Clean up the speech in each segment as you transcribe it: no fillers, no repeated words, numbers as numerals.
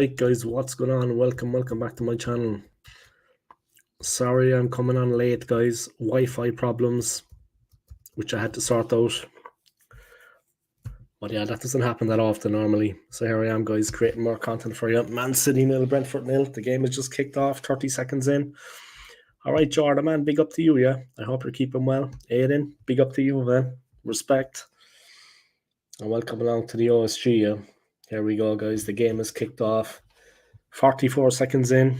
Alright guys, what's going on? Welcome back to my channel. Sorry I'm coming on late guys, Wi-Fi problems which I had to sort out. But yeah, that doesn't happen that often normally. So here I am guys, creating more content for you. Man City 0, Brentford 0. The game has just kicked off, 30 seconds in. Alright Jordan man, big up to you, yeah. I hope you're keeping well. Aiden, big up to you man. Respect. And welcome along to the OSG, yeah. Here we go guys, the game has kicked off. 44 seconds in.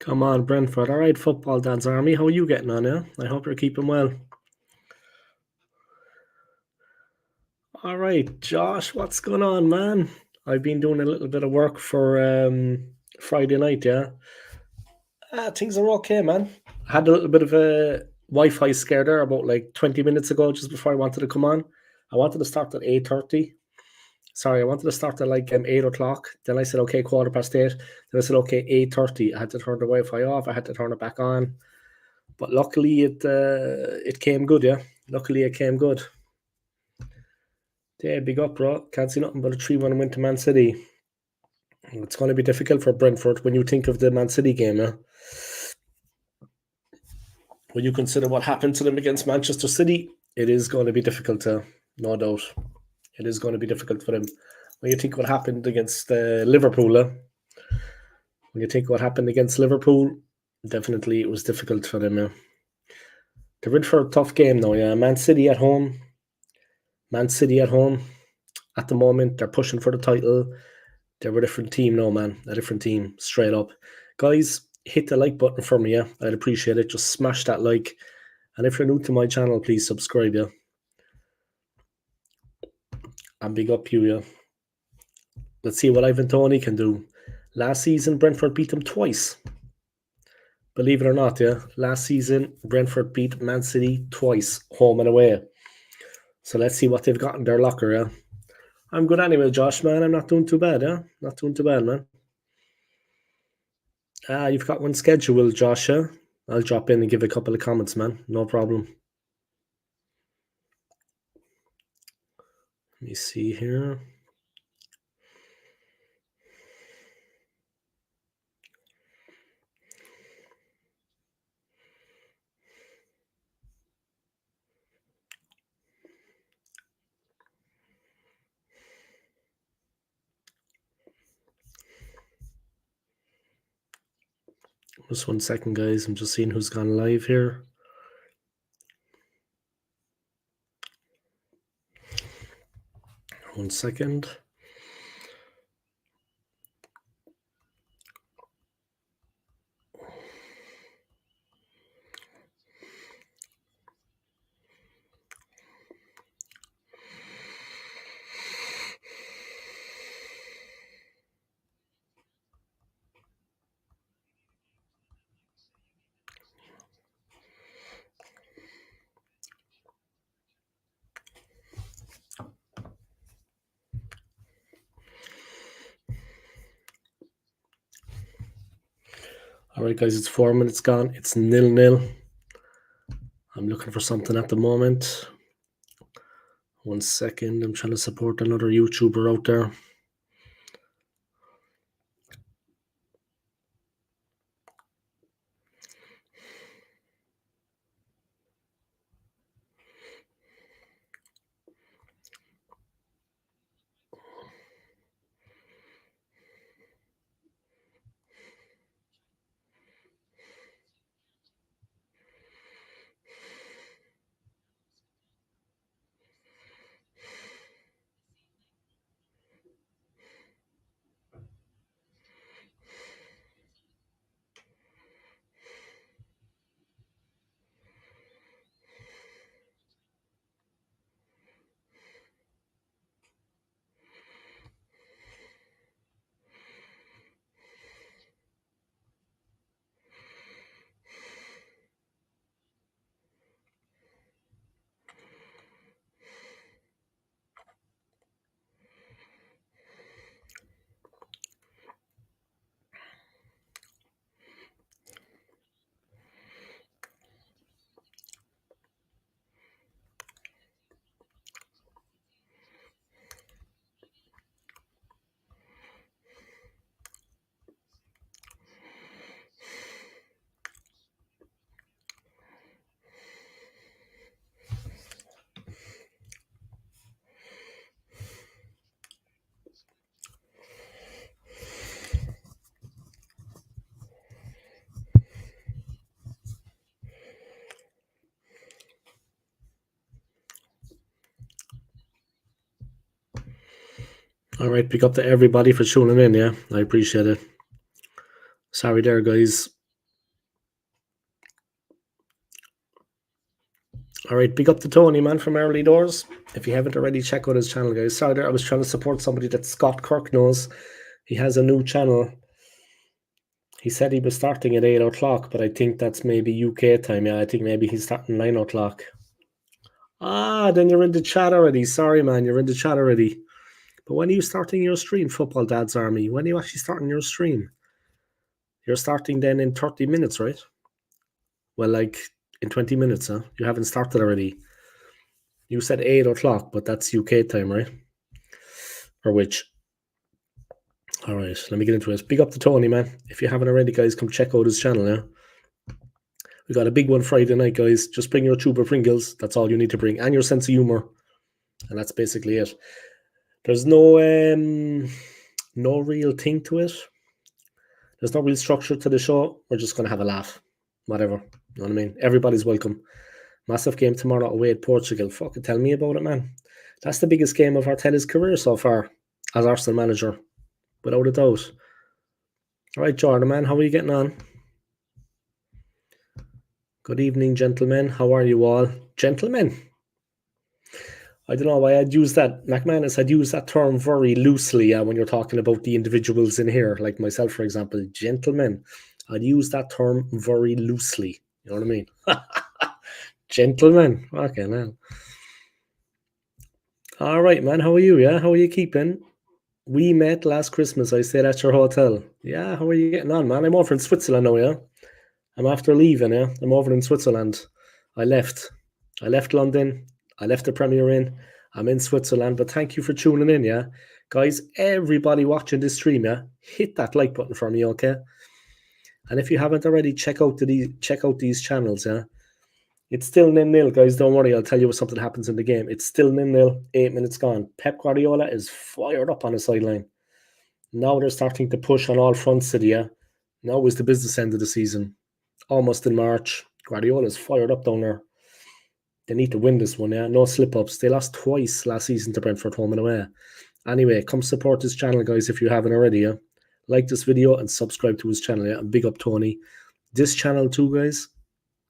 Come on, Brentford. All right, Football Dad's Army. How are you getting on, yeah? I hope you're keeping well. All right, Josh, what's going on, man? I've been doing a little bit of work for Friday night, yeah? Things are okay, man. I had a little bit of a Wi-Fi scare there about like 20 minutes ago, just before I wanted to come on. I wanted to start at 8:30. Sorry, I wanted to start at like 8 o'clock. Then I said, okay, 8:15. Then I said, okay, 8:30. I had to turn the Wi-Fi off. I had to turn it back on. But luckily it came good, yeah. Luckily it came good. Yeah, big up, bro. Can't see nothing but a 3-1 win to Man City. It's going to be difficult for Brentford when you think of the Man City game, yeah. When you consider what happened to them against Manchester City, it is going to be difficult, no doubt. It is going to be difficult for them. When you think what happened against Liverpool, when you think what happened against Liverpool, definitely it was difficult for them, yeah. They're in for a tough game now, yeah. Man City at home. At the moment, they're pushing for the title. They're a different team now, man. A different team, straight up. Guys, hit the like button for me, yeah? I'd appreciate it. Just smash that like. And if you're new to my channel, please subscribe, yeah? And big up you, yeah? Let's see what Ivan Toney can do. Last season, Brentford beat them twice. Believe it or not, yeah? Last season, Brentford beat Man City twice, home and away. So let's see what they've got in their locker, yeah? I'm good anyway, Josh, man. I'm not doing too bad, yeah? Not doing too bad, man. You've got one scheduled, Josh, yeah? I'll drop in and give a couple of comments, man. No problem. Let me see here. Just 1 second, guys. I'm just seeing who's gone live here. One second. All right, guys, it's 4 minutes gone. It's 0-0. I'm looking for something at the moment. 1 second. I'm trying to support another YouTuber out there. All right, pick up to everybody for tuning in, yeah? I appreciate it. Sorry there, guys. All right, big up to Tony, man, from Early Doors. If you haven't already, check out his channel, guys. Sorry there, I was trying to support somebody that Scott Kirk knows. He has a new channel. He said he was starting at 8 o'clock, but I think that's maybe UK time. Yeah, I think maybe he's starting 9 o'clock. Ah, then you're in the chat already. Sorry, man, you're in the chat already. But when are you starting your stream, Football Dad's Army? When are you actually starting your stream? You're starting then in 30 minutes, right? Well, like in 20 minutes, huh? You haven't started already. You said 8 o'clock, but that's UK time, right? Or which? All right, let me get into it. Big up to Tony, man. If you haven't already, guys, come check out his channel, yeah? We got a big one Friday night, guys. Just bring your tube of Pringles. That's all you need to bring. And your sense of humor. And that's basically it. There's no real thing to it. There's no real structure to the show. We're just going to have a laugh. Whatever. You know what I mean? Everybody's welcome. Massive game tomorrow away at Portugal. Fucking tell me about it, man. That's the biggest game of Arteta's career so far as Arsenal manager. Without a doubt. All right, Jordan, man. How are you getting on? Good evening, gentlemen. How are you all? Gentlemen? I don't know why I'd use that. McManus had used that term very loosely when you're talking about the individuals in here, like myself, for example. Gentlemen. I'd use that term very loosely. You know what I mean? Gentlemen. Okay, now. All right, man. How are you? Yeah, how are you keeping? We met last Christmas. I stayed at your hotel. Yeah, how are you getting on, man? I'm over in Switzerland now, yeah? I'm after leaving, yeah? I'm over in Switzerland. I left London. I left the Premier Inn. I'm in Switzerland, but thank you for tuning in, yeah? Guys, everybody watching this stream, yeah? Hit that like button for me, okay? And if you haven't already, check out these channels, yeah? It's still 0-0, guys. Don't worry. I'll tell you if something happens in the game. It's still 0-0. 8 minutes gone. Pep Guardiola is fired up on the sideline. Now they're starting to push on all fronts of the year. Now is the business end of the season. Almost in March. Guardiola's fired up down there. They need to win this one, yeah? No slip-ups. They lost twice last season to Brentford home and away. Anyway, come support this channel, guys, if you haven't already, yeah? Like this video and subscribe to his channel, yeah? And big up Tony. This channel too, guys.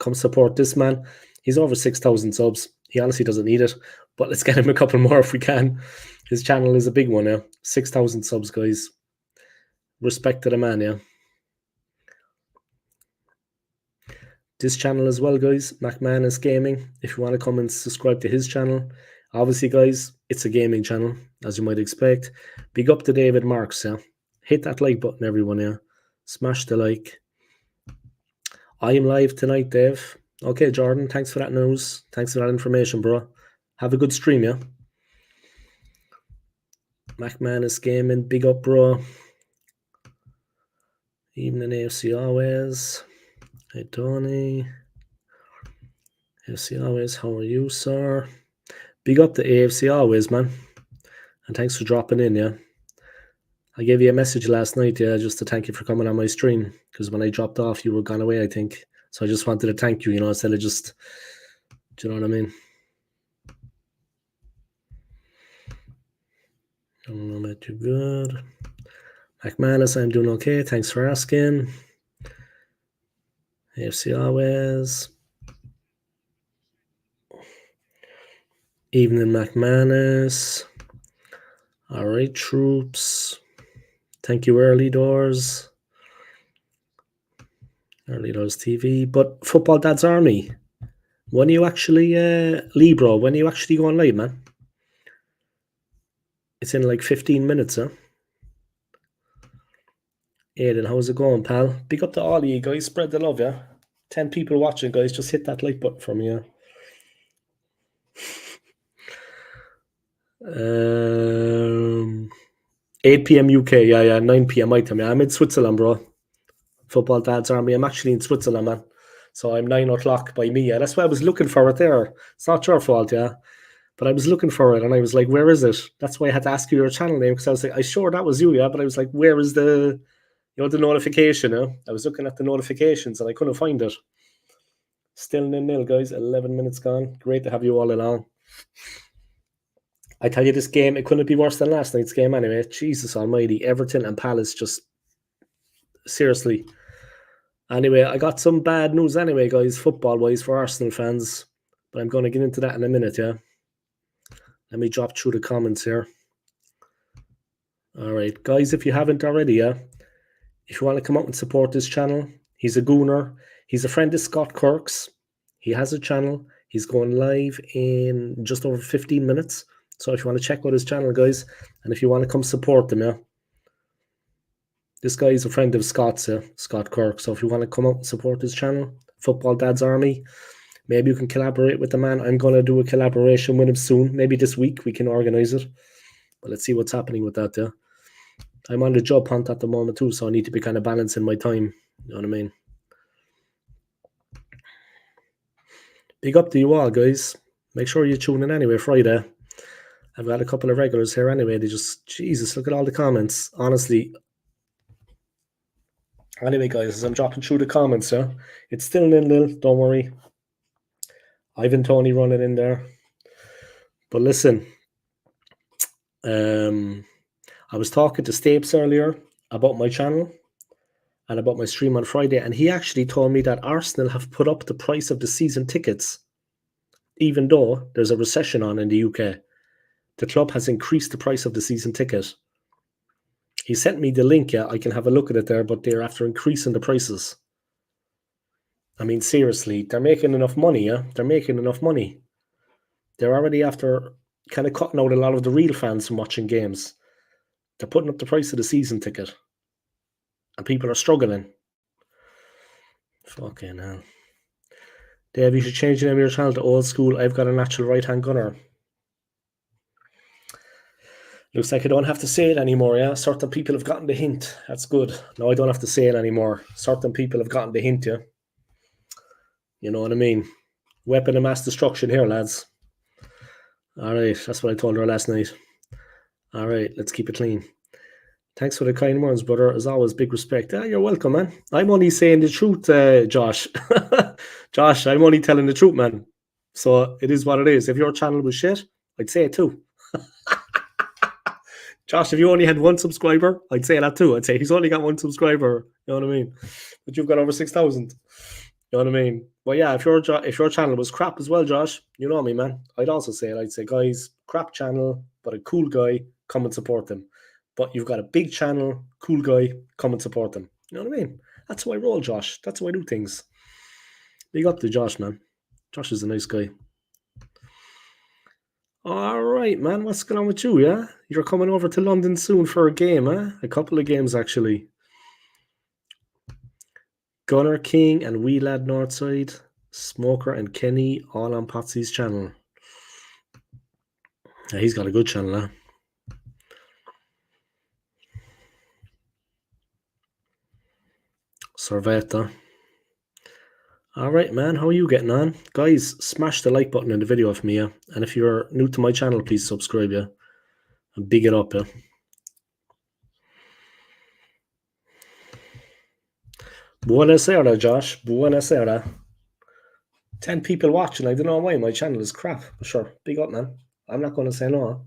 Come support this man. He's over 6,000 subs. He honestly doesn't need it, but let's get him a couple more if we can. His channel is a big one, yeah? 6,000 subs, guys. Respect to the man, yeah? This channel as well, guys, McManus Gaming. If you want to come and subscribe to his channel. Obviously, guys, it's a gaming channel, as you might expect. Big up to David Marks, yeah? Hit that like button, everyone, yeah? Smash the like. I am live tonight, Dave. Okay, Jordan, thanks for that news. Thanks for that information, bro. Have a good stream, yeah? McManus Gaming, big up, bro. Evening AFC always. Hey, Tony. AFC always, how are you, sir? Big up to AFC always, man. And thanks for dropping in, yeah? I gave you a message last night, yeah, just to thank you for coming on my stream. Because when I dropped off, you were gone away, I think. So I just wanted to thank you, you know, instead of just, do you know what I mean? I'm not too good. McManus, I'm doing okay. Thanks for asking. AFC always. Evening McManus. All right, troops. Thank you, Early Doors. Early Doors TV. But Football Dad's Army. When are you actually, Libro, when are you actually going live, man? It's in like 15 minutes, huh? Aidan, how's it going, pal? Big up to all of you guys. Spread the love, yeah? 10 people watching, guys. Just hit that like button for me, yeah? 8 p.m. UK, yeah, 9 p.m. my time. Yeah, I'm in Switzerland, bro. Football Dad's Army. I'm actually in Switzerland, man. So I'm 9 o'clock by me. Yeah, that's why I was looking for it there. It's not your fault, yeah. But I was looking for it, and I was like, where is it? That's why I had to ask you your channel name, because I was like, I sure that was you, yeah. But I was like, where is the, you know, the notification? Yeah? I was looking at the notifications, and I couldn't find it. Still 0-0, guys. 11 minutes gone. Great to have you all along. I tell you, this game, it couldn't be worse than last night's game anyway. Jesus almighty. Everton and Palace just... Seriously. Anyway, I got some bad news anyway, guys, football-wise for Arsenal fans. But I'm going to get into that in a minute, yeah? Let me drop through the comments here. All right, guys, if you haven't already, yeah? If you want to come out and support this channel, he's a gooner. He's a friend of Scott Kirk's. He has a channel. He's going live in just over 15 minutes. So if you want to check out his channel, guys, and if you want to come support him, yeah? This guy is a friend of Scott's, Scott Kirk. So if you want to come out and support his channel, Football Dad's Army, maybe you can collaborate with the man. I'm going to do a collaboration with him soon. Maybe this week we can organize it. But let's see what's happening with that, yeah? I'm on the job hunt at the moment too, so I need to be kind of balancing my time. You know what I mean? Big up to you all, guys. Make sure you tune in anyway, Friday. I've got a couple of regulars here anyway. They just... Jesus, look at all the comments. Honestly... Anyway, guys, as I'm dropping through the comments, yeah, it's still 0-0, don't worry. Ivan Toney running in there. But listen, I was talking to Stapes earlier about my channel and about my stream on Friday, and he actually told me that Arsenal have put up the price of the season tickets, even though there's a recession on in the UK. The club has increased the price of the season ticket. He sent me the link, yeah, I can have a look at it there, but they're after increasing the prices. I mean, seriously, they're making enough money, yeah? They're making enough money. They're already after kind of cutting out a lot of the real fans from watching games. They're putting up the price of the season ticket. And people are struggling. Fucking hell. Dave, you should change the name of your channel to Old School. I've got a natural right-hand gunner. Looks like I don't have to say it anymore, yeah? Certain people have gotten the hint. That's good. No, I don't have to say it anymore. Certain people have gotten the hint, yeah? You know what I mean? Weapon of mass destruction here, lads. All right, that's what I told her last night. All right, let's keep it clean. Thanks for the kind words, brother. As always, big respect. You're welcome, man. I'm only saying the truth, Josh. Josh, I'm only telling the truth, man. So it is what it is. If your channel was shit, I'd say it too. Josh, if you only had one subscriber, I'd say that too. I'd say he's only got one subscriber. You know what I mean? But you've got over 6,000. You know what I mean? But yeah, if your channel was crap as well, Josh, you know me, man. I'd also say it. I'd say, guys, crap channel, but a cool guy, come and support them. But you've got a big channel, cool guy, come and support them. You know what I mean? That's how I roll, Josh. That's how I do things. Big up to Josh, man. Josh is a nice guy. All right, man. What's going on with you, yeah? You're coming over to London soon for a game, huh? A couple of games, actually. Gunner King and Wee Lad Northside, Smoker and Kenny, all on Potsy's channel. Yeah, he's got a good channel, huh? Servetta. All right, man. How are you getting on? Guys, smash the like button in the video for me, yeah? And if you're new to my channel, please subscribe, yeah? And big it up, yeah? Buonasera, Josh. Buonasera. 10 people watching. I don't know why. My channel is crap. But sure, big up, man. I'm not going to say no.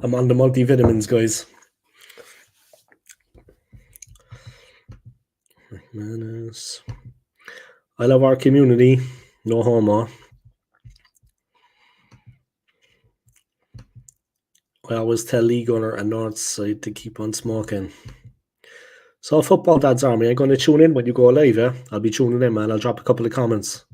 I'm on the multivitamins, guys. I love our community. No homo. I always tell Lee Gunner and Northside to keep on smoking. So, Football Dad's Army, I'm going to tune in when you go live, yeah? I'll be tuning in, man. I'll drop a couple of comments.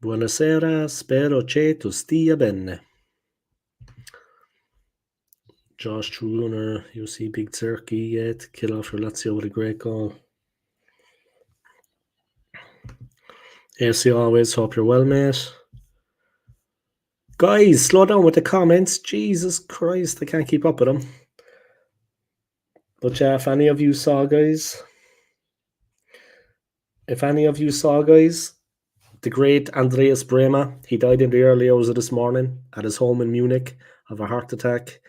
Buonasera, spero che tu stia bene. Josh Truner, you see Big Turkey yet? Kill off your Lazio with a great goal. AC always, hope you're well, mate. Guys, slow down with the comments. Jesus Christ, I can't keep up with them. But yeah, if any of you saw, guys, the great Andreas Brehmer, he died in the early hours of this morning at his home in Munich of a heart attack.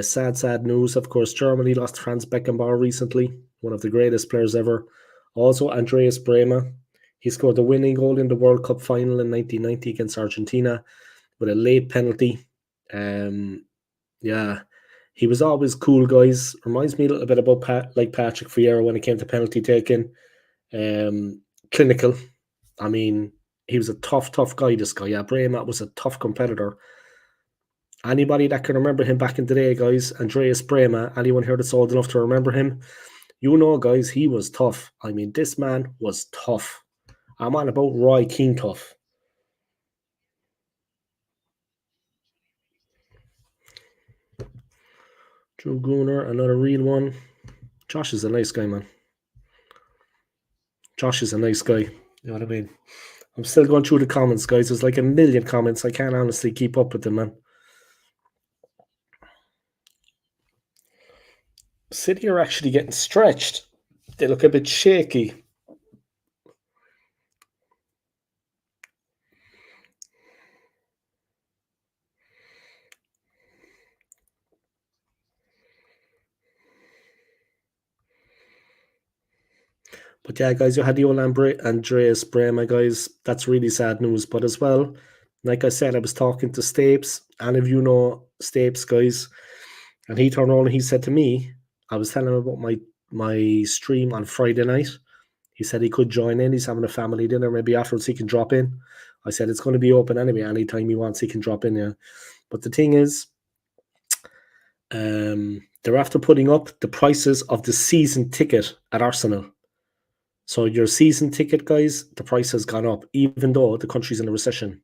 Sad news. Of course, Germany lost Franz Beckenbauer recently, one of the greatest players ever. Also, Andreas Brehme. He scored the winning goal in the World Cup final in 1990 against Argentina with a late penalty. Yeah, he was always cool, guys. Reminds me a little bit about Patrick Vieira when it came to penalty taking. Clinical. I mean, he was a tough guy, this guy. Yeah, Brehme was a tough competitor. Anybody that can remember him back in the day, guys, Andreas Brehme, anyone here that's old enough to remember him, you know, guys, he was tough. I mean, this man was tough. I'm on about Roy Keane tough. Drew Gunner, another real one. Josh is a nice guy, man. Josh is a nice guy. You know what I mean? I'm still going through the comments, guys. There's like a million comments. I can't honestly keep up with them, man. City are actually getting stretched. They look a bit shaky. But yeah, guys, you had the old Andreas Brehme, guys. That's really sad news. But as well, like I said, I was talking to Stapes. Any of you know Stapes, guys. And he turned around and he said to me, I was telling him about my stream on Friday night. He said he could join in. He's having a family dinner. Maybe afterwards he can drop in. I said it's going to be open anyway. Anytime he wants, he can drop in. Yeah. But the thing is, they're after putting up the prices of the season ticket at Arsenal. So your season ticket, guys, the price has gone up, even though the country's in a recession.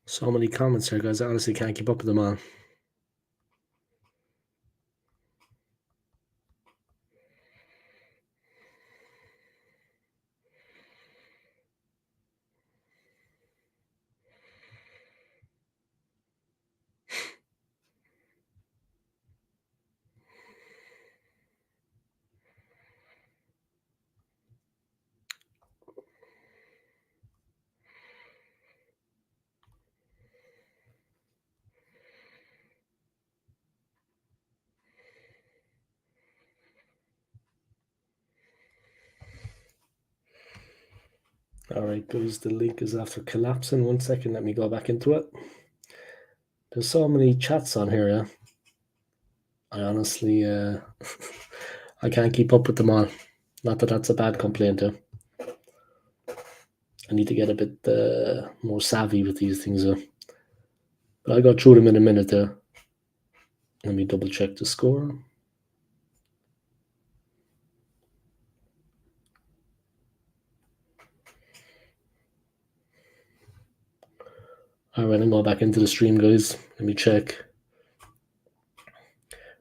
So many comments here, guys. I honestly can't keep up with them all. All right, guys, the link is after collapsing. 1 second, let me go back into it. There's so many chats on here, yeah. I honestly, I can't keep up with them all. Not that that's a bad complaint, yeah. I need to get a bit more savvy with these things, yeah. But I'll go through them in a minute, yeah. Let me double check the score. All right, I'm going back into the stream, guys. Let me check.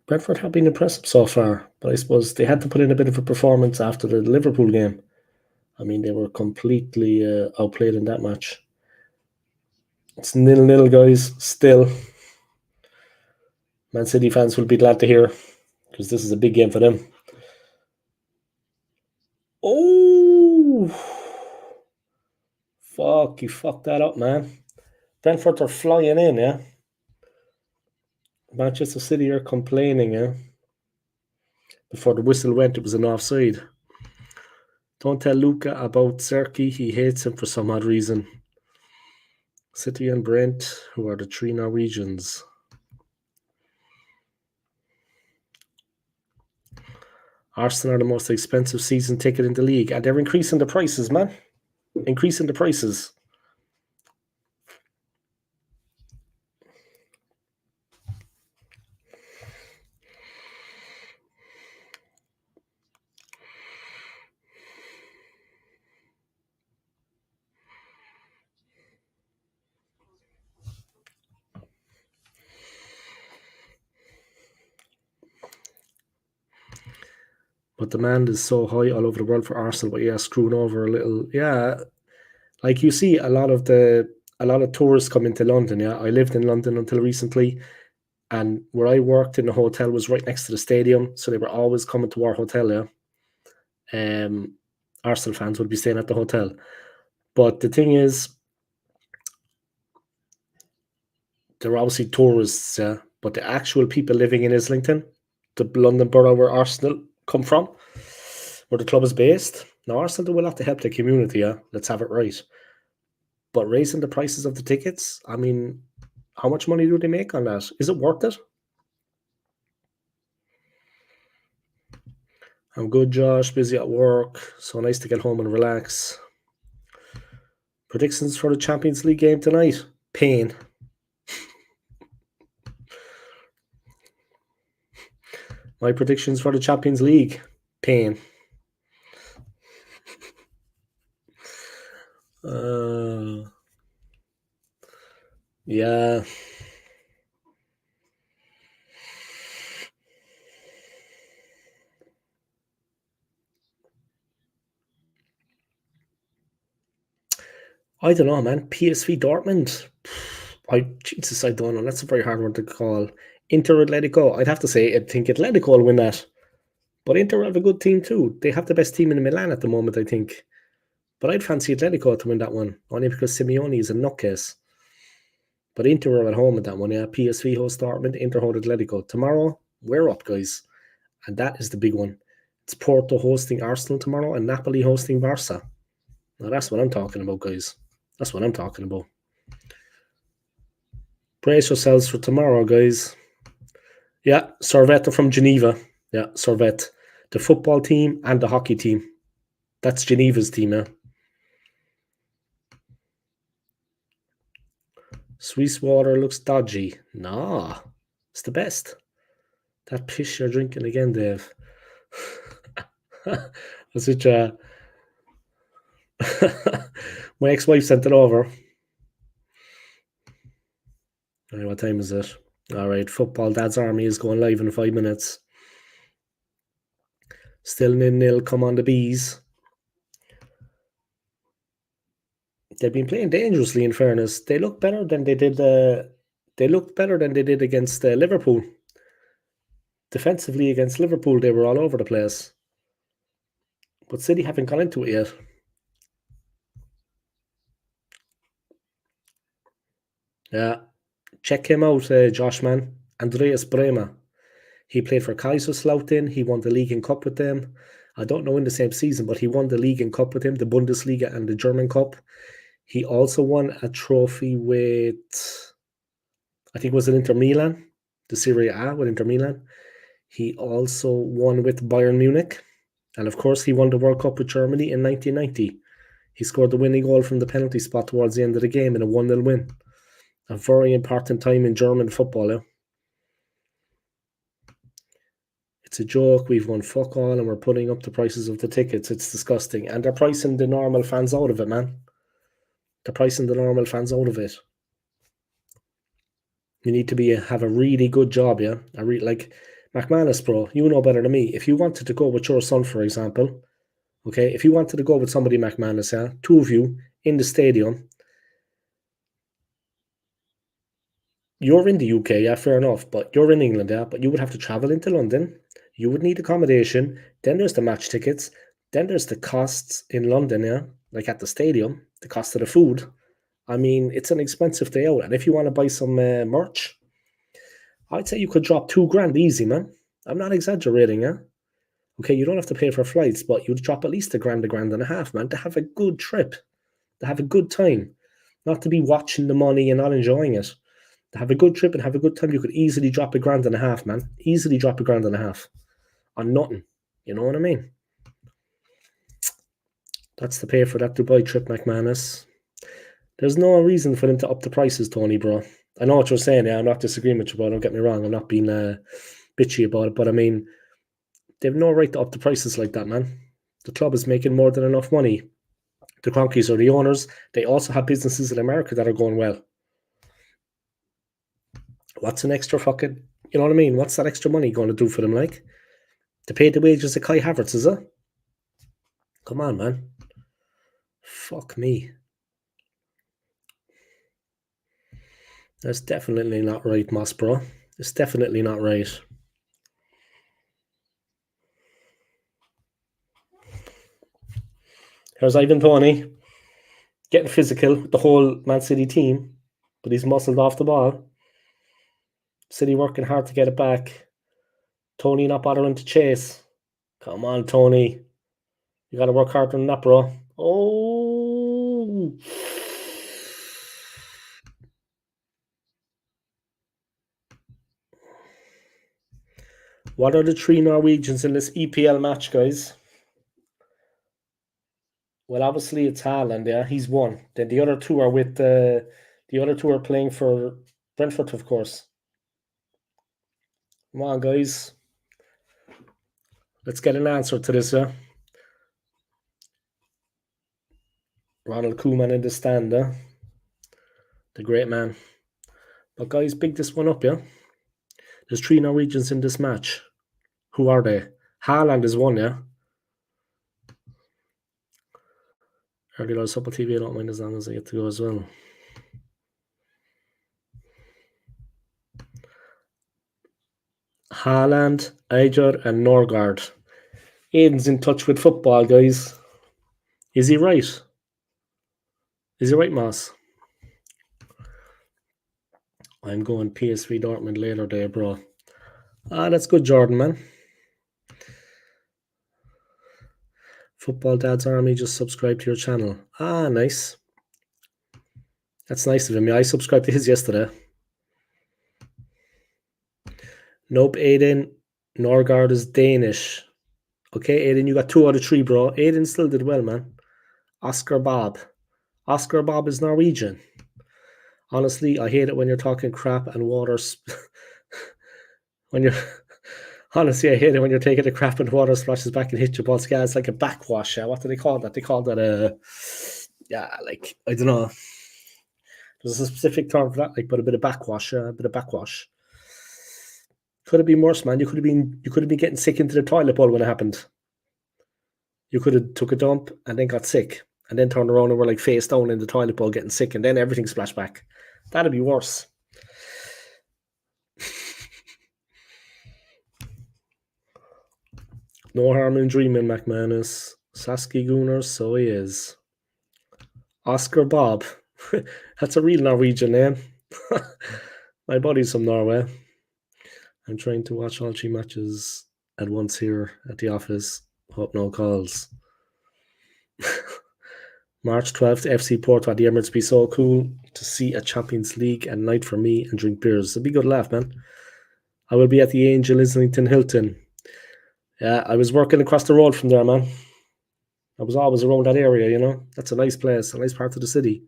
Brentford have been impressive so far, but I suppose they had to put in a bit of a performance after the Liverpool game. I mean, they were completely outplayed in that match. It's 0-0, guys, still. Man City fans will be glad to hear, because this is a big game for them. Oh! Fuck, you fucked that up, man. Brentford are flying in, yeah? Manchester City are complaining, yeah? Before the whistle went, it was an offside. Don't tell Luca about Serki. He hates him for some odd reason. City and Brent, who are the 3 Norwegians. Arsenal are the most expensive season ticket in the league, and they're increasing the prices, man. Increasing the prices. But demand is so high all over the world for Arsenal, but yeah, screwing over a little. Yeah, like you see a lot of tourists come into London. Yeah, I lived in London until recently, and where I worked in the hotel was right next to the stadium, so they were always coming to our hotel. Yeah, Arsenal fans would be staying at the hotel. But the thing is, there are obviously tourists, yeah, but the actual people living in Islington, the London borough where Arsenal come from, where the club is based. Now, Arsenal do a lot to help the community, yeah, let's have it right. But raising the prices of the tickets, I mean, how much money do they make on that? Is it worth it? I'm good, Josh. Busy at work. So nice to get home and relax. Predictions for the Champions League game tonight? Pain. My predictions for the Champions League? Pain. Yeah. I don't know, man. PSV Dortmund. Jesus, I don't know. That's a very hard one to call. Inter Atletico. I'd have to say, I think Atletico will win that. But Inter have a good team too. They have the best team in Milan at the moment, I think. But I'd fancy Atletico to win that one, only because Simeone is a nutcase. But Inter are at home at that one, yeah. PSV host Dortmund, Inter host Atletico. Tomorrow, we're up, guys. And that is the big one. It's Porto hosting Arsenal tomorrow and Napoli hosting Barca. Now that's what I'm talking about, guys. That's what I'm talking about. Brace yourselves for tomorrow, guys. Yeah, Servette from Geneva. Yeah, Servette. The football team and the hockey team. That's Geneva's team, yeah. Swiss water looks dodgy. Nah, it's the best. That piss you're drinking again, Dave. That's such a... My ex-wife sent it over. All right, what time is it? All right, Football Dad's Army is going live in 5 minutes. Still 0-0. Come on, the bees. They've been playing dangerously. In fairness, they look better than they did. They looked better than they did against Liverpool. Defensively against Liverpool, they were all over the place. But City haven't gone into it yet. Yeah, check him out, Josh, man. Andreas Bremer. He played for Kaiserslautern. He won the League and Cup with them. I don't know in the same season, but he won the League and Cup with him, the Bundesliga and the German Cup. He also won a trophy with, I think it was in Inter Milan, the Serie A with Inter Milan. He also won with Bayern Munich. And of course, he won the World Cup with Germany in 1990. He scored the winning goal from the penalty spot towards the end of the game in a 1-0 win. A very important time in German football. Yeah? It's a joke. We've won fuck all and we're putting up the prices of the tickets. It's disgusting. And they're pricing the normal fans out of it, man. They're pricing the normal fans out of it. You need to have a really good job, yeah? Like McManus, bro, you know better than me. If you wanted to go with your son, for example, okay, if you wanted to go with somebody, McManus, yeah, 2 of you in the stadium, you're in the UK, yeah, fair enough, but you're in England, yeah, but you would have to travel into London. You would need accommodation. Then there's the match tickets. Then there's the costs in London, yeah, like at the stadium, the cost of the food. I mean, it's an expensive day out. And if you want to buy some merch, I'd say you could drop 2 grand easy, man. I'm not exaggerating, yeah. Okay, you don't have to pay for flights, but you'd drop at least £1,000, £1.50, man, to have a good trip, to have a good time, not to be watching the money and not enjoying it. To have a good trip and have a good time, you could easily drop £1.50, man. Easily drop £1.50 on nothing. You know what I mean? That's the pay for that Dubai trip, McManus. There's no reason for them to up the prices, Tony, bro. I know what you're saying. Yeah, I'm not disagreeing with you, bro. Don't get me wrong. I'm not being bitchy about it. But I mean, they've no right to up the prices like that, man. The club is making more than enough money. The Cronkies are the owners. They also have businesses in America that are going well. What's an extra fucking, you know what I mean? What's that extra money going to do for them, like? To pay the wages of Kai Havertz, is it? Come on, man. Fuck me. That's definitely not right, Moss, bro. It's definitely not right. Here's Ivan Toney getting physical with the whole Man City team, but he's muscled off the ball. City working hard to get it back. Tony not bothering to chase. Come on, Tony. You got to work harder than that, bro. Oh. What are the 3 Norwegians in this EPL match, guys? Well, obviously it's Haaland, yeah. He's one. Then the other 2 are with the other 2 are playing for Brentford, of course. Come on, guys. Let's get an answer to this, yeah. Ronald Koeman in the stand, yeah. The great man. But guys, big this one up, yeah. There's 3 Norwegians in this match. Who are they? Haaland is one, yeah. Early Lord Supple TV, I don't mind as long as I get to go as well. Haaland, Eiger, and Norgard. Aiden's in touch with football, guys. Is he right? Is he right, Moss? I'm going PSV Dortmund later there, bro. That's good, Jordan, man. Football Dad's Army just subscribed to your channel. Nice. That's nice of him. Yeah, I subscribed to his yesterday. Nope, Aiden. Norgard is Danish. Okay, Aiden, you got 2 out of 3, bro. Aiden still did well, man. Oscar Bob. Oscar Bob is Norwegian. Honestly, I hate it when you're talking crap and water. Honestly, I hate it when you're taking the crap and water splashes back and hit your balls. Yeah, it's like a backwash. What do they call that? They call that like, I don't know. There's a specific term for that, like, but a bit of backwash, Could have been worse, man. You could have been getting sick into the toilet bowl when it happened. You could have took a dump and then got sick, and then turned around and were like face down in the toilet bowl getting sick, and then everything splashed back. That'd be worse. No harm in dreaming, McManus. Sasky Gunnar, so he is. Oscar Bob. That's a real Norwegian name. My buddy's from Norway. I'm trying to watch all 3 matches at once here at the office. Hope no calls. March 12th, FC Porto at the Emirates. Be so cool to see a Champions League and night for me and drink beers. It'll be a good laugh, man. I will be at the Angel Islington Hilton. Yeah, I was working across the road from there, man. I was always around that area, you know. That's a nice place, a nice part of the city.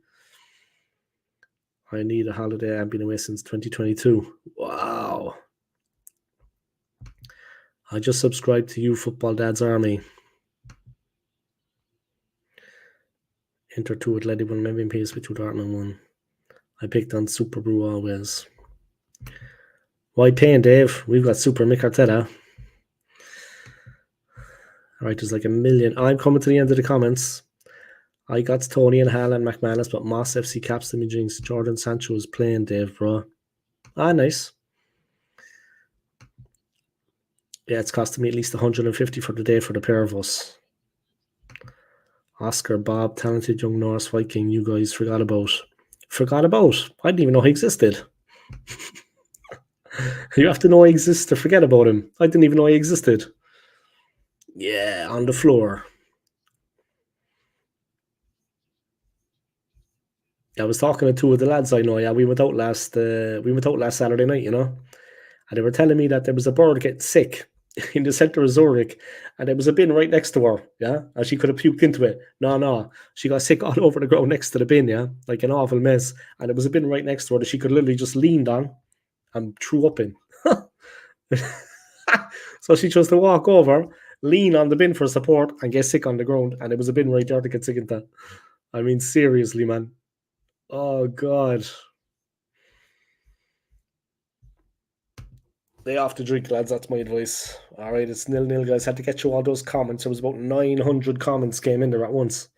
I need a holiday. I've been away since 2022. Wow. I just subscribed to you, Football Dad's Army. Enter 2 at Lady 1, maybe in PSV 2 Dortmund 1. I picked on Super Brew always. Why paying, Dave? We've got Super Mick Arteta. Alright, there's like a million. I'm coming to the end of the comments. I got Tony and Hal and McManus, but Moss FC caps them in jinx. Jordan Sancho is playing, Dave, bro. Nice. Yeah, it's costing me at least 150 for the day for the pair of us. Oscar, Bob, talented young Norse Viking, you guys forgot about. Forgot about? I didn't even know he existed. You have to know he exists to forget about him. I didn't even know he existed. Yeah, on the floor. I was talking to two of the lads I know. Yeah, we went out last Saturday night, and they were telling me that there was a bird getting sick in the centre of Zurich, and there was a bin right next to her. Yeah, and she could have puked into it. No, she got sick all over the ground next to the bin. Yeah, like an awful mess. And there was a bin right next to her that she could literally just leaned on and threw up in. So she chose to walk over, lean on the bin for support, and get sick on the ground. And it was a bin right there to get sick into. I mean, seriously, man. Oh God. Lay off the drink, lads. That's my advice. All right, it's 0-0, guys. Had to get you all those comments. There was about 900 comments came in there at once.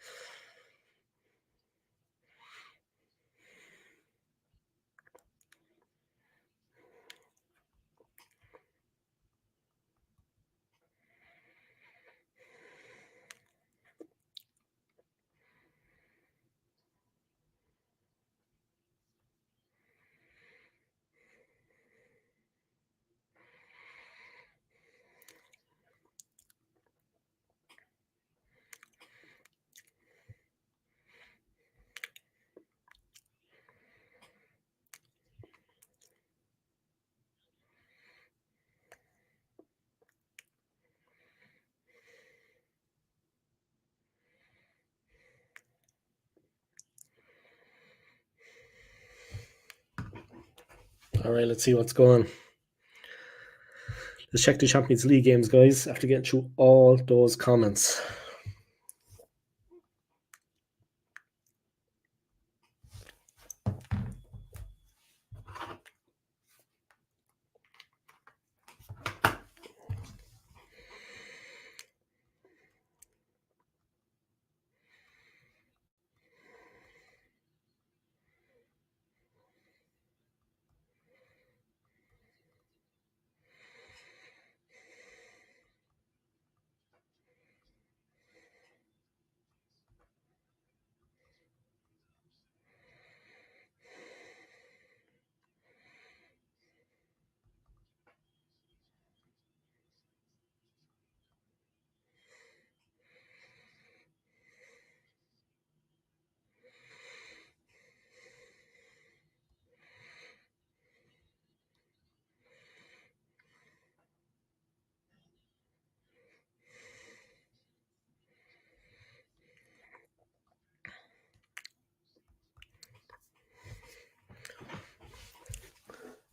All right, let's see what's going on. Let's check the Champions League games, guys, after getting through all those comments.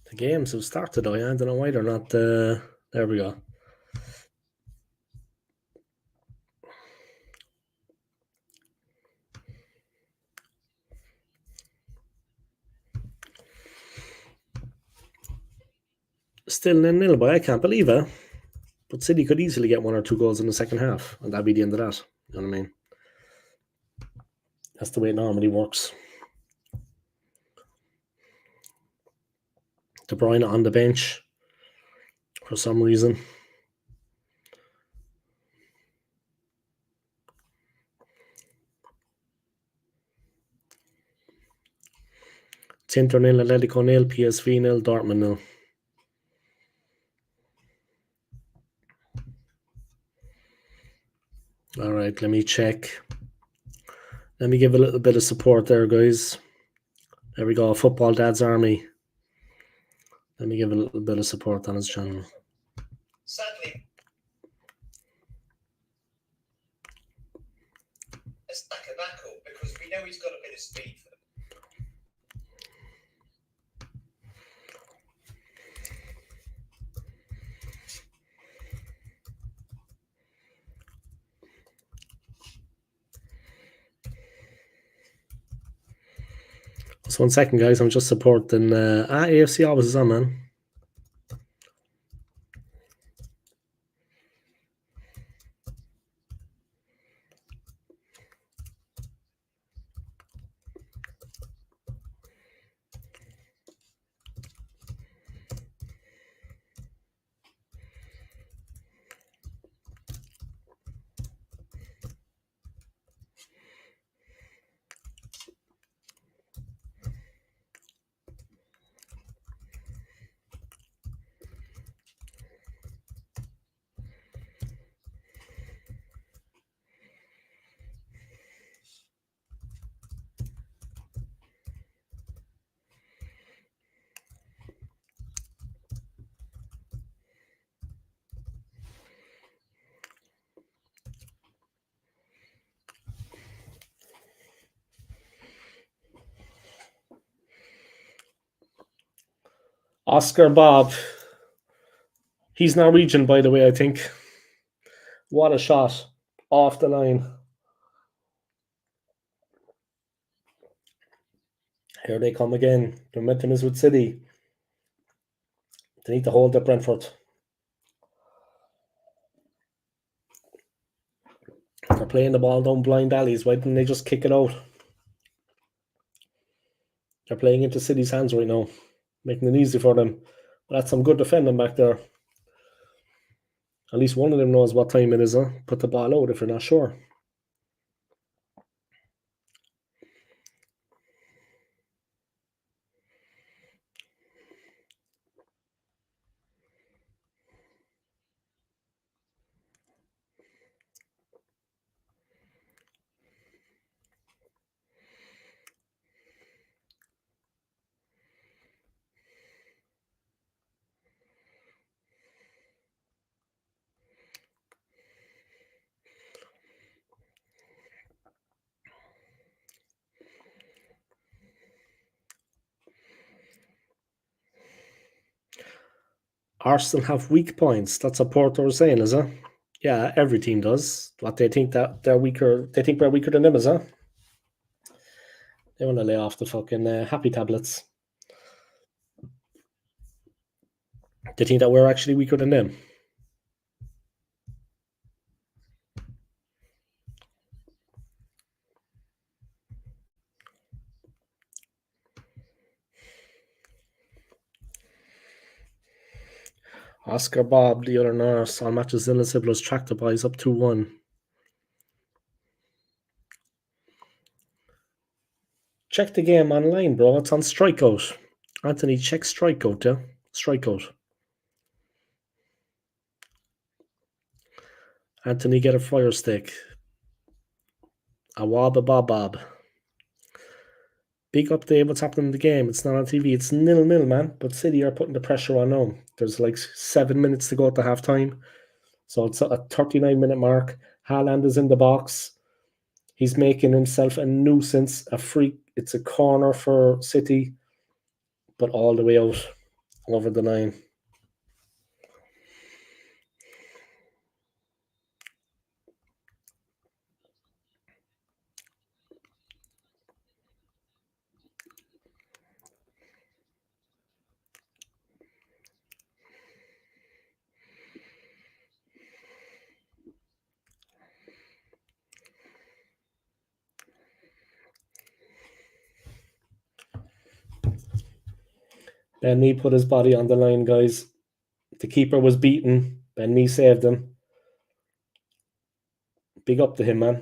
The games have started, though. Yeah? I don't know why they're not. There we go. Still 0-0, but I can't believe it. But City could easily get 1 or 2 goals in the second half, and that'd be the end of that. You know what I mean? That's the way it normally works. De Bruyne on the bench for some reason. It's Inter 0, Atletico 0, PSV 0, Dortmund 0. All right, let me check. Let me give a little bit of support there, guys. There we go, Football Dad's Army. Let me give a little bit of support on his channel. Sadly, a stack of backle because we know he's got a bit of speed for them. Just 1 second, guys. I'm just supporting. AFC always is on, man. Oscar Bob. He's Norwegian, by the way, I think. What a shot. Off the line. Here they come again. The momentum is with City. They need to hold at Brentford. They're playing the ball down blind alleys. Why didn't they just kick it out? They're playing into City's hands right now, making it easy for them. But that's some good defending back there. At least one of them knows what time it is, huh? Put the ball out if you're not sure. Arsenal have weak points. That's what Porto was saying, is it? Yeah, every team does. What they think that they're weaker. They think we're weaker than them, is it? They want to lay off the fucking happy tablets. They think that we're actually weaker than them. Oscar Bob, the other nurse, all matches Zilla Siblos track the boys up 2-1. Check the game online, bro. It's on Strikeout. Anthony, check Strikeout, yeah? Strikeout. Anthony, get a fire stick. A wob a bob bob. Big update what's happening in the game. It's not on TV. It's 0-0, man. But City are putting the pressure on now. There's like 7 minutes to go at the half time. So it's a 39-minute mark. Haaland is in the box. He's making himself a nuisance, a freak. It's a corner for City, but all the way out over the line. Ben Mee put his body on the line, guys. The keeper was beaten. Ben Mee saved him. Big up to him, man.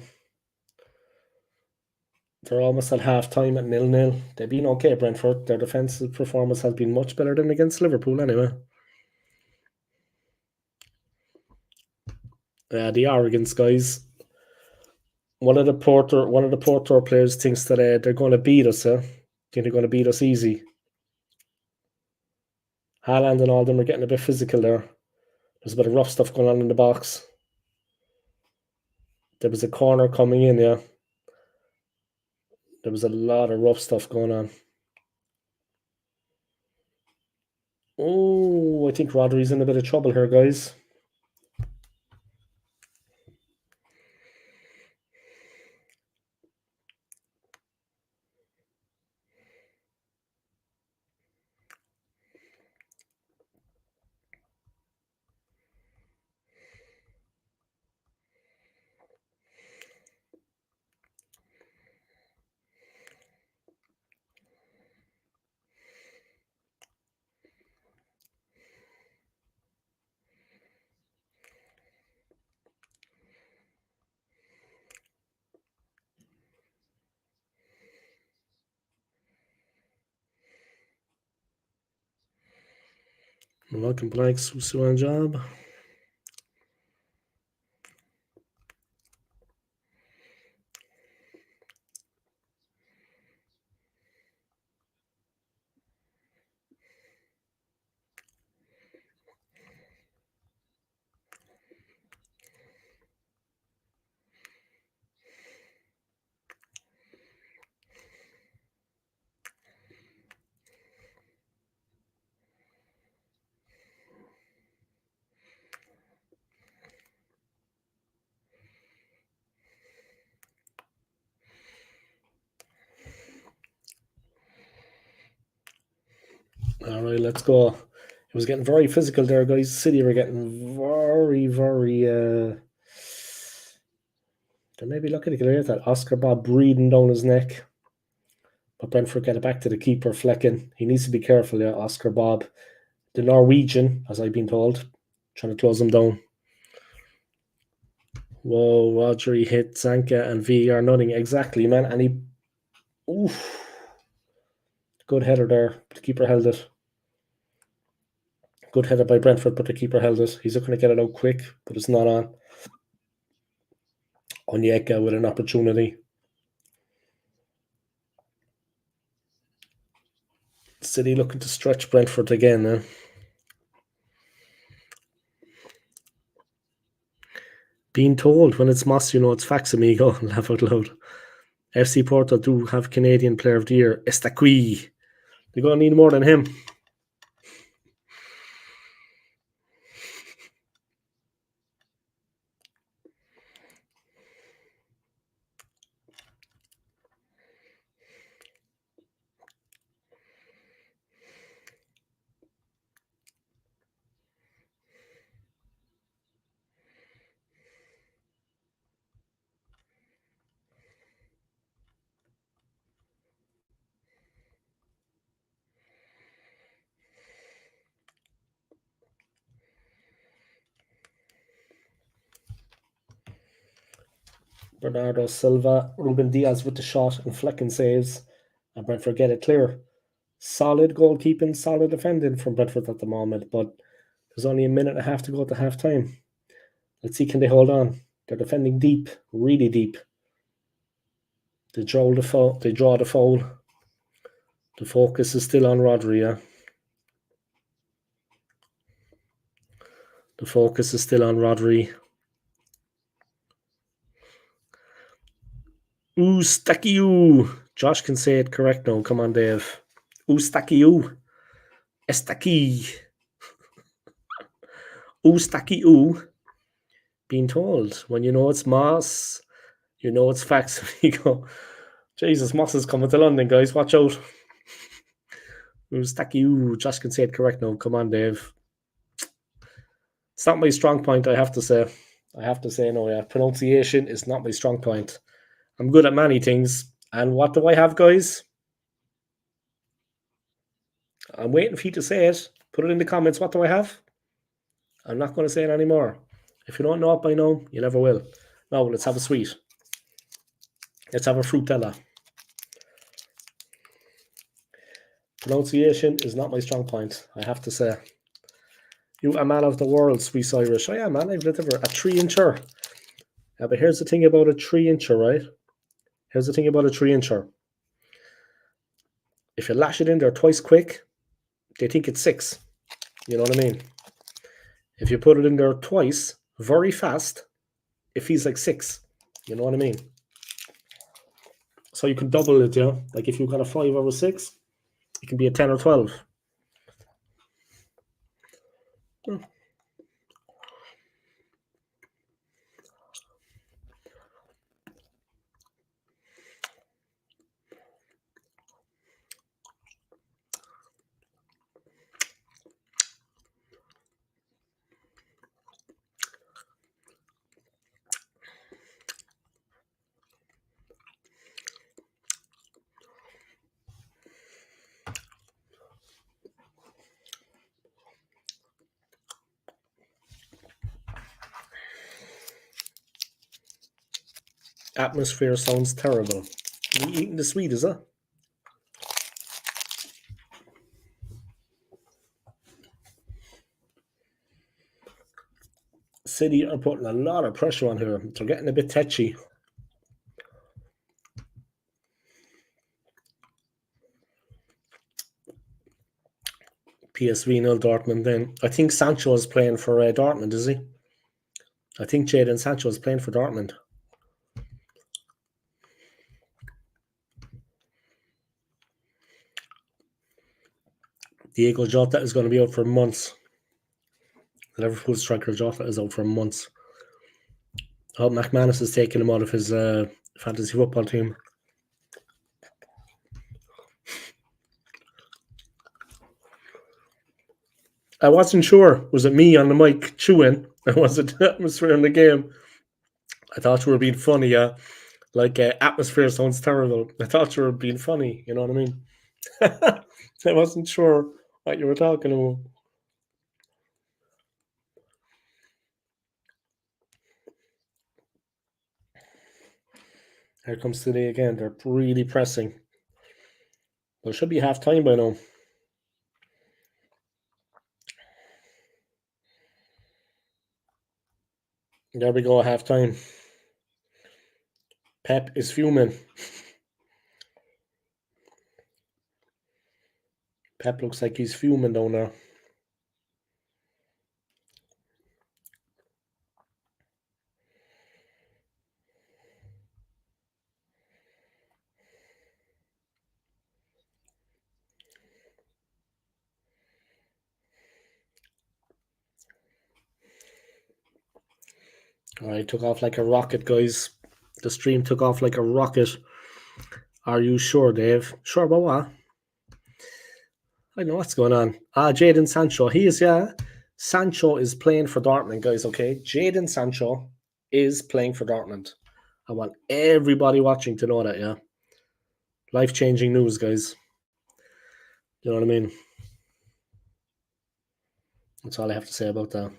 They're almost at half time at 0-0. They've been okay, Brentford. Their defensive performance has been much better than against Liverpool, anyway. The arrogance, guys. One of the Porto players thinks that they're going to beat us. Think they're going to beat us easy. Haaland and all them are getting a bit physical there. There's a bit of rough stuff going on in the box. There was a corner coming in, yeah. There was a lot of rough stuff going on. Oh, I think Rodri's in a bit of trouble here, guys. Welcome, Black Susu on job. All right, let's go. It was getting very physical there, guys. City were getting very, very... They may be lucky to get out that. Oscar Bob breathing down his neck. But Brentford get it back to the keeper, Flecken. He needs to be careful, yeah, Oscar Bob. The Norwegian, as I've been told, trying to close him down. Whoa, Rodri hit Zanka and VAR nothing. Exactly, man. And he... Oof. Good header there. The keeper held it. Good header by Brentford, but the keeper held it. He's looking to get it out quick, but it's not on. Onyeka with an opportunity. City looking to stretch Brentford again, eh? Being told when it's Moss, it's facts, amigo. Laugh out loud. FC Porto do have Canadian Player of the Year. Estaqui. They're going to need more than him. Bernardo Silva, Ruben Diaz with the shot and Flecken saves. And Brentford get it clear. Solid goalkeeping, solid defending from Brentford at the moment, but there's only a minute and a half to go to half time. Let's see, can they hold on? They're defending deep, really deep. They draw the foul. The focus is still on Rodri, yeah? The focus is still on Rodri. Ustakiu. Josh can say it correct now. Come on, Dave. Ustakiu. Estaki. Ustakiu. Being told. When you know it's Moss, you know it's facts. You go, Jesus, Moss is coming to London, guys. Watch out. Ustakiu. Josh can say it correct now. Come on, Dave. It's not my strong point, I have to say. No, yeah. Pronunciation is not my strong point. I'm good at many things. And what do I have, guys? I'm waiting for you to say it. Put it in the comments. What do I have? I'm not going to say it anymore. If you don't know it by now, you never will. Now, let's have a sweet. Let's have a frutella. Pronunciation is not my strong point, I have to say. You a man of the world, Swiss Irish. I am, man. I've lived a 3-incher. Yeah, but here's the thing about a 3-incher, right? Here's the thing about a 3-incher. If you lash it in there twice quick, they think it's 6. You know what I mean? If you put it in there twice, very fast, it feels like 6. You know what I mean? So you can double it, yeah? Like if you've got a 5 over 6, it can be a 10 or 12. Atmosphere sounds terrible. Are you eating the sweet, is it? City are putting a lot of pressure on here. They're getting a bit tetchy. PSV 0 Dortmund then. I think Sancho is playing for Dortmund, is he? I think Jadon Sancho is playing for Dortmund. Diego Jota is going to be out for months. The Liverpool striker Jota is out for months. I hope McManus is taking him out of his fantasy football team. I wasn't sure. Was it me on the mic chewing? Or was it the atmosphere in the game? I thought you were being funny, yeah. Like, atmosphere sounds terrible. I thought you were being funny, you know what I mean? I wasn't sure what you were talking about. Here comes City again. They're really pressing. There should be half time by now. There we go, half time. Pep is fuming. Pep looks like he's fuming down there. All right, took off like a rocket, guys. The stream took off like a rocket. Are you sure, Dave? Sure about what? I know what's going on. Jadon Sancho. He is, yeah. Sancho is playing for Dortmund, guys, okay? Jadon Sancho is playing for Dortmund. I want everybody watching to know that, yeah? Life-changing news, guys. You know what I mean? That's all I have to say about that.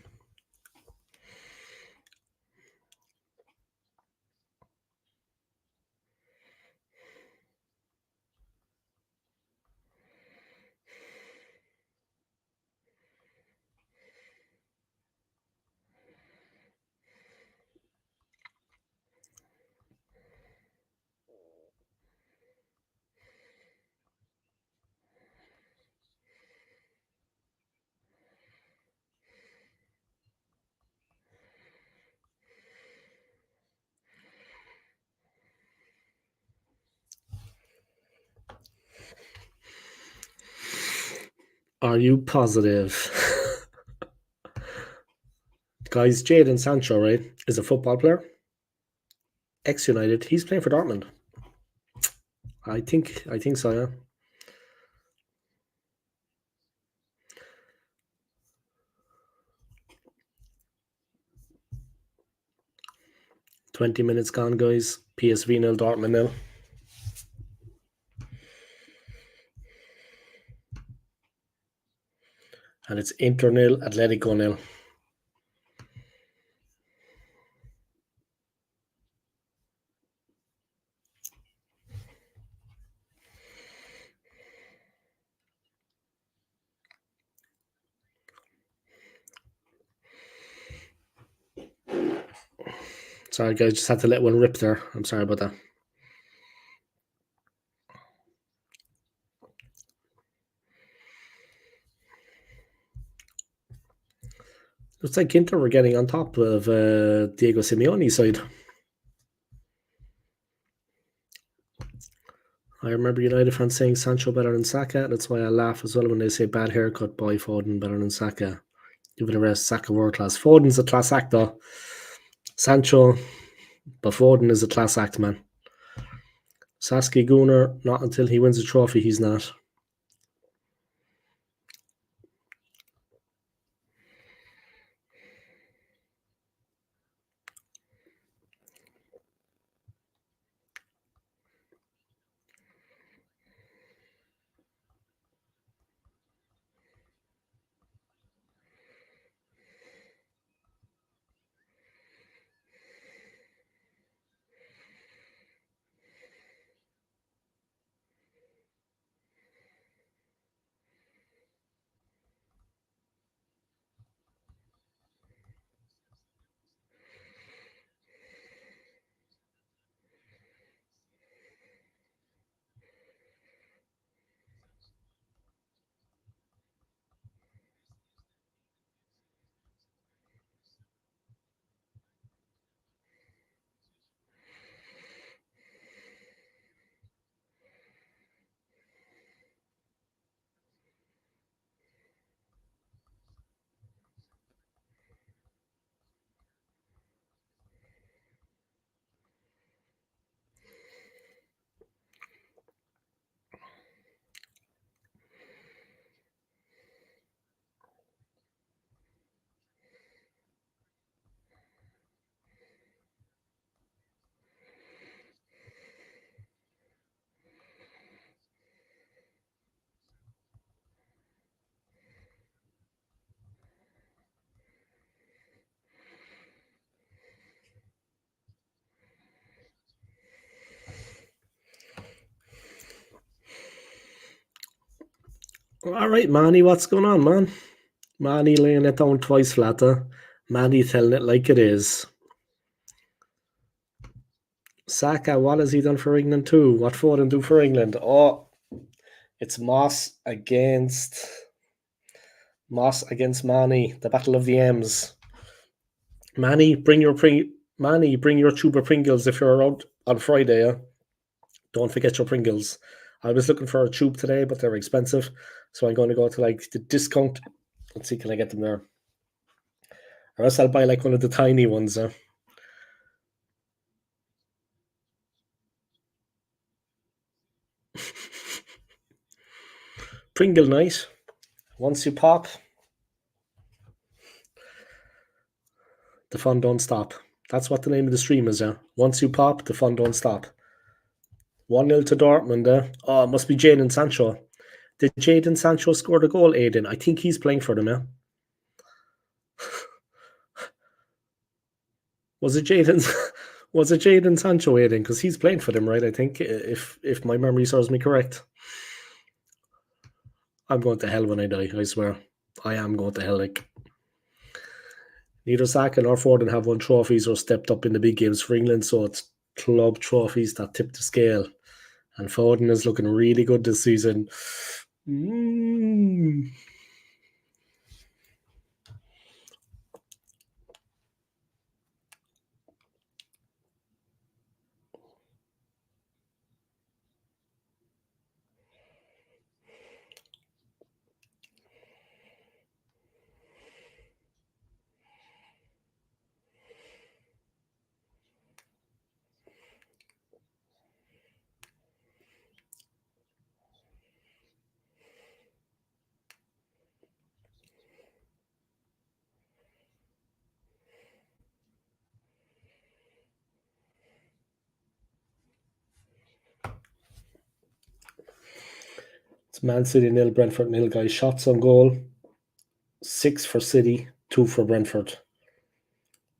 Are you positive? Guys, Jadon Sancho, right, is a football player. Ex-United. He's playing for Dortmund. I think so, yeah. 20 minutes gone, guys. PSV 0, Dortmund 0. And it's Inter 0, Atletico 0. Sorry, guys, just had to let one rip there. I'm sorry about that. Looks like Inter were getting on top of Diego Simeone's side. I remember United fans saying Sancho better than Saka. That's why I laugh as well when they say bad haircut, boy Foden better than Saka. Give it a rest, Saka world class. Foden's a class act though. Sancho, but Foden is a class act, man. Saskia Gunnar, not until he wins a trophy, he's not. All right, Manny, what's going on, man? Manny laying it down twice flatter. Manny telling it like it is. Saka, what has he done for England too? What Foden do for England? Oh, it's Moss against Manny. The battle of the M's. Manny, bring your tube of Pringles if you're around on Friday. Yeah? Don't forget your Pringles. I was looking for a tube today, but they're expensive, so I'm going to go to like the discount. Let's see, can I get them there? Or else I'll buy like one of the tiny ones. Pringle night. Once you pop, the fun don't stop. That's what the name of the stream is, yeah. Once you pop, the fun don't stop. 1-0 to Dortmund, Oh, it must be Jadon Sancho. Did Jadon Sancho score the goal, Aiden? I think he's playing for them, yeah. Was it Jadon Sancho, Aiden? Because he's playing for them, right? I think, if my memory serves me correct. I'm going to hell when I die, I swear. I am going to hell, like. Neither Saka nor Foden have won trophies or stepped up in the big games for England, so it's club trophies that tip the scale. And Foden is looking really good this season. It's Man City 0, Brentford 0, guys. Shots on goal, 6 for City, 2 for Brentford.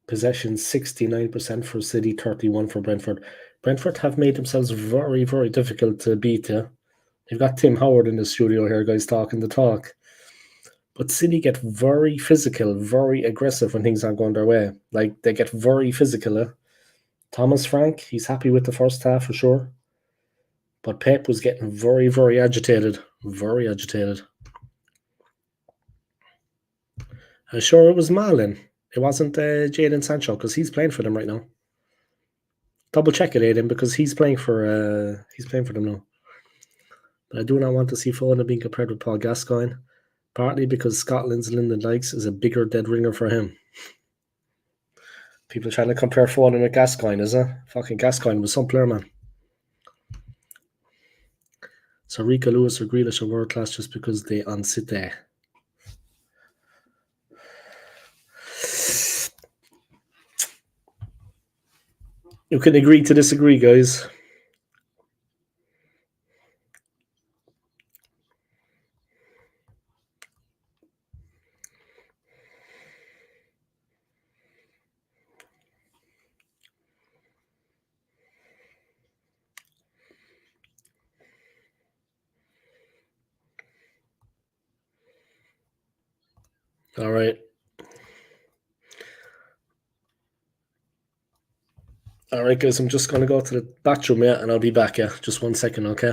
Possession 69% for City, 31 for Brentford. Brentford have made themselves very, very difficult to beat. Yeah? They've got Tim Howard in the studio here, guys, talking the talk. But City get very physical, very aggressive when things aren't going their way. Like, they get very physical. Thomas Frank, he's happy with the first half for sure. But Pep was getting very, very agitated. Very agitated. I'm sure it was Marlon. It wasn't Jadon Sancho, because he's playing for them right now. Double check it, Aiden, because he's playing for them now. But I do not want to see Foden being compared with Paul Gascoigne, partly because Scotland's Lyndon Dykes is a bigger dead ringer for him. People trying to compare Foden with Gascoigne, is it? Fucking Gascoigne was some player, man. So Rico Lewis or Grealish are world class just because they on City. You can agree to disagree, guys. All right. All right, guys, I'm just going to go to the bathroom, yeah, and I'll be back, yeah. Just 1 second, okay?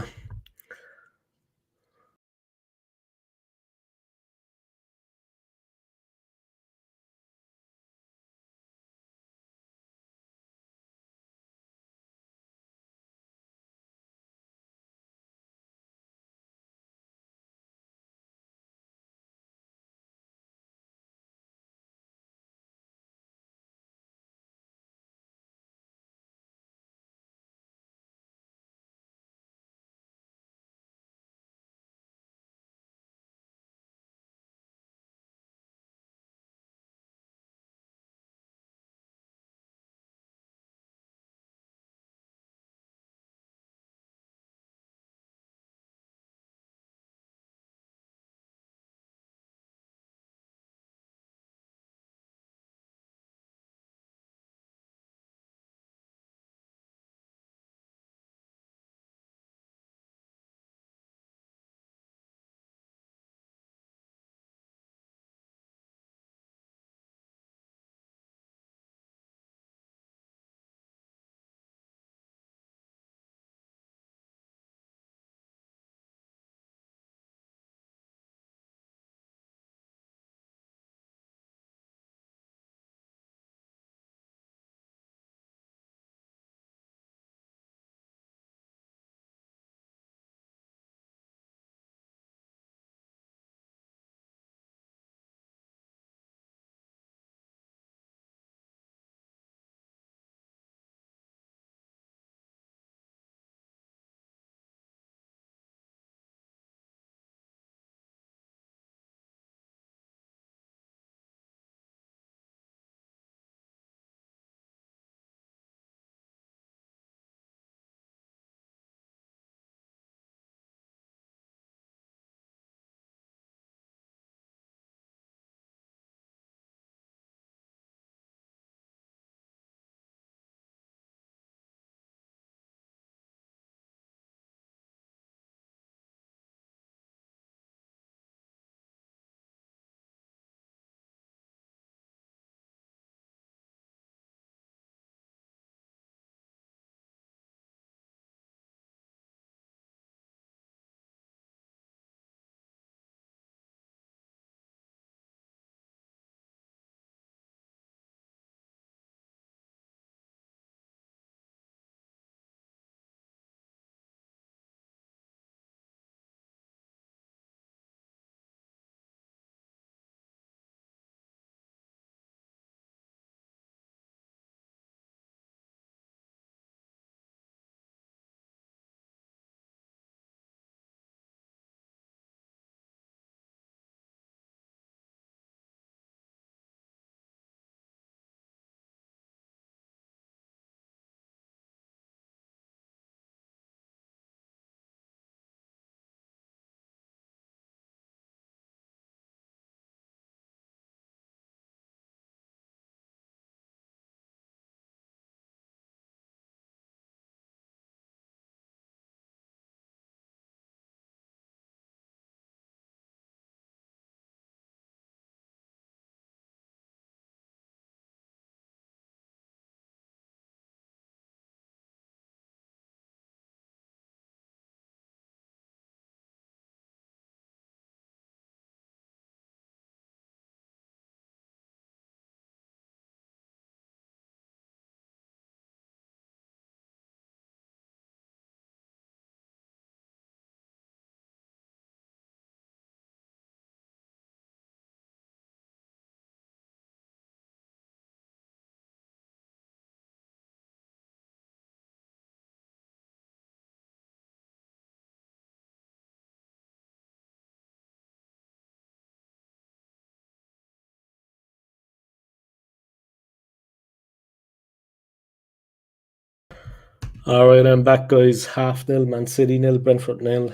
All right, I'm back, guys. 0-0, Man City 0, Brentford 0.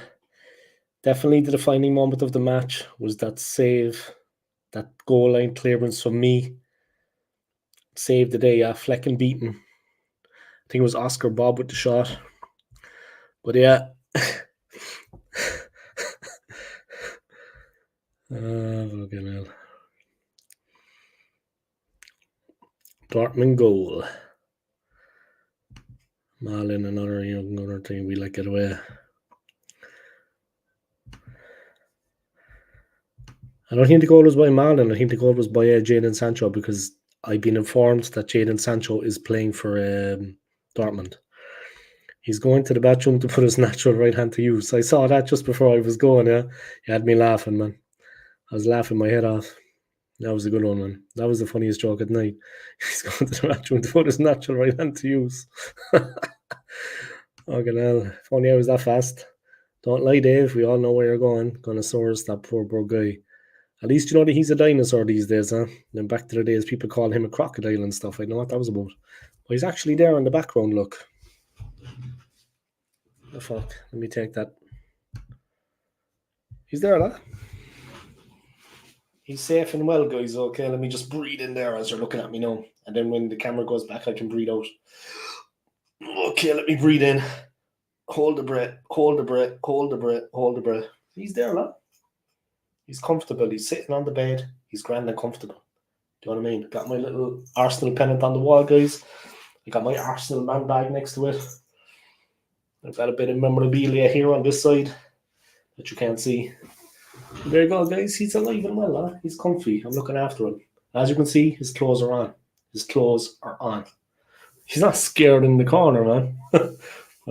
Definitely the defining moment of the match was that save, that goal line clearance from me. Saved the day, Fleck and beaten. I think it was Oscar Bob with the shot. But yeah. Fucking hell. Dortmund goal. Malin, another thing we let get away. I don't think the goal was by Malin. I think the goal was by Jadon Sancho, because I've been informed that Jadon Sancho is playing for Dortmund. He's going to the bathroom to put his natural right hand to use. I saw that just before I was going, yeah. You had me laughing, man. I was laughing my head off. That was a good one, man. That was the funniest joke at night. He's going to the bathroom to put his natural right hand to use. Fucking hell. If only I was that fast. Don't lie, Dave. We all know where you're going. Gonna source that poor guy. At least you know that he's a dinosaur these days, huh? Then back to the days, people call him a crocodile and stuff. I know what that was about. But he's actually there in the background, look. The fuck? Let me take that. He's there, lad. He's safe and well, guys. Okay, let me just breathe in there as you're looking at me now. And then when the camera goes back, I can breathe out. Okay, let me breathe in. Hold the breath, hold the breath, hold the breath, hold the breath. He's there, lad. He's comfortable. He's sitting on the bed. He's grand and comfortable. Do you know what I mean? Got my little Arsenal pennant on the wall, guys. I got my Arsenal man bag next to it. I've got a bit of memorabilia here on this side that you can't see. There you go, guys. He's alive and well, huh? He's comfy. I'm looking after him. As you can see, his clothes are on. His clothes are on. He's not scared in the corner, man.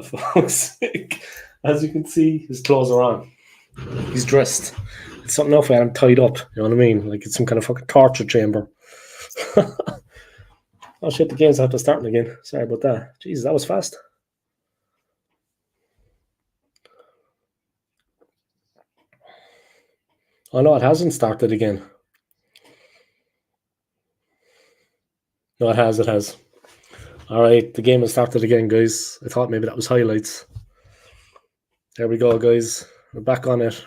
For fuck's sake. As you can see, his clothes are on. He's dressed. It's something else I had him tied up. You know what I mean? Like it's some kind of fucking torture chamber. Oh shit, the game's after starting again. Sorry about that. Jesus, that was fast. Oh no, it hasn't started again. No, it has, it has. Alright, the game has started again, guys. I thought maybe that was highlights. There we go, guys. We're back on it.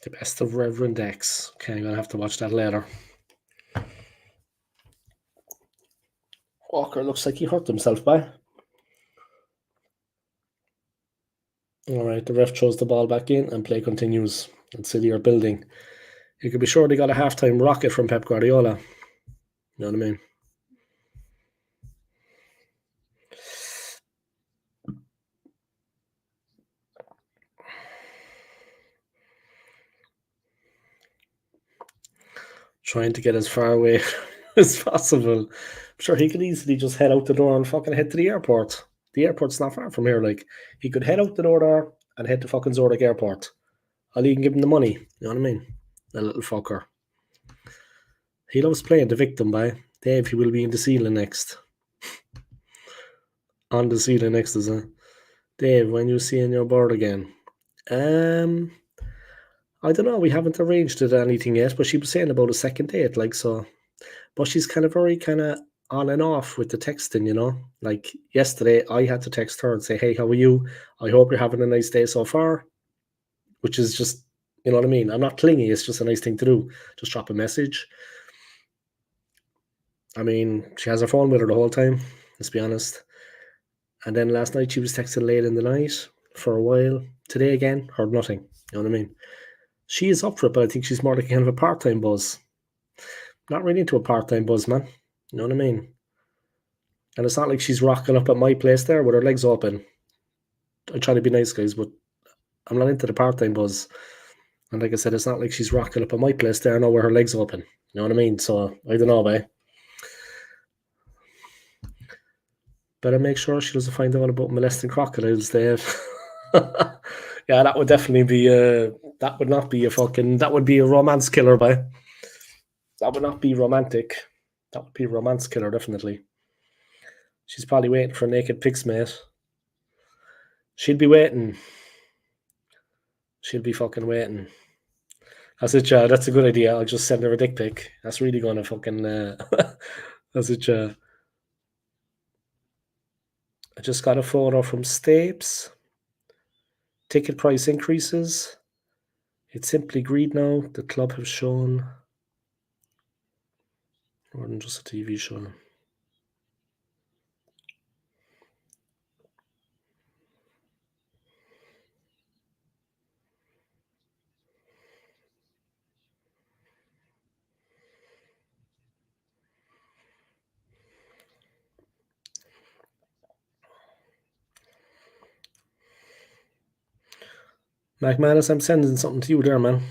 The best of Reverend X. Okay, I'm gonna have to watch that later. Walker looks like he hurt himself, by. Alright, the ref throws the ball back in and play continues. And City are building. You can be sure they got a halftime rocket from Pep Guardiola. You know what I mean? Trying to get as far away as possible. I'm sure he could easily just head out the door and fucking head to the airport. The airport's not far from here. Like, he could head out the door there and head to fucking Zurich Airport. I'll even give him the money. You know what I mean? The little fucker. He loves playing the victim, by. Dave, he will be in the ceiling next. On the ceiling next, is it? Dave, when you seeing your bird again? I don't know. We haven't arranged it anything yet, but she was saying about a second date, like so. But she's kind of very kind of on and off with the texting, you know. Like yesterday, I had to text her and say, "Hey, how are you? I hope you're having a nice day so far." Which is just, you know what I mean. I'm not clingy. It's just a nice thing to do. Just drop a message. I mean, she has her phone with her the whole time. Let's be honest. And then last night she was texting late in the night for a while. Today again, heard nothing. You know what I mean? She is up for it, but I think she's more like kind of a part-time buzz. Not really into a part-time buzz, man. You know what I mean? And it's not like she's rocking up at my place there with her legs open. I try to be nice, guys, but I'm not into the part-time buzz. And like I said, it's not like she's rocking up at my place there now with her legs open. You know what I mean? So, I don't know, babe. Better make sure she doesn't find out about molesting crocodiles, Dave. Yeah, that would definitely be that would not be a fucking, that would be a romance killer, babe. That would not be romantic. That would be a romance killer, definitely. She's probably waiting for naked pics, mate. She'd be waiting. She'll be fucking waiting. That's it, Chad. That's a good idea. I'll just send her a dick pic. That's really gonna fucking. That's it, Chad. I just got a photo from Stapes. Ticket price increases. It's simply greed now. The club have shown more than just a TV show. McManus, I'm sending something to you there, man.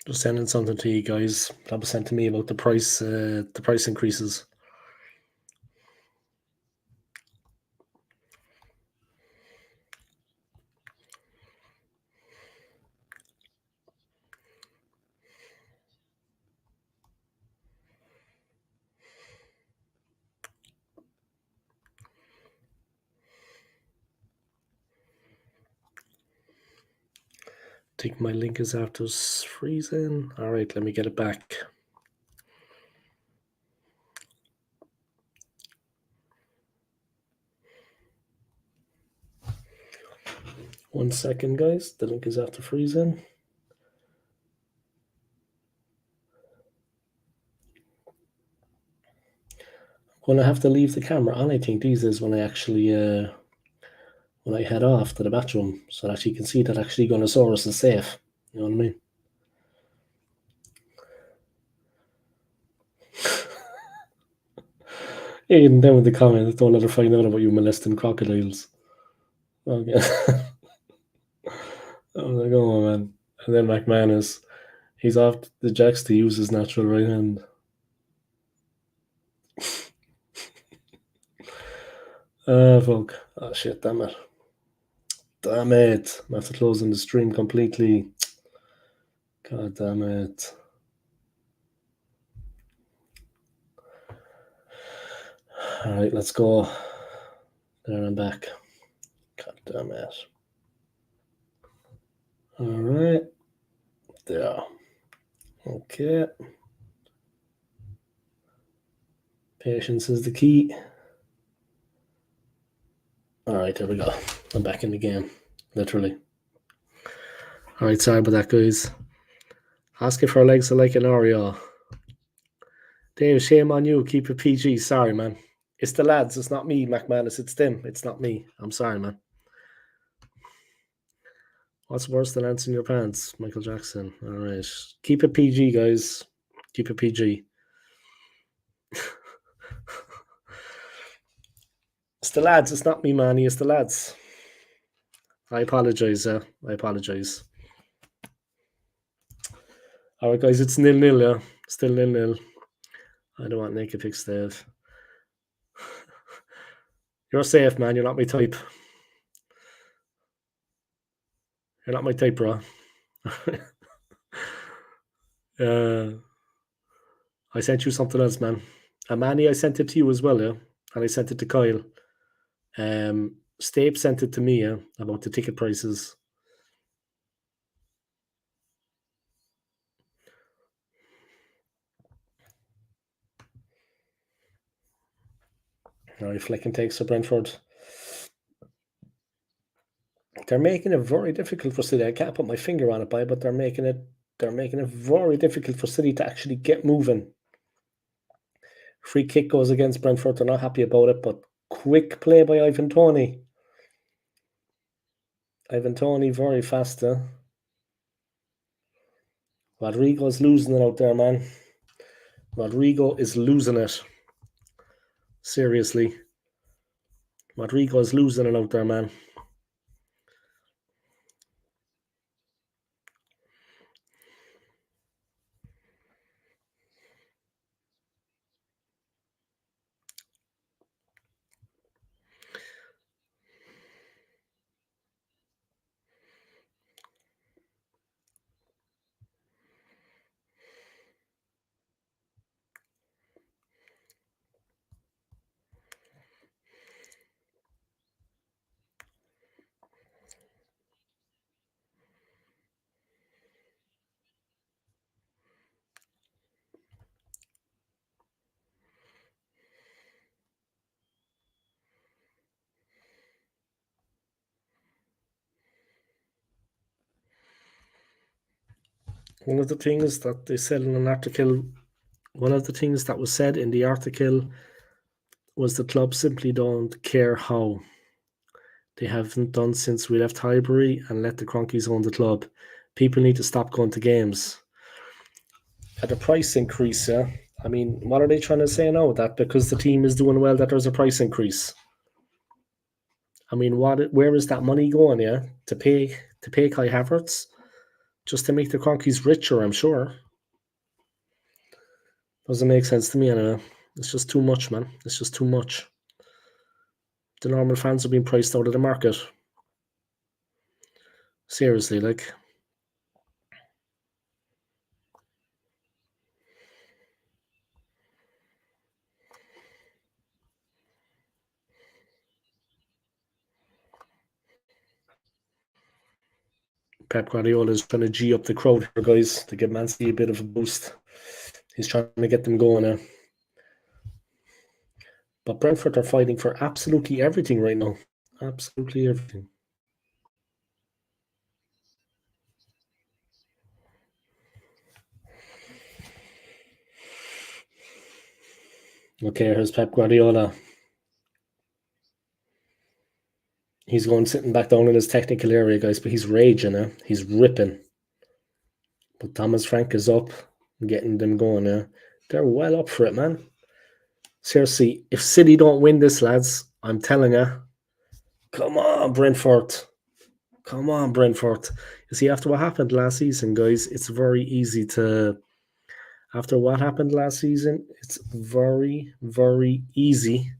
Just sending something to you guys. That was sent to me about the price increases. I think my link is after freezing. All right, let me get it back. One second, guys. The link is after freezing. I'm gonna have to leave the camera on. I think these is when I actually when I head off to the bathroom, so that you can see that actually Gunnosaurus is safe. You know what I mean? Even down in the comments, don't let her find out about you molesting crocodiles. Okay. I was like, oh man. And then McManus, he's off the jacks to use his natural right hand. Fuck. Oh shit, damn it. Damn it. I'm after closing the stream completely. God damn it. Alright, let's go. There, I'm back. God damn it. Alright. There. Okay. Patience is the key. Alright, there we go. I'm back in the game. Literally. Alright, sorry about that, guys. Asking for legs are like an Oreo. Dave, shame on you. Keep it PG. Sorry, man. It's the lads. It's not me, McManus. It's them. It's not me. I'm sorry, man. What's worse than ants in your pants? Michael Jackson. All right. Keep it PG, guys. Keep it PG. It's the lads. It's not me, Manny. It's the lads. I apologize. I apologize. All right, guys. It's 0-0, yeah. Still 0-0. I don't want naked pics, Dave. You're safe, man. You're not my type. You're not my type, bro. I sent you something else, man. And Manny, I sent it to you as well, yeah? And I sent it to Kyle. Stape sent it to me about the ticket prices. All right, Flecken takes for Brentford. They're making it very difficult for City. I can't put my finger on it, but they're making it very difficult for City to actually get moving. Free kick goes against Brentford. They're not happy about it, but quick play by Ivan Toney. Ivan Toney very fast. Rodrigo's losing it out there, man. Rodrigo is losing it. Seriously. Rodrigo is losing it out there, man. One of the things that they said in an article, one of the things that was said in the article was the club simply don't care how. They haven't done since we left Highbury and let the Cronkies own the club. People need to stop going to games. At a price increase, I mean, what are they trying to say now? That because the team is doing well, that there's a price increase? I mean, where is that money going? Yeah, to pay Kai Havertz, just to make the Cronkies richer. I'm sure. Doesn't make sense to me anyway. It's just too much, man. It's just too much. The normal fans are being priced out of the market. Seriously, like. Pep Guardiola is trying to G up the crowd here, guys, to give Man City a bit of a boost. He's trying to get them going now. But Brentford are fighting for absolutely everything right now. Absolutely everything. Okay, here's Pep Guardiola. He's going sitting back down in his technical area, guys, but he's raging, He's ripping. But Thomas Frank is up, getting them going, They're well up for it, man. Seriously, if City don't win this, lads, I'm telling you, come on, Brentford. Come on, Brentford. You see, after what happened last season, guys, it's very easy to... After what happened last season, it's very, very easy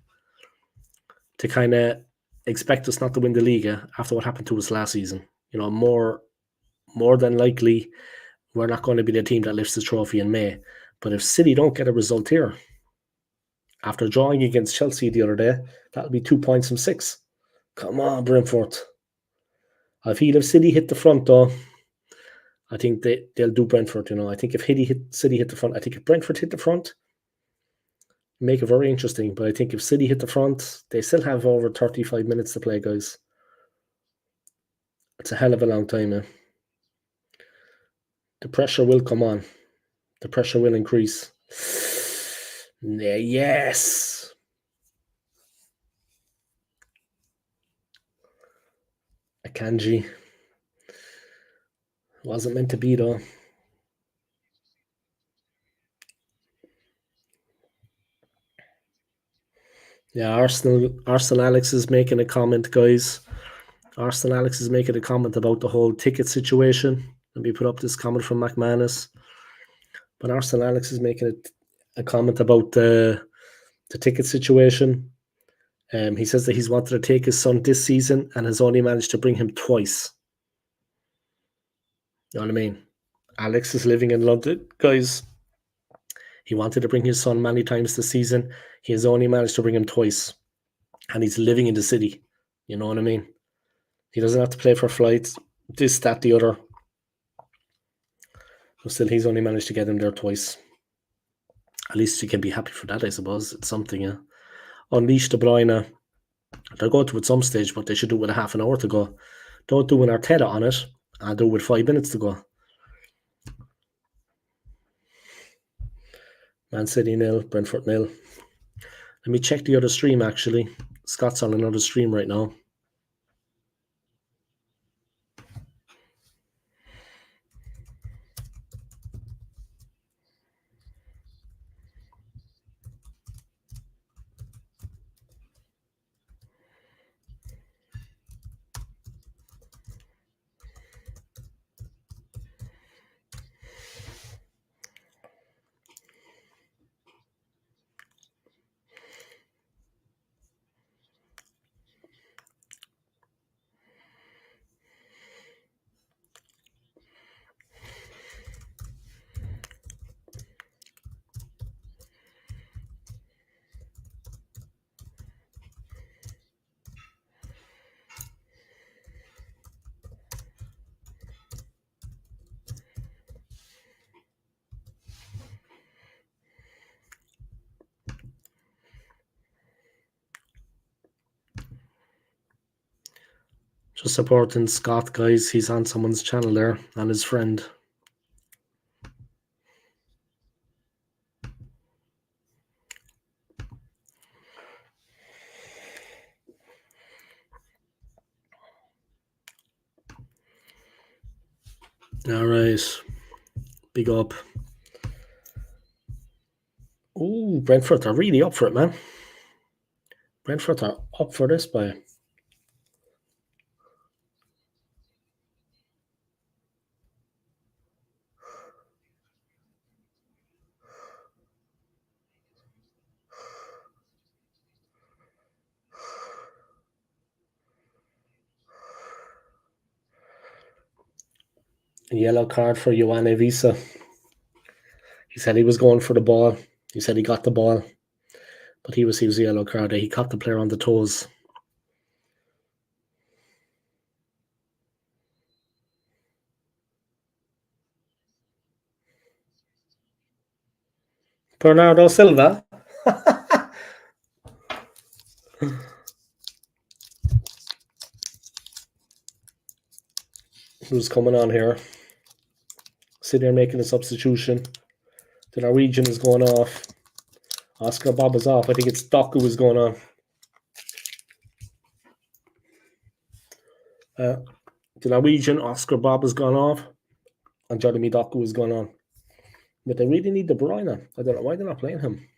to kind of expect us not to win the league after what happened to us last season. You know, more than likely, we're not going to be the team that lifts the trophy in May. But if City don't get a result here, after drawing against Chelsea the other day, that'll be 2 points from 6. Come on, Brentford. I feel if City hit the front, though, I think they'll do Brentford, I think if City hit the front, I think if Brentford hit the front, make it very interesting. But I think if City hit the front, they still have over 35 minutes to play, guys. It's a hell of a long time, The pressure will come on. The pressure will increase. Yes! Akanji. Wasn't meant to be, though. Yeah, Arsenal Alex is making a comment, guys. Arsenal Alex is making a comment about the whole ticket situation. Let me put up this comment from McManus. But Arsenal Alex is making a comment about the ticket situation. He says that he's wanted to take his son this season and has only managed to bring him twice. You know what I mean? Alex is living in London, guys. He wanted to bring his son many times this season. He has only managed to bring him twice. and he's living in the city. You know what I mean? He doesn't have to pay for flights, this, that, the other. But still, he's only managed to get him there twice. At least you can be happy for that, I suppose. It's something, yeah. Unleash De Bruyne. They'll go to it some stage, but they should do it with a half an hour to go. Don't do an Arteta on it, and do it with 5 minutes to go. Man City 0, Brentford 0. Let me check the other stream, actually. Scott's on another stream right now. Just supporting Scott, guys. He's on someone's channel there, and his friend. All right. Big up. Ooh, Brentford are really up for it, man. Brentford are up for this by. A yellow card for Ioane Visa. He said he was going for the ball. He said he got the ball, but he receives a yellow card. He caught the player on the toes. Bernardo Silva. Who's coming on here? Sitting there making a substitution. The Norwegian is going off. Oscar Bob is off. I think it's Doku is going on. The Norwegian Oscar Bob has gone off, and Jeremy Doku has gone on. But they really need De Bruyne. I don't know why they're not playing him.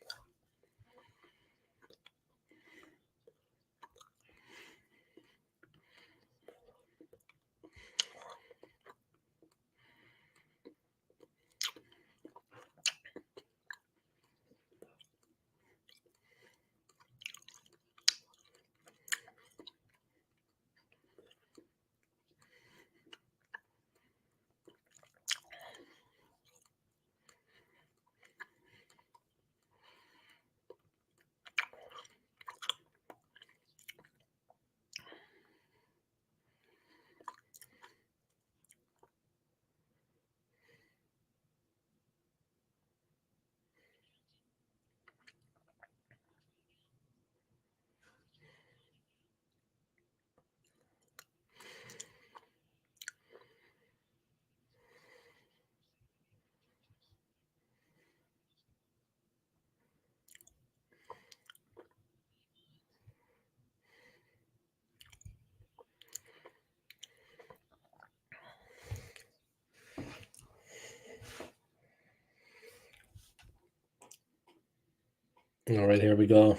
All right, here we go.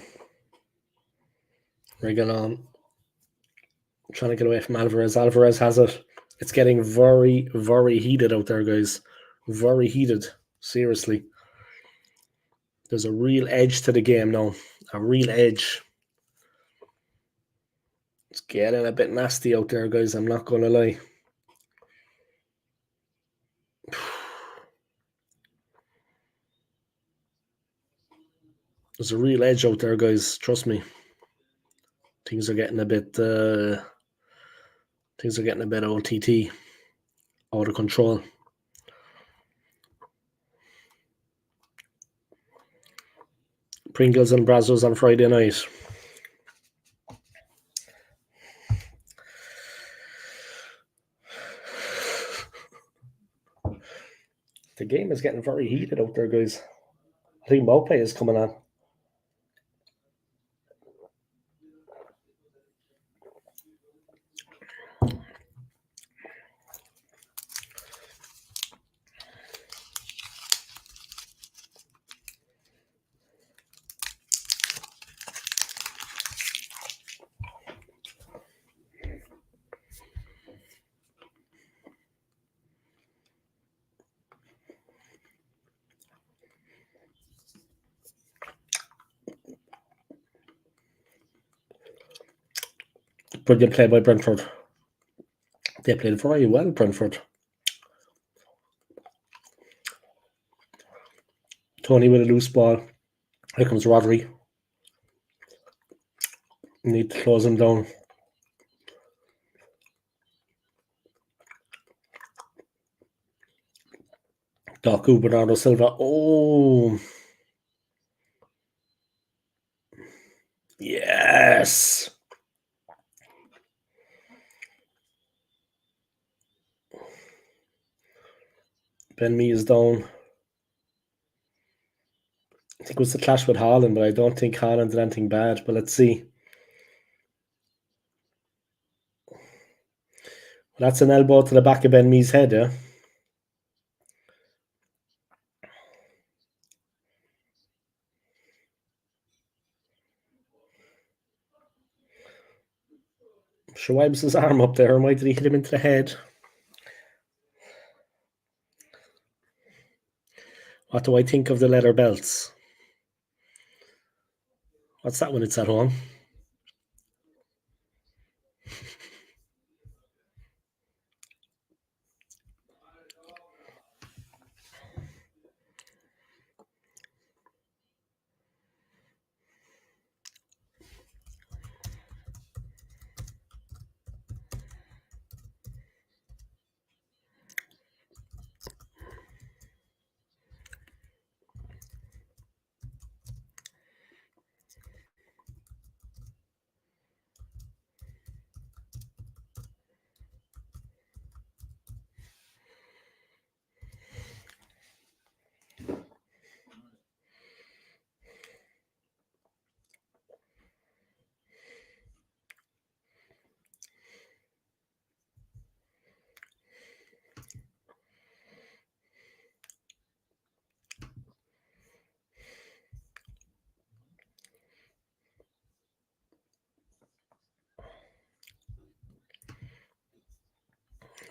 Regan trying to get away from Alvarez. Alvarez has it. It's getting very, very heated out there, guys. Very heated. Seriously. There's a real edge to the game now. A real edge. It's getting a bit nasty out there, guys. I'm not going to lie. There's a real edge out there, guys. Trust me. things are getting a bit OTT, out of control. Pringles and Brazzos on Friday night. The game is getting very heated out there, guys. I think Mopay is coming on. Brilliant play by Brentford. They played very well, Brentford. Tony with a loose ball. Here comes Rodri. Need to close him down. Doku, Bernardo Silva. Oh. Yes. Ben Mee is down. I think it was the clash with Haaland, but I don't think Haaland did anything bad. But let's see. That's an elbow to the back of Ben Mee's head, yeah? Shoaib's his arm up there. Why did he hit him into the head? What do I think of the leather belts? What's that when it's at home?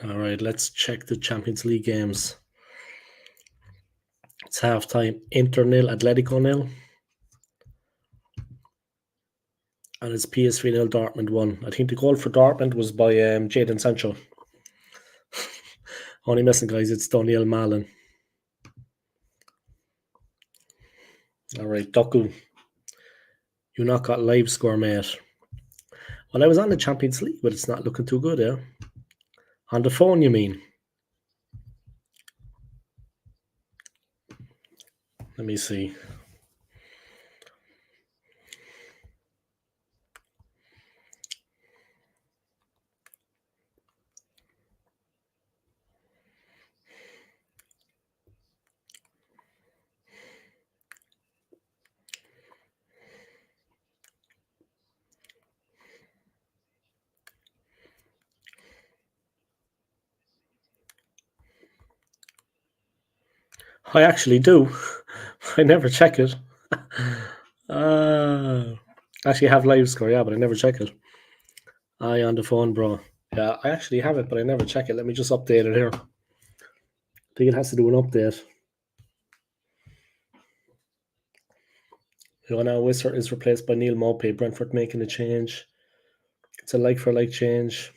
All right, let's check the Champions League games. It's halftime. Inter 0, Atletico 0. And it's PSV 0, Dortmund 1. I think the goal for Dortmund was by Jadon Sancho. Only missing, guys, it's Daniel Malen. All right, Doku. You not got live score, mate. Well, I was on the Champions League, but it's not looking too good, yeah? On the phone, you mean? Let me see. I actually do. I never check it. Actually have live score, yeah, but I never check it. Aye, on the phone, bro. Yeah, I actually have it, but I never check it. Let me just update it here. I think it has to do an update. Now Whistler is replaced by Neil Maupay. Brentford making a change. It's a like-for-like change.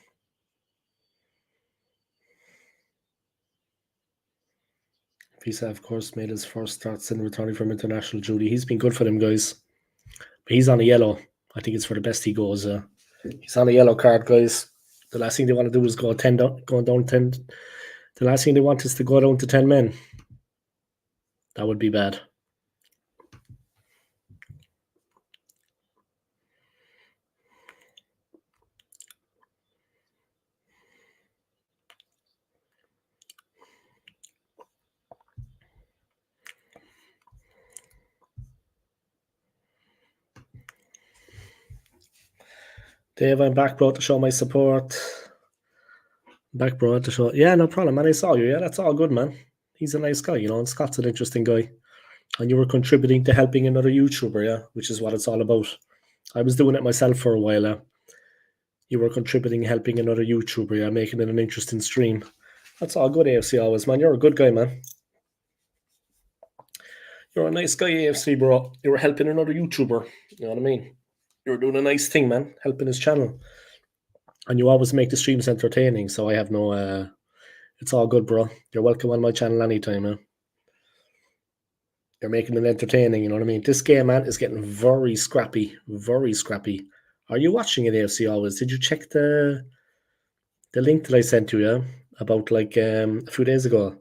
Visa, of course, made his first starts in returning from international duty. He's been good for them, guys. But he's on a yellow. I think it's for the best he goes. He's on a yellow card, guys. The last thing they want to do is go down 10. The last thing they want is to go down to 10 men. That would be bad. Dave, I'm back, bro, to show my support. Back, bro, to show. Yeah, no problem, man. I saw you. Yeah, that's all good, man. He's a nice guy, you know, and Scott's an interesting guy. And you were contributing to helping another YouTuber, yeah, which is what it's all about. I was doing it myself for a while. You were contributing, helping another YouTuber, yeah, making it an interesting stream. That's all good, AFC always, man. You're a good guy, man. You're a nice guy, AFC, bro. You were helping another YouTuber. You know what I mean? You're doing a nice thing, man. Helping his channel. And you always make the streams entertaining, so I have no... it's all good, bro. You're welcome on my channel anytime, man. You're making it entertaining, you know what I mean? This game, man, is getting very scrappy. Very scrappy. Are you watching it, AFC always? Did you check the link that I sent you, yeah? About, like, a few days ago.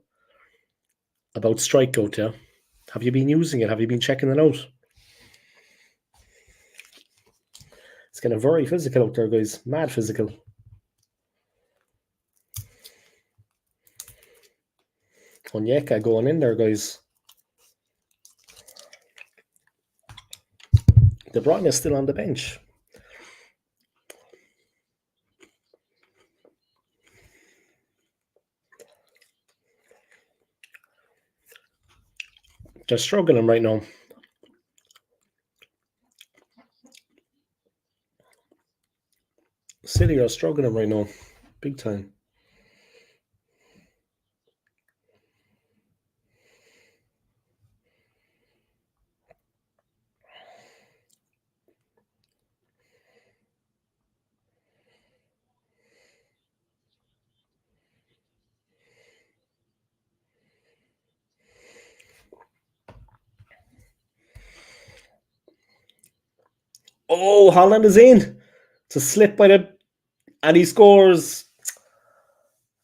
About Strikeout, yeah? Have you been using it? Have you been checking it out? It's getting very physical out there, guys. Mad physical. Onyeka going in there, guys. De Bruyne is still on the bench. They're struggling right now. City are struggling right now. Big time. Oh, Holland is in. It's a slip by the... And he scores.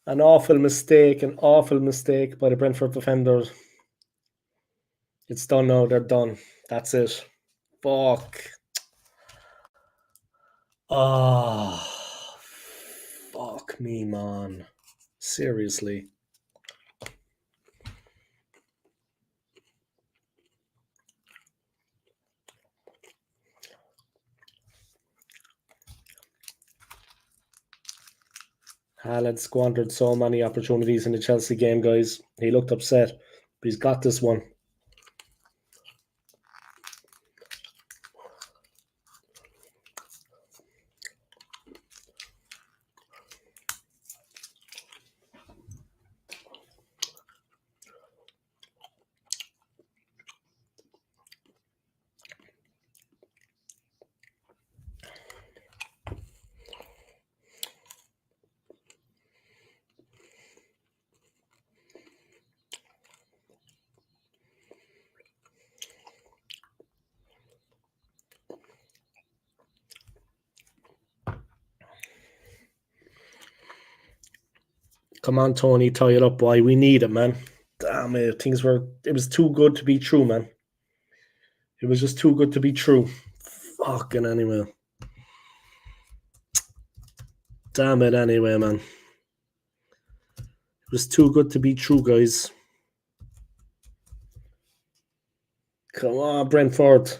An awful mistake by the Brentford defenders. It's done now. They're done. That's it. Fuck. Oh, fuck me, man. Seriously. Haaland squandered so many opportunities in the Chelsea game, guys. He looked upset, but he's got this one. Come on, Tony, tie it up, boy. We need it, man. Damn it. It was too good to be true, man. It was just too good to be true. Fucking anyway. Damn it anyway, man. It was too good to be true, guys. Come on, Brentford.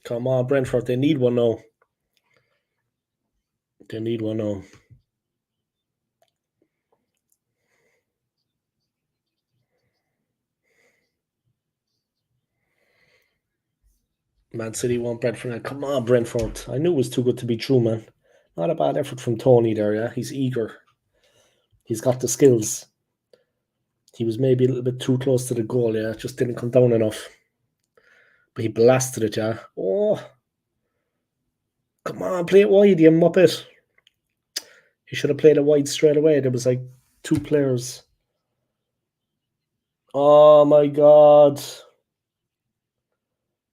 Come on, Brentford. They need one now. They need one now. Man City won Brentford. Come on, Brentford. I knew it was too good to be true, man. Not a bad effort from Tony there, yeah? He's eager. He's got the skills. He was maybe a little bit too close to the goal, yeah? Just didn't come down enough. But he blasted it, yeah? Oh. Come on, play it wide, you muppet. He should have played it wide straight away. There was like two players. Oh my God.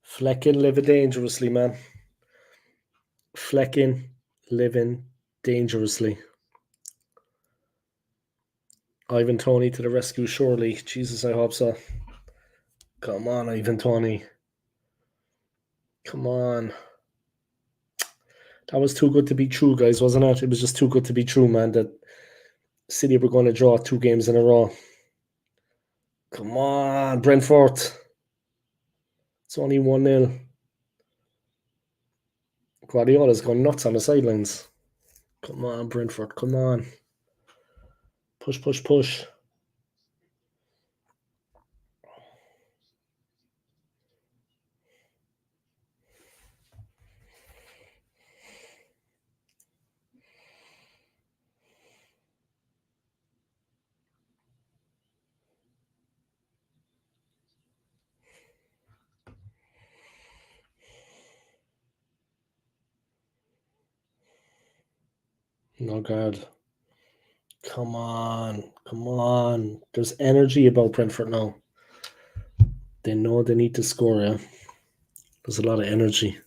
Flecking living dangerously, man. Flecking living dangerously. Ivan Toney to the rescue, surely. Jesus, I hope so. Come on, Ivan Toney. Come on. That was too good to be true, guys, wasn't it? It was just too good to be true, man, that City were going to draw 2 games in a row. Come on, Brentford. It's only 1-0. Guardiola's gone nuts on the sidelines. Come on, Brentford. Come on. Push, push, push. No God. Come on. Come on. There's energy about Brentford now. They know they need to score, yeah. There's a lot of energy.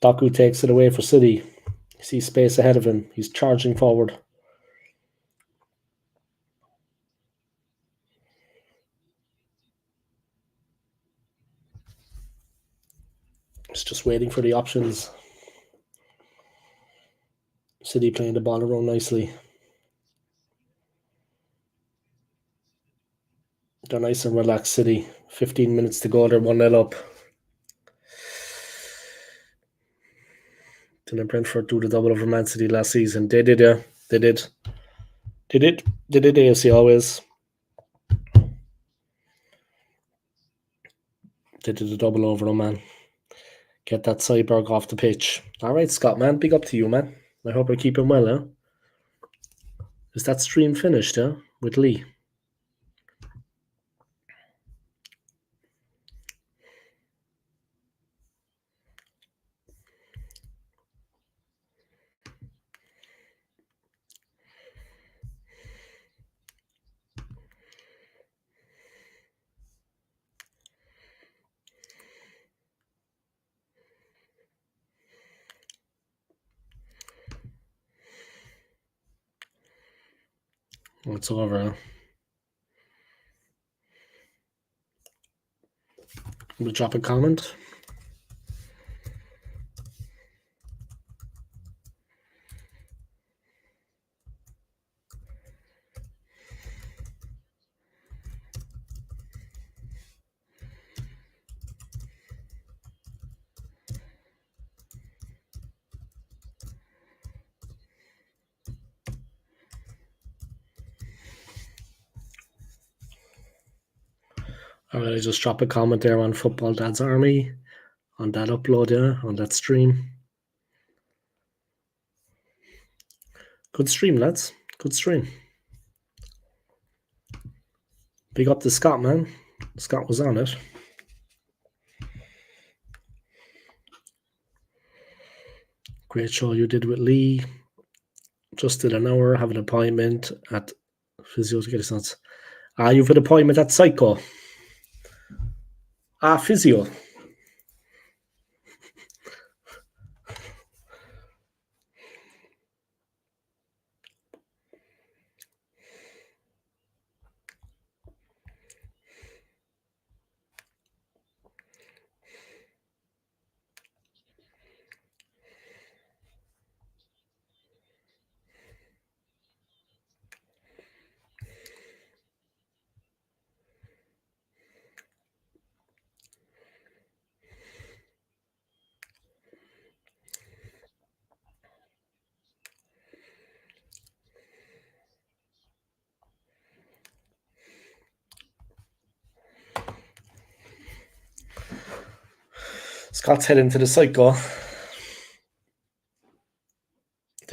Doku takes it away for City. You see space ahead of him. He's charging forward. He's just waiting for the options. City playing the ball around nicely. They're nice and relaxed, City. 15 minutes to go. They're 1-0 up. Didn't Brentford do the double over Man City last season? They did, yeah. They did. They did. They did AFC always. They did a double over, man. Get that Cyborg off the pitch. All right, Scott, man. Big up to you, man. I hope you're keeping well, huh? Is that stream finished, yeah? With Lee? It's over, huh? We'll drop a comment. All right, I just drop a comment there on Football Dad's Army, on that upload, yeah, on that stream. Good stream, lads. Good stream. Big up to Scott, man. Scott was on it. Great show you did with Lee. Just did an hour, have an appointment at physio to get his nuts. You've an appointment at Psycho. Physio. Scott's heading to the Psycho.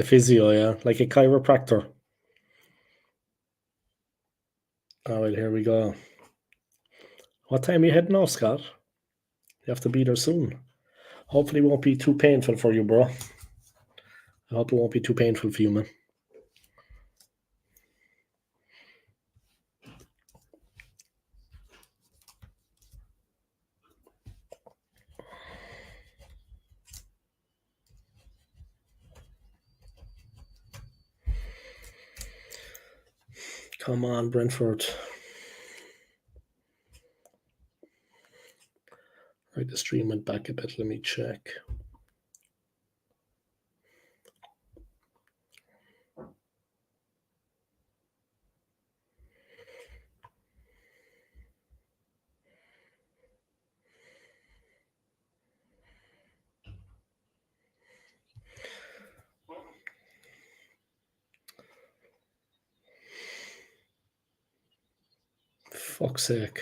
the physio, yeah, like a chiropractor. All right, here we go. What time are you heading off, Scott? You have to be there soon. Hopefully it won't be too painful for you, bro. I hope it won't be too painful for you, man. Come on, Brentford. Right, the stream went back a bit. Let me check. Fuck's sake.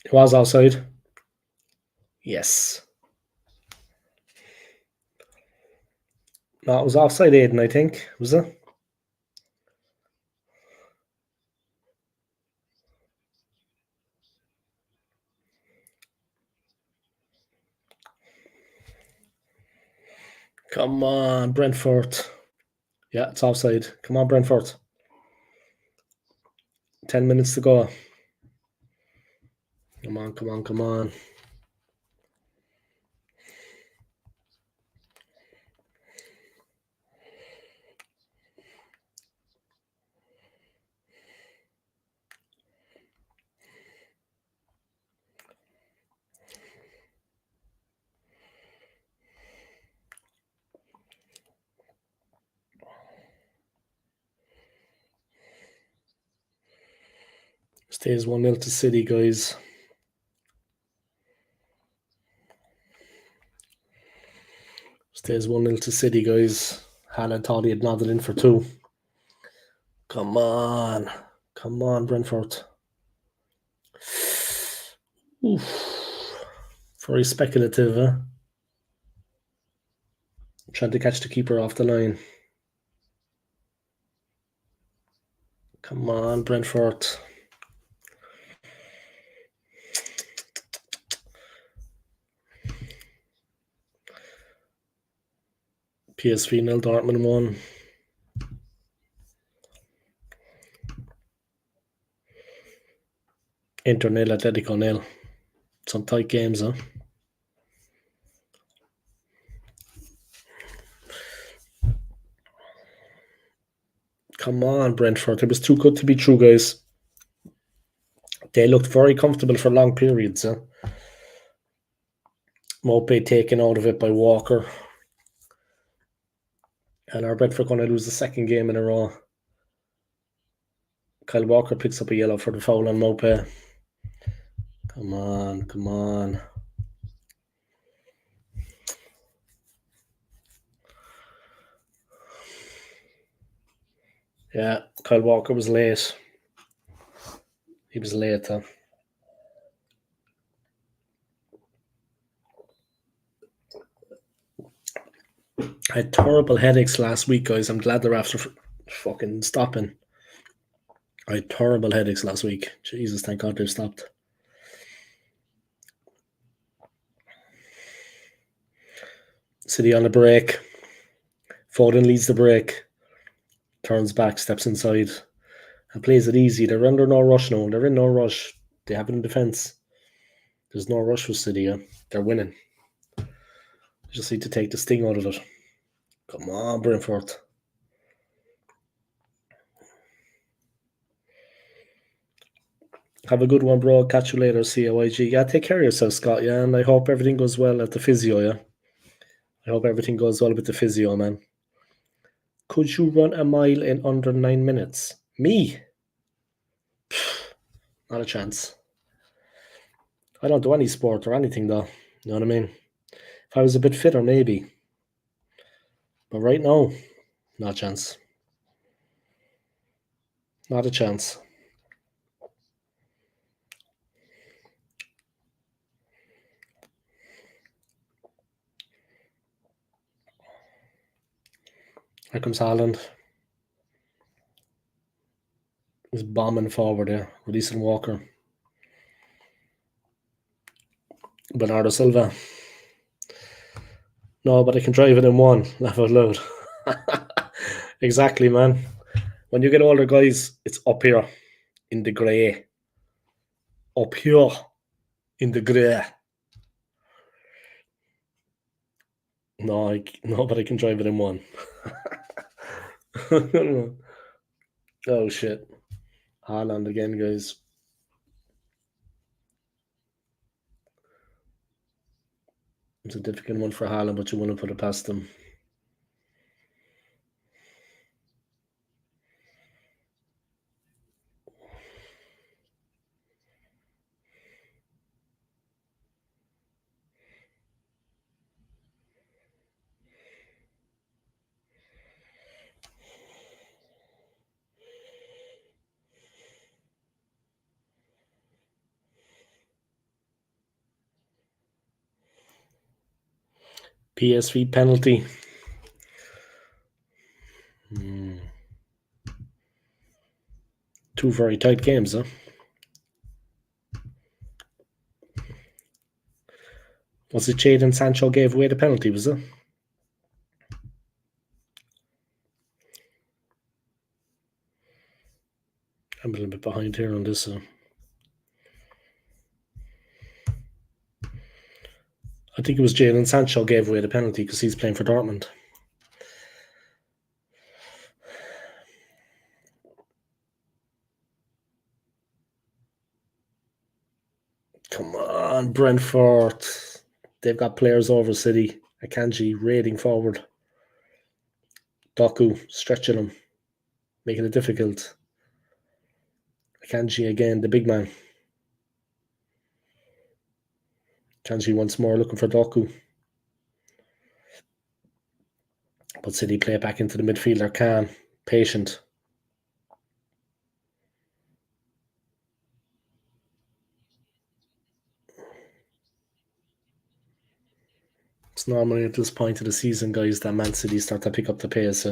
It was outside. Yes. No, it was offside, Aiden, I think. Was it? Come on, Brentford. Yeah, it's offside. Come on, Brentford. 10 minutes to go. Come on, come on, come on. Stays 1-0 to City, guys. Stays 1-0 to City, guys. Haaland thought he had nodded in for 2. Come on. Come on, Brentford. Oof. Very speculative, huh? Trying to catch the keeper off the line. Come on, Brentford. PSV 0, Dortmund 1. Inter 0, Atletico 0. Some tight games, huh? Come on, Brentford. It was too good to be true, guys. They looked very comfortable for long periods, huh? Mope taken out of it by Walker. And our Brentford going to lose the second game in a row. Kyle Walker picks up a yellow for the foul on Mope. Come on, come on. Yeah, Kyle Walker was late. He was late, huh? I had terrible headaches last week, guys. I'm glad they're after fucking stopping. I had terrible headaches last week. Jesus, thank God they've stopped. City on the break. Foden leads the break. Turns back, steps inside, and plays it easy. They're under no rush now. They're in no rush. They have it in defence. There's no rush for City. Yeah? They're winning. They just need to take the sting out of it. Come on, Brentford. Have a good one, bro. Catch you later. COIG. Yeah, take care of yourself, Scott. Yeah, and I hope everything goes well at the physio. Yeah, I hope everything goes well with the physio, man. Could you run a mile in under 9 minutes? Me? Not a chance. I don't do any sport or anything, though. You know what I mean? If I was a bit fitter, maybe. But right now, not a chance. Not a chance. Here comes Haaland. He's bombing forward there, releasing Walker. Bernardo Silva. No, but I can drive it in one. Laugh out loud. Exactly, man. When you get older, guys, it's up here in the grey. Up here in the grey. No, but I can drive it in one. Oh, shit. Haaland again, guys. It's a difficult one for Haaland, but you want to put it past him. PSV penalty. Two very tight games, huh? Was it Jadon Sancho gave away the penalty, was it? I'm a little bit behind here on this. I think it was Jadon Sancho gave away the penalty because he's playing for Dortmund. Come on, Brentford. They've got players over City. Akanji raiding forward. Doku stretching him, making it difficult. Akanji again, the big man. Akanji once more looking for Doku. But City play it back into the midfielder. Calm, patient. It's normally at this point of the season, guys, that Man City start to pick up the pace.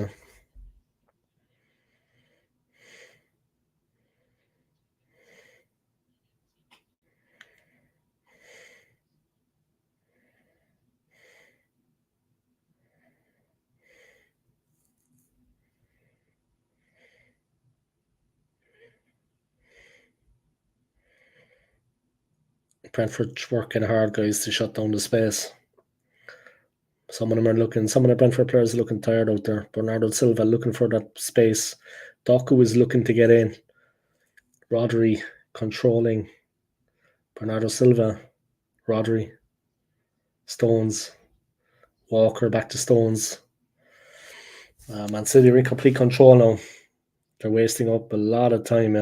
Brentford working hard, guys, to shut down the space. Some of the Brentford players are looking tired out there. Bernardo Silva looking for that space. Doku is looking to get in. Rodri controlling. Bernardo Silva. Rodri. Stones. Walker back to Stones. Man City are in complete control now. They're wasting up a lot of time.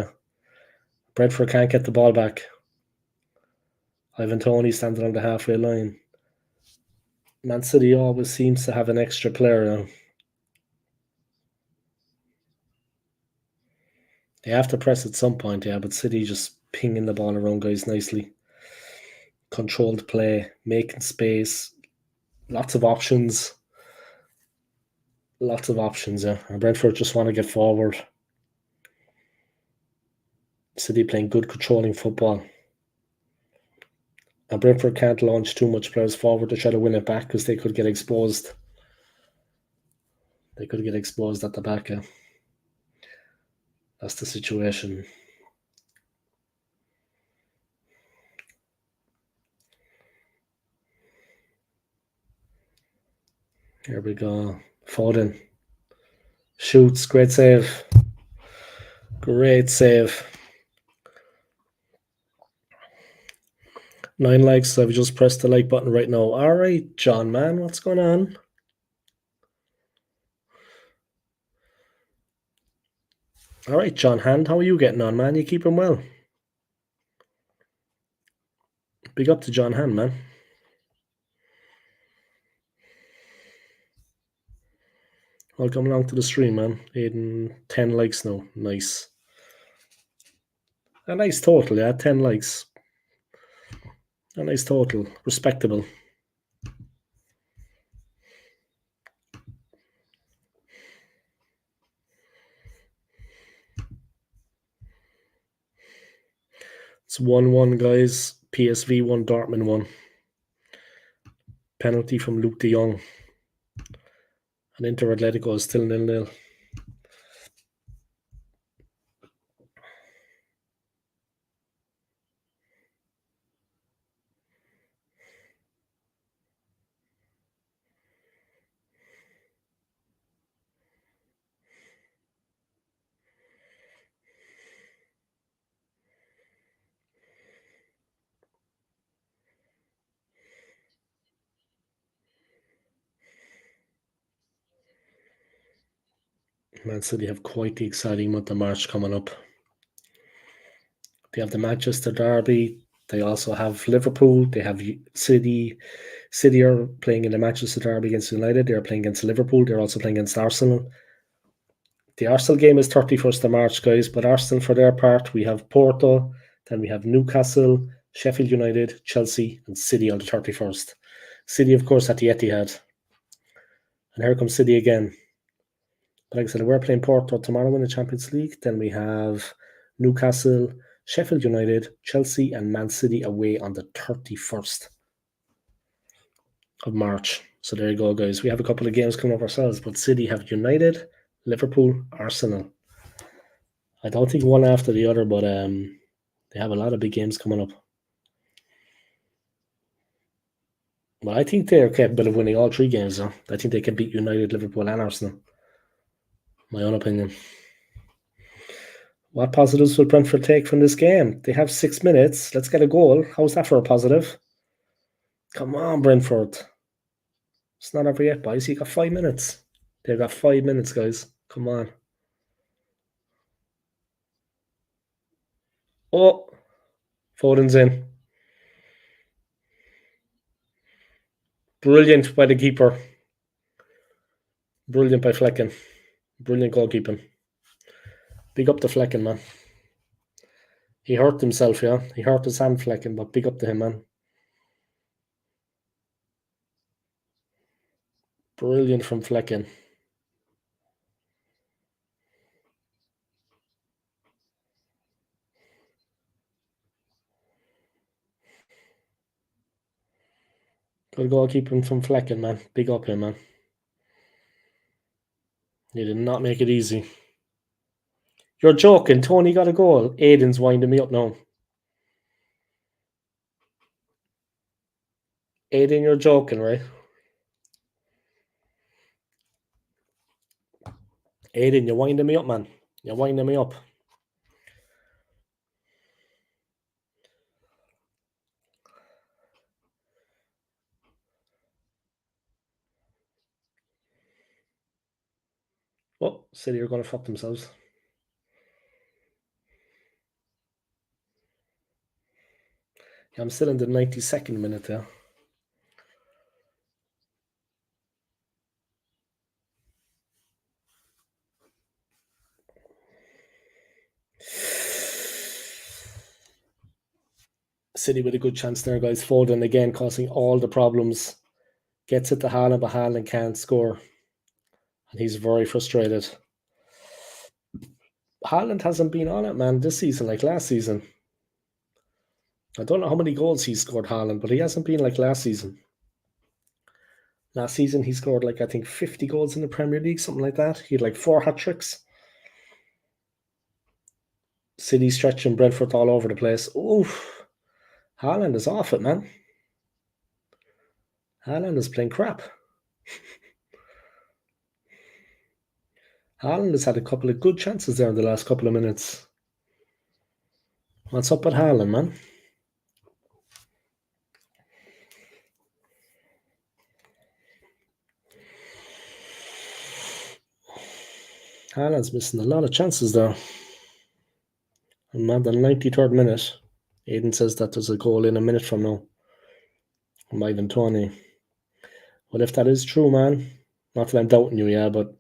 Brentford can't get the ball back. Ivan Toney standing on the halfway line. Man City always seems to have an extra player now. They have to press at some point, yeah, but City just pinging the ball around guys nicely. Controlled play, making space, lots of options. Yeah. And Brentford just want to get forward. City playing good controlling football. And Brentford can't launch too much players forward to try to win it back because they could get exposed. They could get exposed at the back. That's the situation. Here we go. Foden. Shoots. Great save. Great save. 9 likes. So I've just pressed the like button right now. All right, John, man. What's going on? All right, John Hand. How are you getting on, man? You keeping well? Big up to John Hand, man. Welcome along to the stream, man. 10 likes now. Nice. A nice total, yeah. 10 likes. A nice total. Respectable. It's 1-1, guys. PSV 1, Dortmund 1. Penalty from Luke de Jong. And Inter Atletico is still 0-0. Man City have quite the exciting month of March coming up. They have the Manchester Derby. They also have Liverpool. They have City. City are playing in the Manchester Derby against United. They are playing against Liverpool. They're also playing against Arsenal. The Arsenal game is 31st of March, guys. But Arsenal, for their part, we have Porto. Then we have Newcastle, Sheffield United, Chelsea, and City on the 31st. City, of course, at the Etihad. And here comes City again. But like I said, we're playing Porto tomorrow in the Champions League. Then we have Newcastle, Sheffield United, Chelsea, and Man City away on the 31st of March. So there you go, guys. We have a couple of games coming up ourselves, but City have United, Liverpool, Arsenal. I don't think one after the other, but they have a lot of big games coming up. But I think they're capable of winning all three games, though. I think they can beat United, Liverpool, and Arsenal. My own opinion. What positives will Brentford take from this game? They have 6 minutes. Let's get a goal. How's that for a positive? Come on, Brentford. It's not over yet, boys. You got 5 minutes. They've got 5 minutes, guys. Come on. Oh, Foden's in. Brilliant by the keeper. Brilliant by Flecken. Brilliant goalkeeping. Big up to Flecken, man. He hurt himself, yeah. He hurt his hand, Flecken, but big up to him, man. Brilliant from Flecken. Good goalkeeping from Flecken, man. Big up him, man. He did not make it easy. You're joking. Tony got a goal. Aiden's winding me up now. Aiden, you're joking, right? Aiden, you're winding me up, man. You're winding me up. Oh, City are going to fuck themselves. Yeah, I'm still in the 92nd minute there. City with a good chance there, guys. Foden again causing all the problems. Gets it to Haaland, but Haaland can't score. And he's very frustrated. Haaland hasn't been on it, man, this season like last season. I don't know how many goals he scored, Haaland, but he hasn't been like last season. Last season, he scored like, I think, 50 goals in the Premier League, something like that. He had like 4 hat-tricks. City stretching Brentford all over the place. Oof. Haaland is off it, man. Haaland is playing crap. Haaland has had a couple of good chances there in the last couple of minutes. What's up with Haaland, man? Haaland's missing a lot of chances there. And man, the 93rd minute, Aiden says that there's a goal in a minute from now. From Ivan Toney. Well, if that is true, man, not that I'm doubting you, yeah, but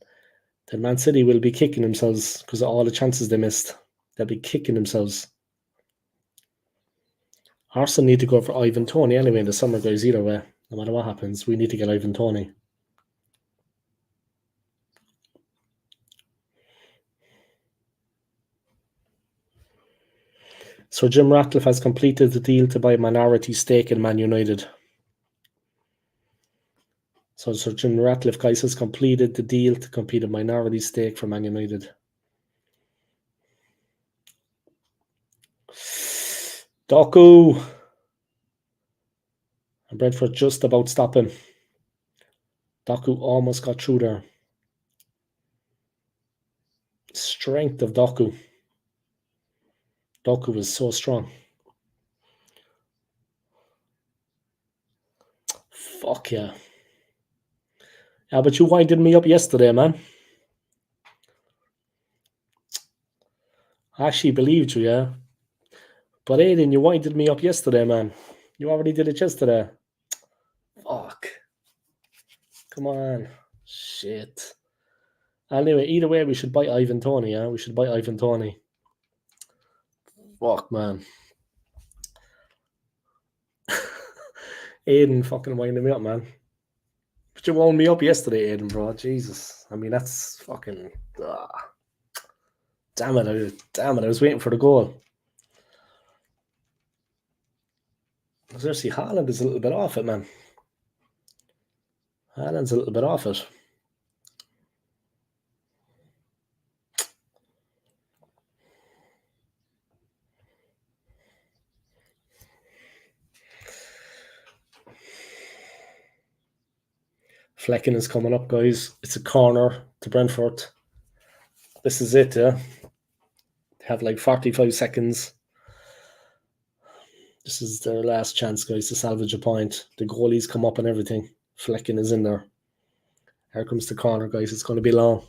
then Man City will be kicking themselves because of all the chances they missed. They'll be kicking themselves. Arsenal need to go for Ivan Toney anyway in the summer, guys, either way. No matter what happens, we need to get Ivan Toney. It's So Jim Ratcliffe has completed the deal to buy a minority stake in Man United. So Sir Jim Ratcliffe, guys, has completed the deal to complete a minority stake for Man United. Doku. And Brentford just about stop him. Doku almost got through there. Strength of Doku. Doku was so strong. Fuck yeah. Yeah, but you winded me up yesterday, man. I actually believed you, yeah. But Aiden, you winded me up yesterday, man. You already did it yesterday. Fuck. Come on. Shit. Anyway, either way, we should buy Ivan Toney, yeah? We should buy Ivan Toney. Fuck, man. Aiden fucking winding me up, man. But you wound me up yesterday, Aiden, bro. Jesus. I mean, that's fucking... Damn it, I was waiting for the goal. Seriously, Haaland is a little bit off it, man. Haaland's a little bit off it. Flecken is coming up, guys. It's a corner to Brentford. This is it, yeah? They have like 45 seconds. This is their last chance, guys, to salvage a point. The goalies come up and everything. Flecken is in there. Here comes the corner, guys. It's going to be long.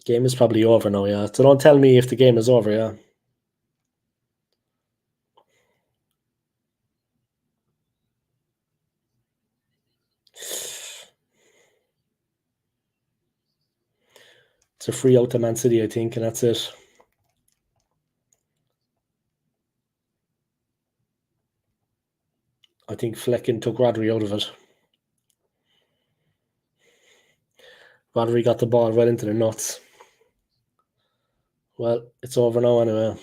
Game is probably over now, yeah? So don't tell me if the game is over, yeah? It's a free out to Man City, I think, and that's it. I think Flecken took Rodri out of it. Rodri got the ball right into the nuts. Well, it's over now anyway.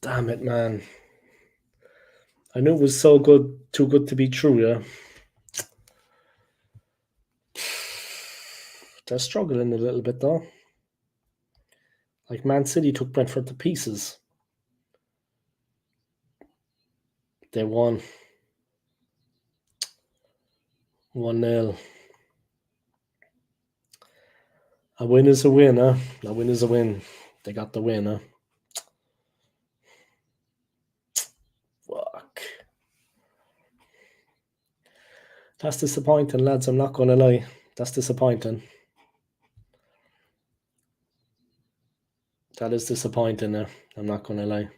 Damn it, man. I knew it was so good, too good to be true, yeah? They're struggling a little bit, though. Like, Man City took Brentford to pieces. They won. 1-0. A win is a win, huh? A win is a win. They got the win, huh? Fuck. That's disappointing, lads. I'm not going to lie. That's disappointing. That is disappointing, I'm not going to lie.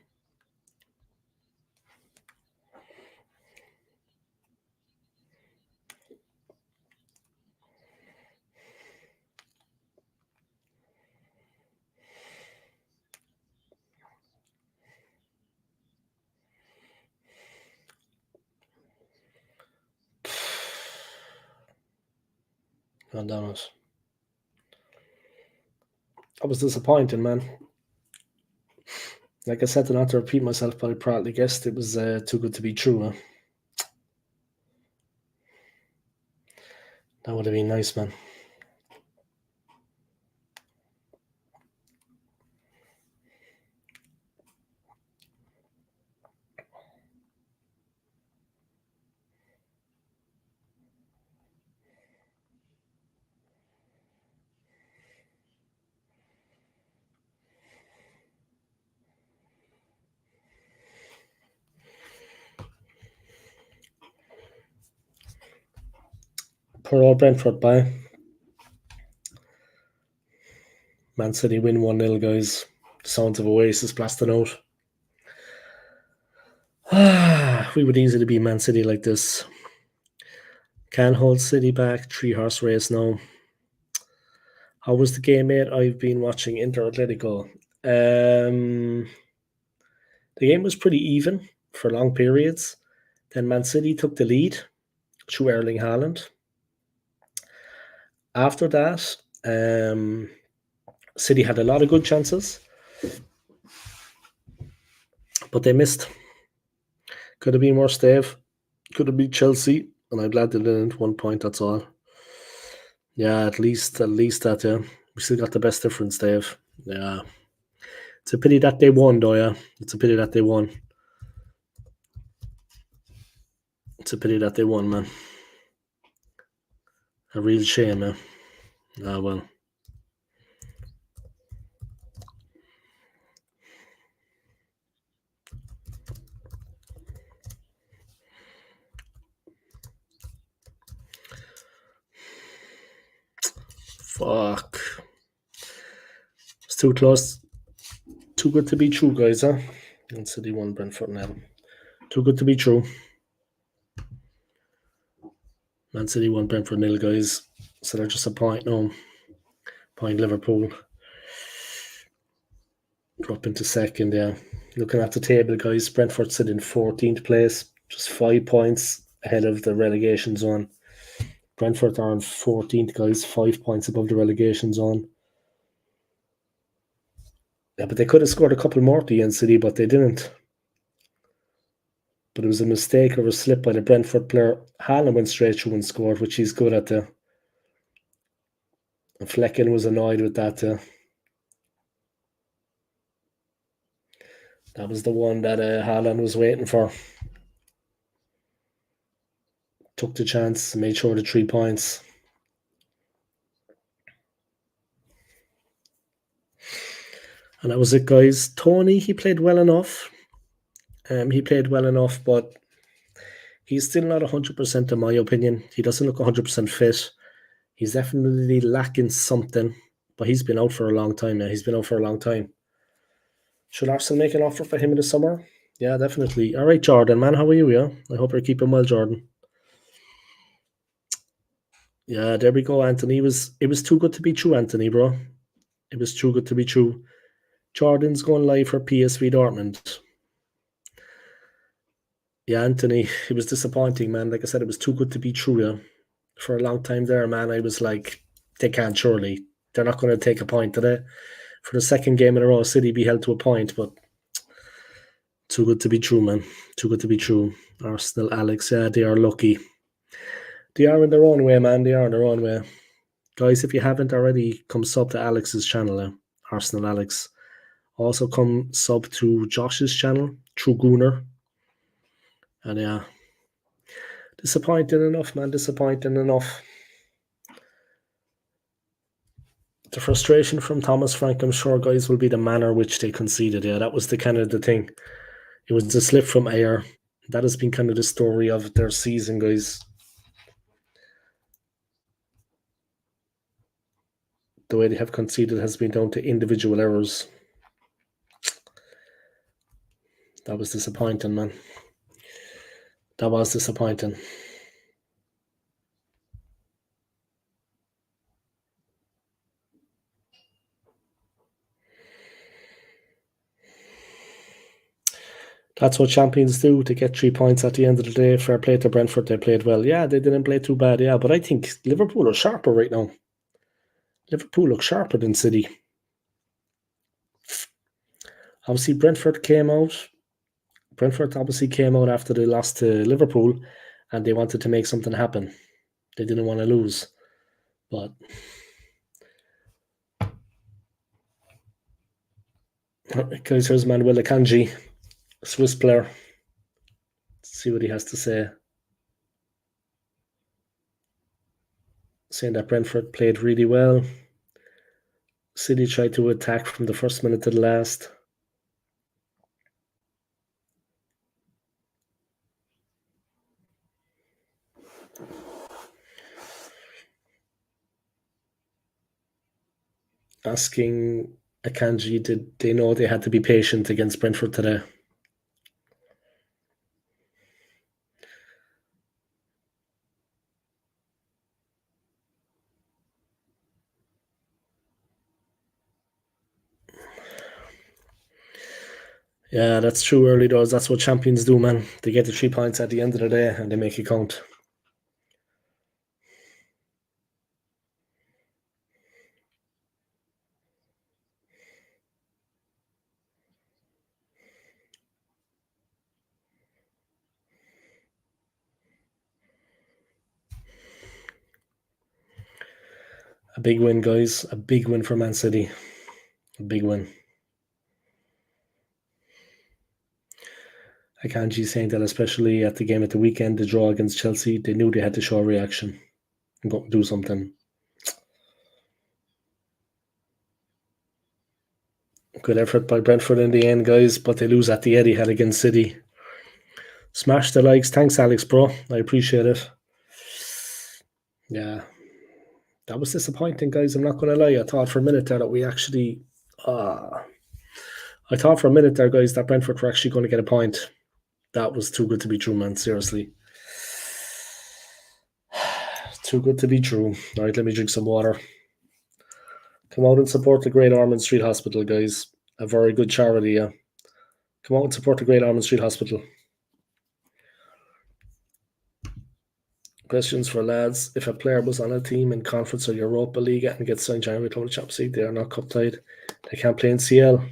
God damn it. I was disappointing, man. Like I said, not to repeat myself, but I probably guessed it was too good to be true, huh? That would have been nice, man. Poor old Brentford, bye. Man City win 1-0, guys. Sounds of Oasis blasting out. We would easily beat Man City like this. Can't hold City back. 3-horse race now. How was the game, mate? I've been watching Inter Atletico. The game was pretty even for long periods. Then Man City took the lead through Erling Haaland. After that, City had a lot of good chances, but they missed. Could have been more stave. Could have been Chelsea, and I'm glad they didn't. 1 point, that's all. Yeah, at least that. Yeah, we still got the best difference, Dave. Yeah, it's a pity that they won, though. Yeah, it's a pity that they won. It's a pity that they won, man. A real shame, man. Ah, well. Fuck. It's too close. Too good to be true, guys, huh? Man City won Brentford now. Too good to be true. Man City won Brentford nil, guys. So they're just a point now. Point Liverpool. Drop into second, yeah. Looking at the table, guys, Brentford sit in 14th place, just 5 points ahead of the relegation zone. Brentford are in 14th, guys, 5 points above the relegation zone. Yeah, but they could have scored a couple more at the end, City, but they didn't. But it was a mistake or a slip by the Brentford player. Haaland went straight through and scored, which he's good at. And Flecken was annoyed with that. That was the one that Haaland was waiting for. Took the chance, made sure the 3 points. And that was it, guys. Tony, he played well enough. But he's still not 100% in my opinion. He doesn't look 100% fit. He's definitely lacking something, but he's been out for a long time now. Should Arsenal make an offer for him in the summer? Yeah, definitely. All right, Jordan, man, how are you? Yeah, I hope you're keeping well, Jordan. Yeah, there we go, Anthony. It was too good to be true, Anthony, bro. It was too good to be true. Jordan's going live for PSV Dortmund. Yeah, Anthony, it was disappointing, man. Like I said, it was too good to be true, yeah. For a long time there, man, I was like, they can't surely. They're not going to take a point today. For the second game in a row, City be held to a point, but too good to be true, man. Too good to be true. Arsenal, Alex, yeah, they are lucky. They are in their own way, man. They are in their own way. Guys, if you haven't already, come sub to Alex's channel, Arsenal Alex. Also come sub to Josh's channel, True Gooner. And yeah, disappointing enough, man. Disappointing enough. The frustration from Thomas Frank, I'm sure, guys, will be the manner which they conceded. Yeah, that was the kind of the thing. It was a slip from air. That has been kind of the story of their season, guys. The way they have conceded has been down to individual errors. That was disappointing, man. That was disappointing. That's what champions do to get 3 points at the end of the day. Fair play to Brentford. They played well. Yeah, they didn't play too bad. Yeah, but I think Liverpool are sharper right now. Liverpool look sharper than City. Obviously, Brentford obviously came out after they lost to Liverpool and they wanted to make something happen. They didn't want to lose. But guys, here's Manuel Akanji, Swiss player. Let's see what he has to say. Saying that Brentford played really well. City tried to attack from the first minute to the last. Asking Akanji, did they know they had to be patient against Brentford today? Yeah, that's true. Early doors. That's what champions do, man. They get the 3 points at the end of the day and they make it count. A big win, guys. A big win for Man City. A big win. I can't see saying that, especially at the game at the weekend, the draw against Chelsea. They knew they had to show a reaction and go do something. Good effort by Brentford in the end, guys, but they lose at the Etihad against City. Smash the likes. Thanks, Alex, bro. I appreciate it. Yeah. That was disappointing, guys. I'm not going to lie. I thought for a minute there that we actually. I thought for a minute there, guys, that Brentford were actually going to get a point. That was too good to be true, man. Seriously. Too good to be true. All right, let me drink some water. Come out and support the Great Ormond Street Hospital, guys. A very good charity, yeah. Come out and support the Great Ormond Street Hospital. Questions for lads. If a player was on a team in Conference or Europa League and gets signed January Club of Champions League, they are not cup tied. They can't play in CL.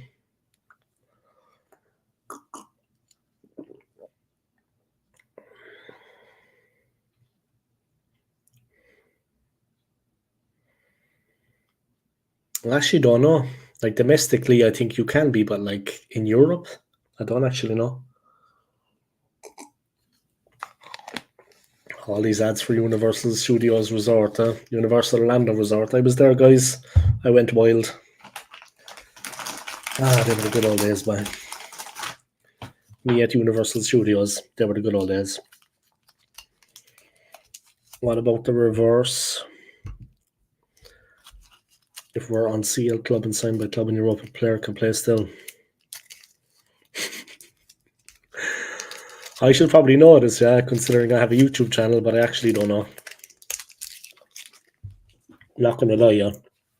I actually don't know. Like domestically, I think you can be, but like in Europe, I don't actually know. All these ads for Universal Studios Resort, Universal Orlando Resort. I was there, guys. I went wild. They were the good old days, man. Me at Universal Studios. They were the good old days. What about the reverse? If we're on CL Club and signed by club in Europe, a player can play still. I should probably know this, yeah, considering I have a YouTube channel, but I actually don't know. Not gonna lie, yeah.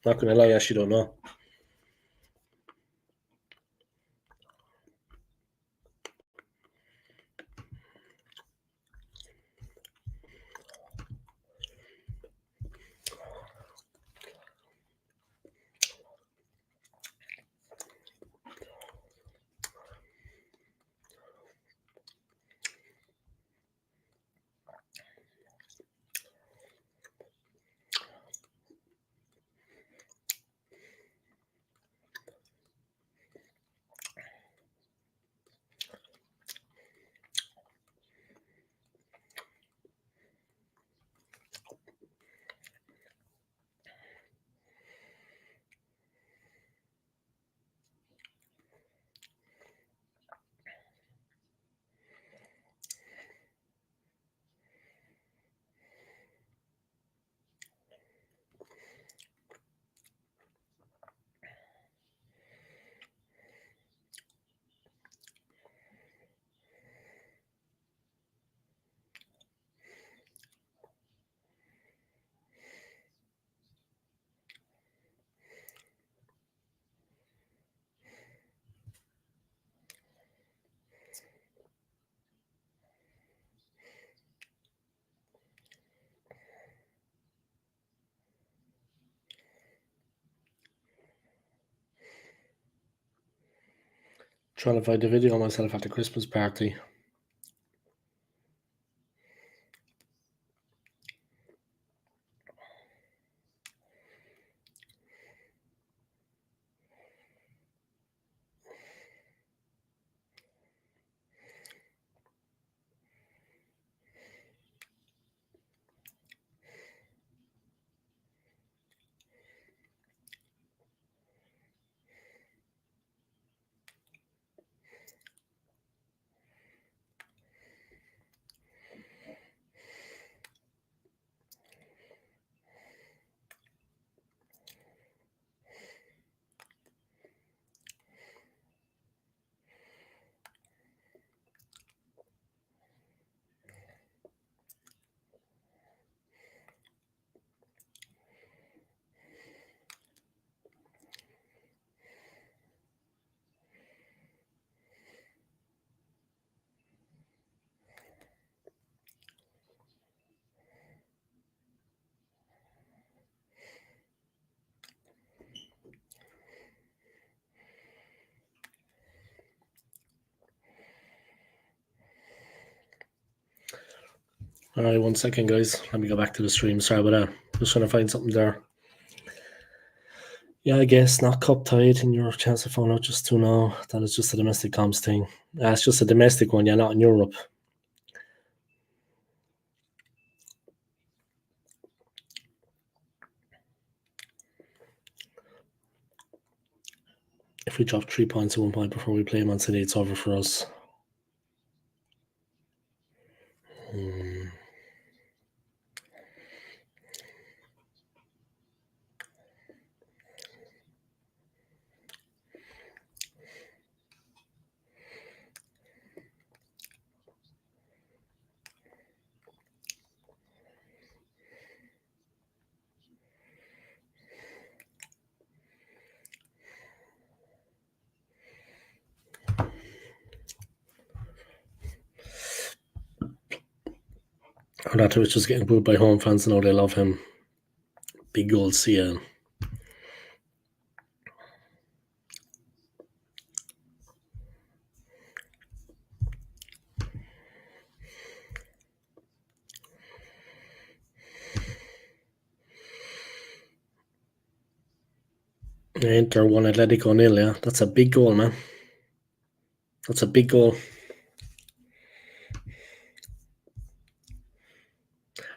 Not gonna lie, I actually don't know. Trying to find a video of myself at the Christmas party. All right, 1 second, guys. Let me go back to the stream. Sorry about that. Just trying to find something there. Yeah, I guess not cup tied in your chance of phone out just to know that it's just a domestic comms thing. It's just a domestic one, yeah, not in Europe. If we drop 3 points at 1 point before we play Man City, it's over for us. Arnautovic is getting booed by home fans, and now they love him. Big goal, CL. Inter 1, Atletico 0, yeah. That's a big goal, man. That's a big goal.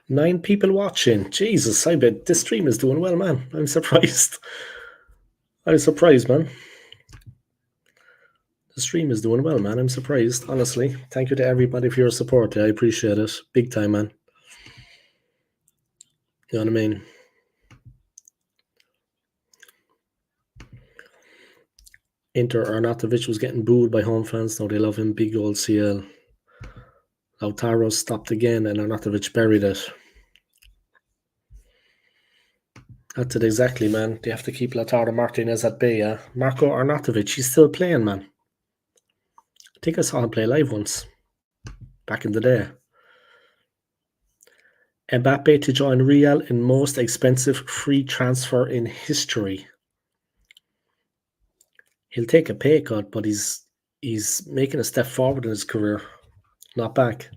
9 people watching. Jesus, I bet this stream is doing well, man. I'm surprised. I'm surprised, man. The stream is doing well, man. I'm surprised, honestly. Thank you to everybody for your support. I appreciate it. Big time, man. You know what I mean? Inter Arnautovic was getting booed by home fans. Now they love him. Big goal, CL. Lautaro stopped again, and Arnautovic buried it. That's it exactly, man. They have to keep Lautaro Martinez at bay, yeah? Marco Arnautovic, he's still playing, man. I think I saw him play live once. Back in the day. Mbappe to join Real in most expensive free transfer in history. He'll take a pay cut, but he's making a step forward in his career, not back.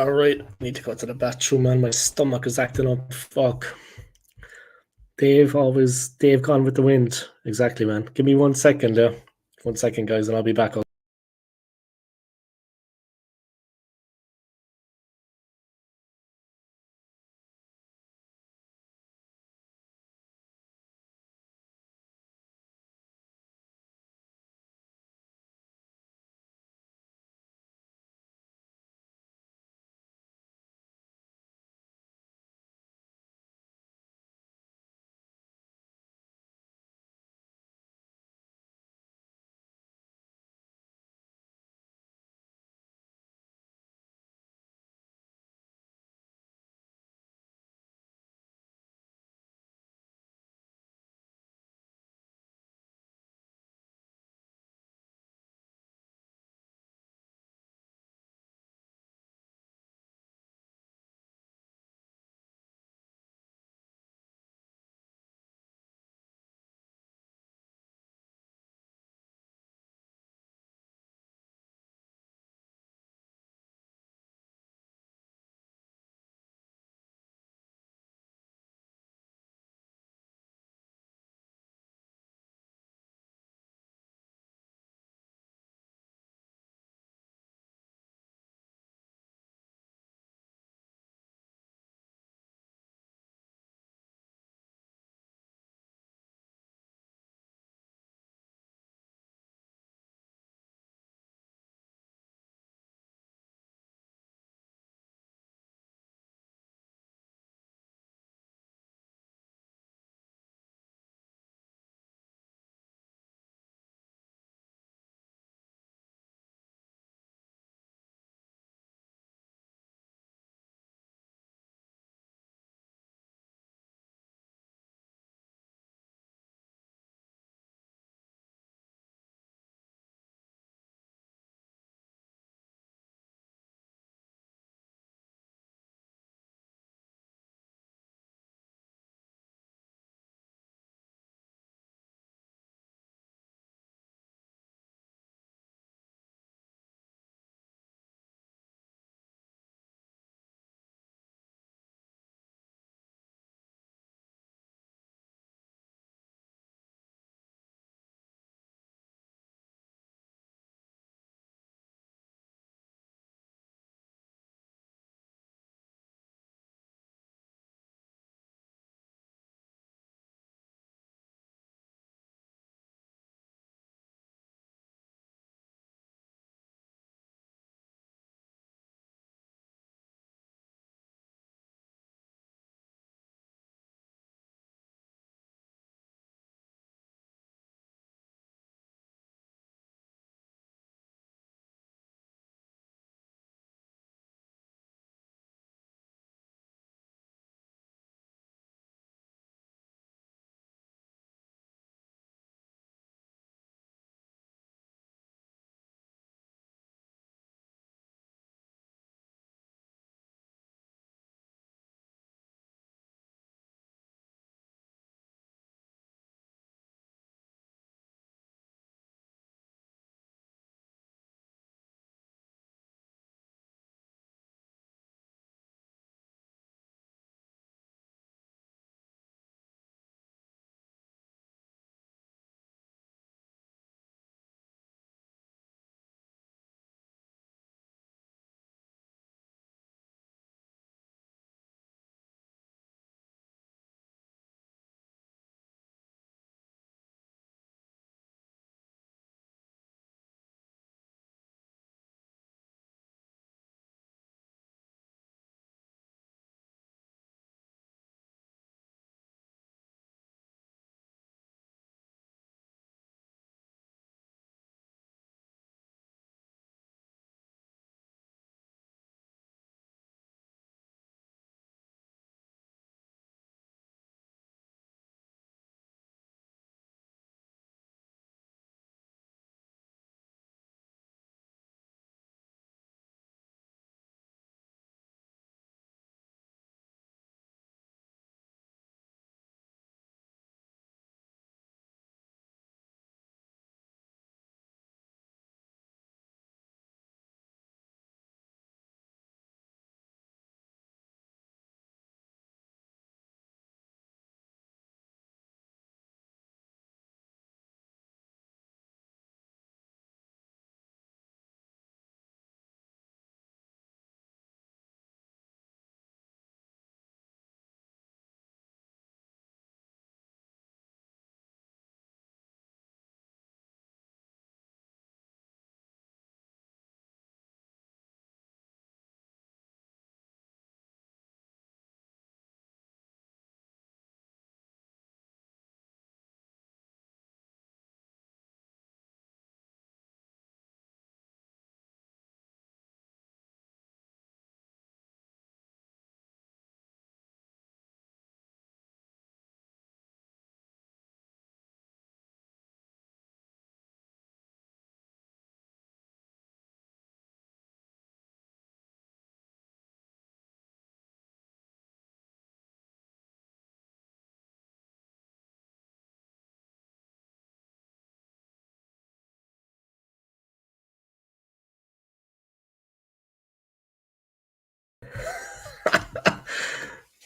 All right, need to go to the bathroom, man. My stomach is acting up. Fuck. Dave gone with the wind. Exactly, man. Give me 1 second, yeah. 1 second, guys, and I'll be back.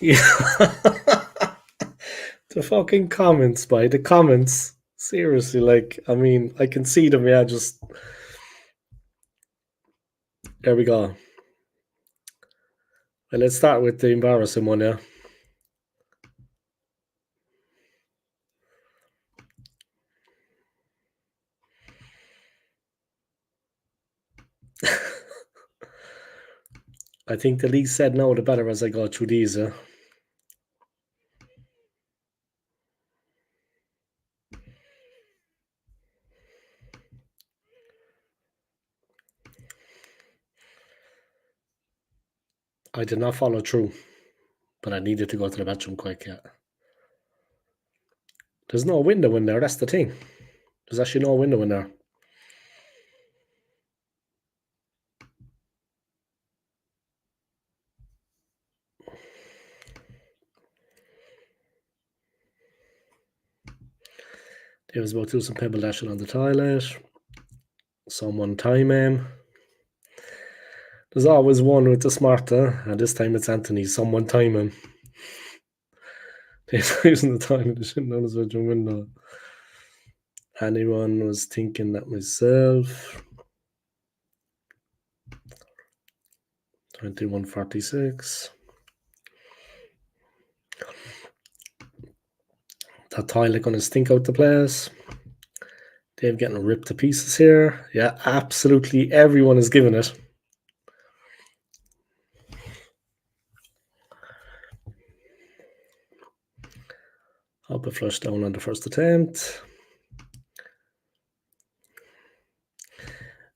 Yeah. The fucking comments, by the comments. Seriously, like, I mean, I can see them, yeah, just. There we go. Well, let's start with the embarrassing one, yeah. I think the least said no, the better as I go through these, yeah. I did not follow through, but I needed to go to the bathroom quick, yeah. There's no window in there, that's the thing. There's actually no window in there. He was about to do some pebble dashing on the toilet. Someone time him. There's always one with the smarter, and this time it's Anthony. Someone time him. They're using the time, they shouldn't notice bedroom window. Anyone was thinking that myself. 2146. That toilet gonna stink out the place. Dave getting ripped to pieces here. Yeah, absolutely everyone is giving it. Up a flush down on the first attempt.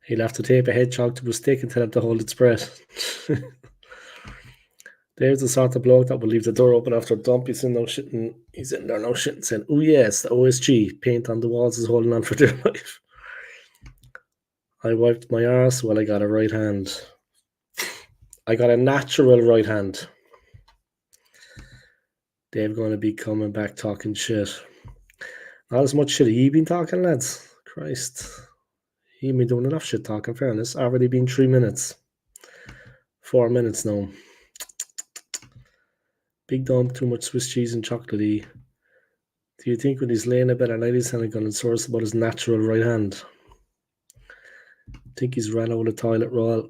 He'll have to tape a hedgehog to a stick and tell him to hold its breath. There's the sort of bloke that will leave the door open after a dump. He's in there now shitting, saying, "Oh yes, the OSG paint on the walls is holding on for dear life." I wiped my arse while I got a right hand. I got a natural right hand. Dave going to be coming back talking shit. Not as much shit have you been talking, lads. Christ. He been doing enough shit talking, fairness. Already been 3 minutes. 4 minutes now. Big dump, too much Swiss cheese and chocolatey. Do you think when he's laying a bed at night he's going to source about his natural right hand? Think he's ran out of toilet roll.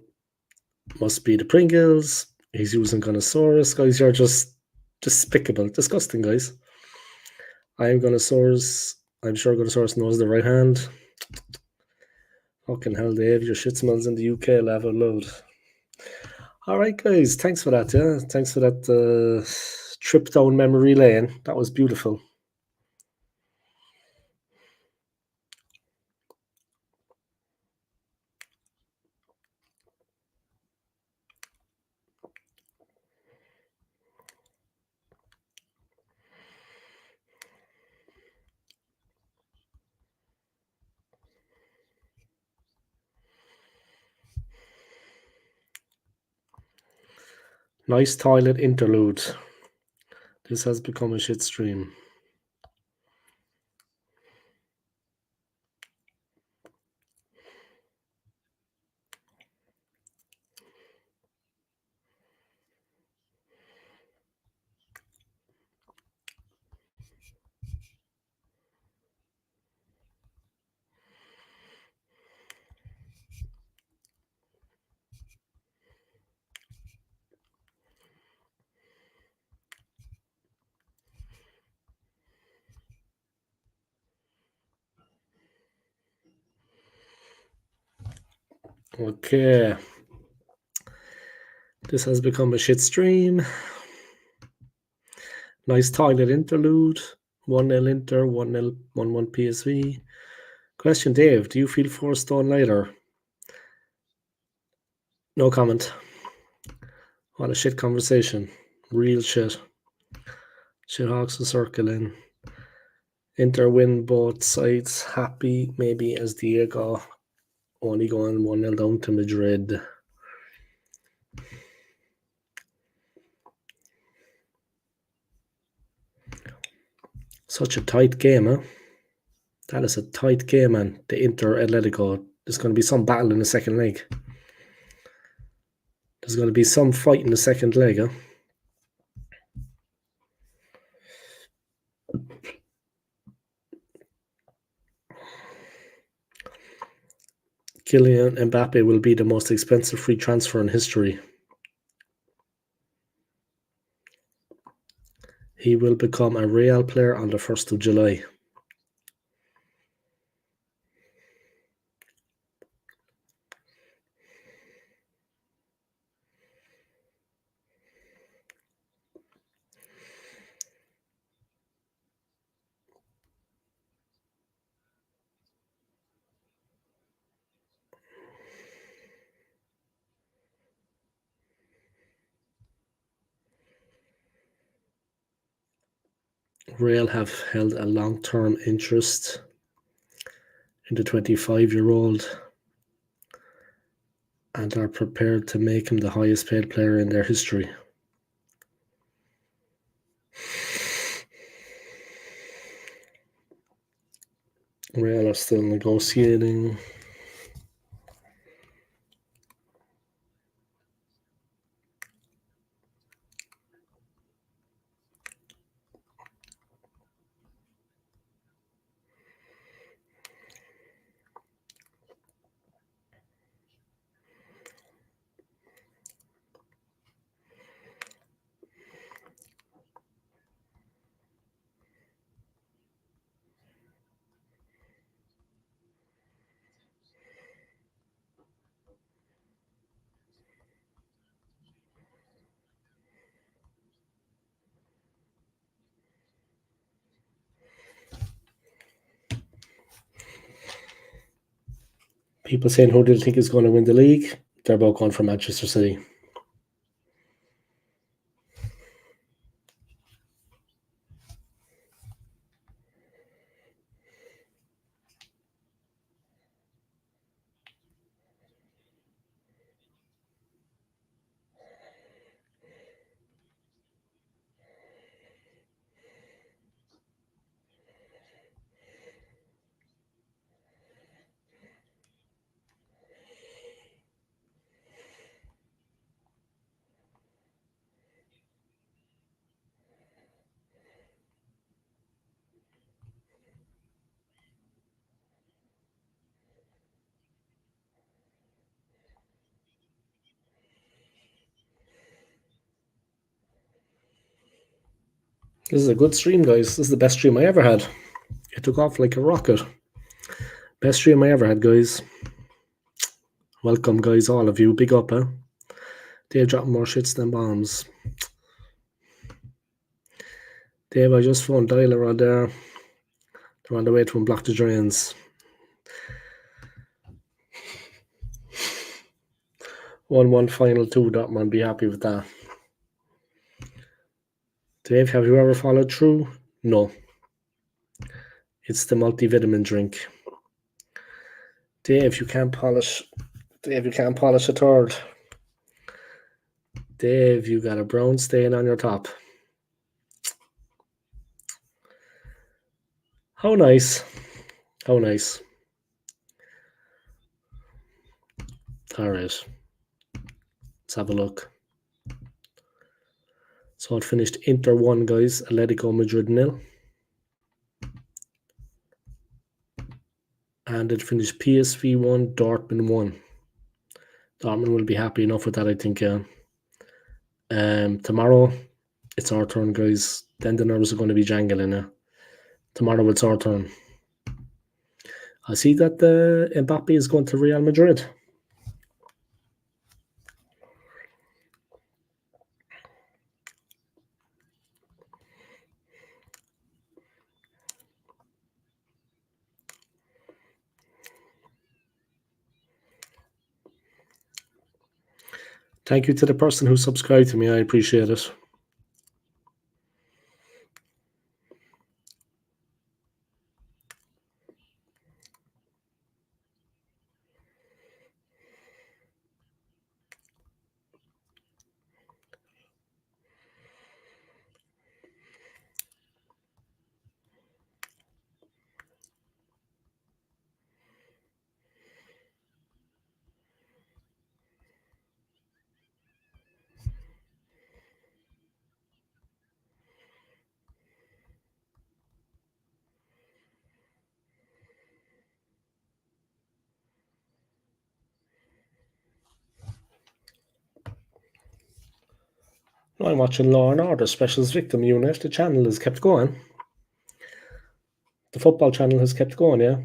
Must be the Pringles. He's using Gunnosaurus. Guys, you're just despicable. Disgusting, guys. I'm sure Gunnosaurus knows the right hand. Fucking hell, Dave. Your shit smells in the UK. Level load. Alright, guys. Thanks for that, yeah. Thanks for that trip down memory lane. That was beautiful. Nice toilet interlude. This has become a shit stream. Okay. This has become a shit stream. Nice toilet interlude. 1-0 Inter, 1-0, 1-1 PSV. Question, Dave, do you feel 4 stone lighter? No comment. What a shit conversation. Real shit. Shithawks are circling. Inter win both sides. Happy maybe as Diego. Only going 1-0 down to Madrid. Such a tight game, huh? That is a tight game, man. The Inter Atletico. There's going to be some battle in the second leg. There's going to be some fight in the second leg, huh? Kylian Mbappe will be the most expensive free transfer in history. He will become a Real player on the 1st of July. Real have held a long-term interest in the 25-year-old and are prepared to make him the highest paid player in their history. Real are still negotiating. People saying who do you think is going to win the league? They're both going for Manchester City. This is a good stream, guys. This is the best stream I ever had. It took off like a rocket. Best stream I ever had, guys. Welcome, guys, all of you. Big up, eh? They're dropping more shits than bombs. Dave, I just phoned Dialer on there. They're on the way to unblock the drains. 1-1 final 2, Dortmund. Be happy with that. Dave, have you ever followed through? No. It's the multivitamin drink. Dave, you can't polish. Dave, you can't polish a third. Dave, you got a brown stain on your top. How nice. How nice. All right. Let's have a look. So it finished Inter 1, guys. Atletico Madrid 0. And it finished PSV 1, Dortmund 1. Dortmund will be happy enough with that, I think. Tomorrow, it's our turn, guys. Then the nerves are going to be jangling. Tomorrow, it's our turn. I see that Mbappe is going to Real Madrid. Thank you to the person who subscribed to me. I appreciate it. I'm watching Law and Order Specialist Victim Unit. The channel has kept going. The football channel has kept going, yeah,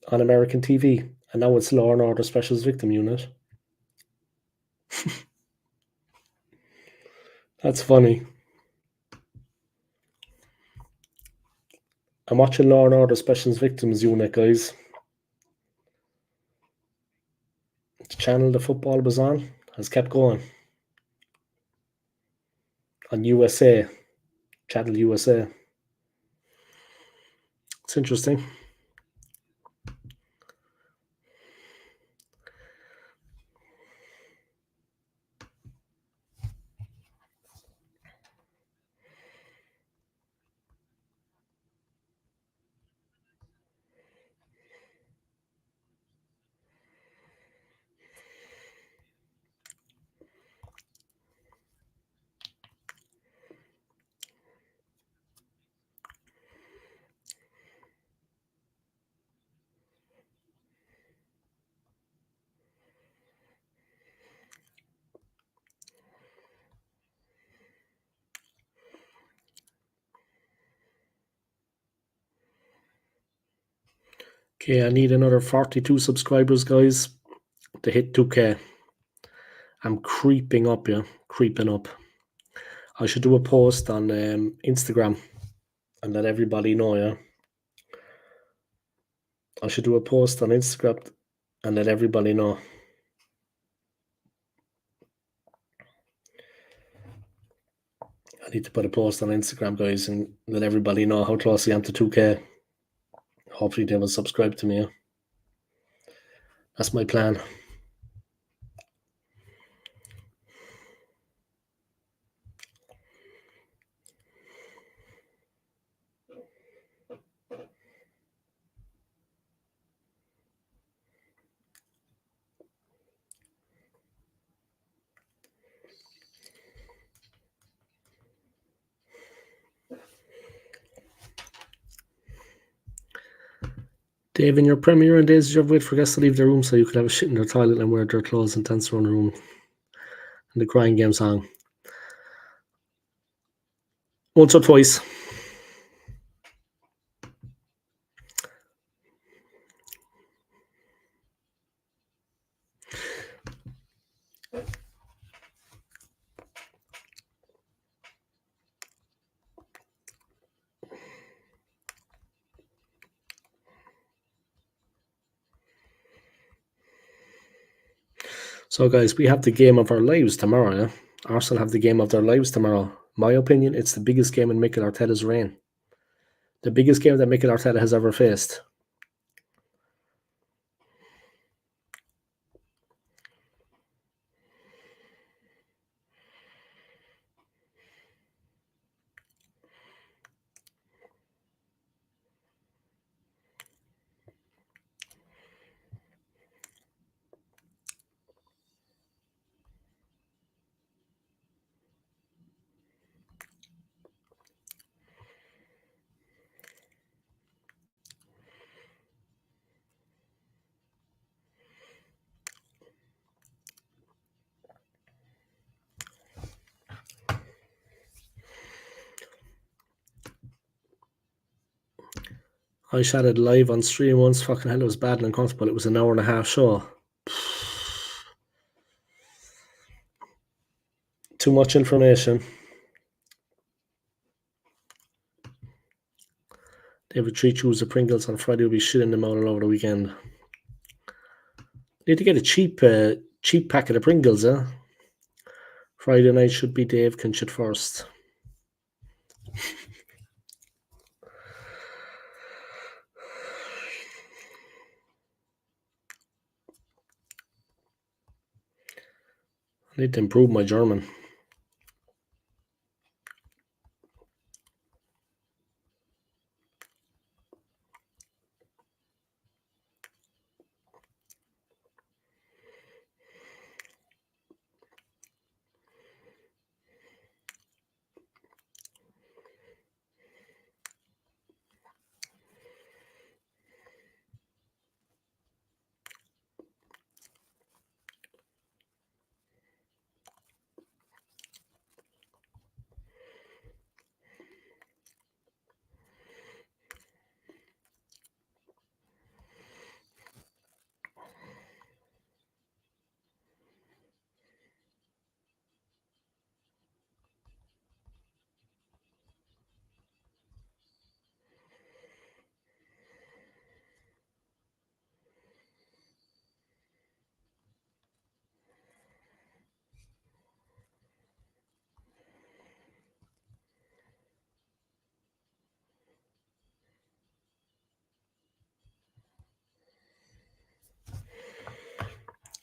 on American TV. And now it's Law and Order Specialist Victim Unit. That's funny. I'm watching Law and Order Specialist Victims Unit, guys. The channel the football was on has kept going. On USA, Channel USA. It's interesting. Okay, I need another 42 subscribers, guys, to hit 2K. I'm creeping up, yeah, creeping up. I should do a post on Instagram and let everybody know, yeah. I should do a post on Instagram and let everybody know. I need to put a post on Instagram, guys, and let everybody know how close I am to 2K. Hopefully they will subscribe to me, yeah. That's my plan. Dave, in your premiere and days, did you ever wait for guests to leave their room so you could have a shit in their toilet and wear their clothes and dance around the room? And the crying game song. Once or twice. So, guys, we have the game of our lives tomorrow, yeah? Arsenal have the game of their lives tomorrow. My opinion, it's the biggest game in Mikel Arteta's reign. The biggest game that Mikel Arteta has ever faced. I shot it live on stream once. Fucking hell, it was bad and uncomfortable. It was an hour and a half show. Too much information. They have a 3 chews of Pringles on Friday. Will be shitting them out all over the weekend. Need to get a cheap packet of Pringles, huh? Friday night should be Dave can shit first. I need to improve my German.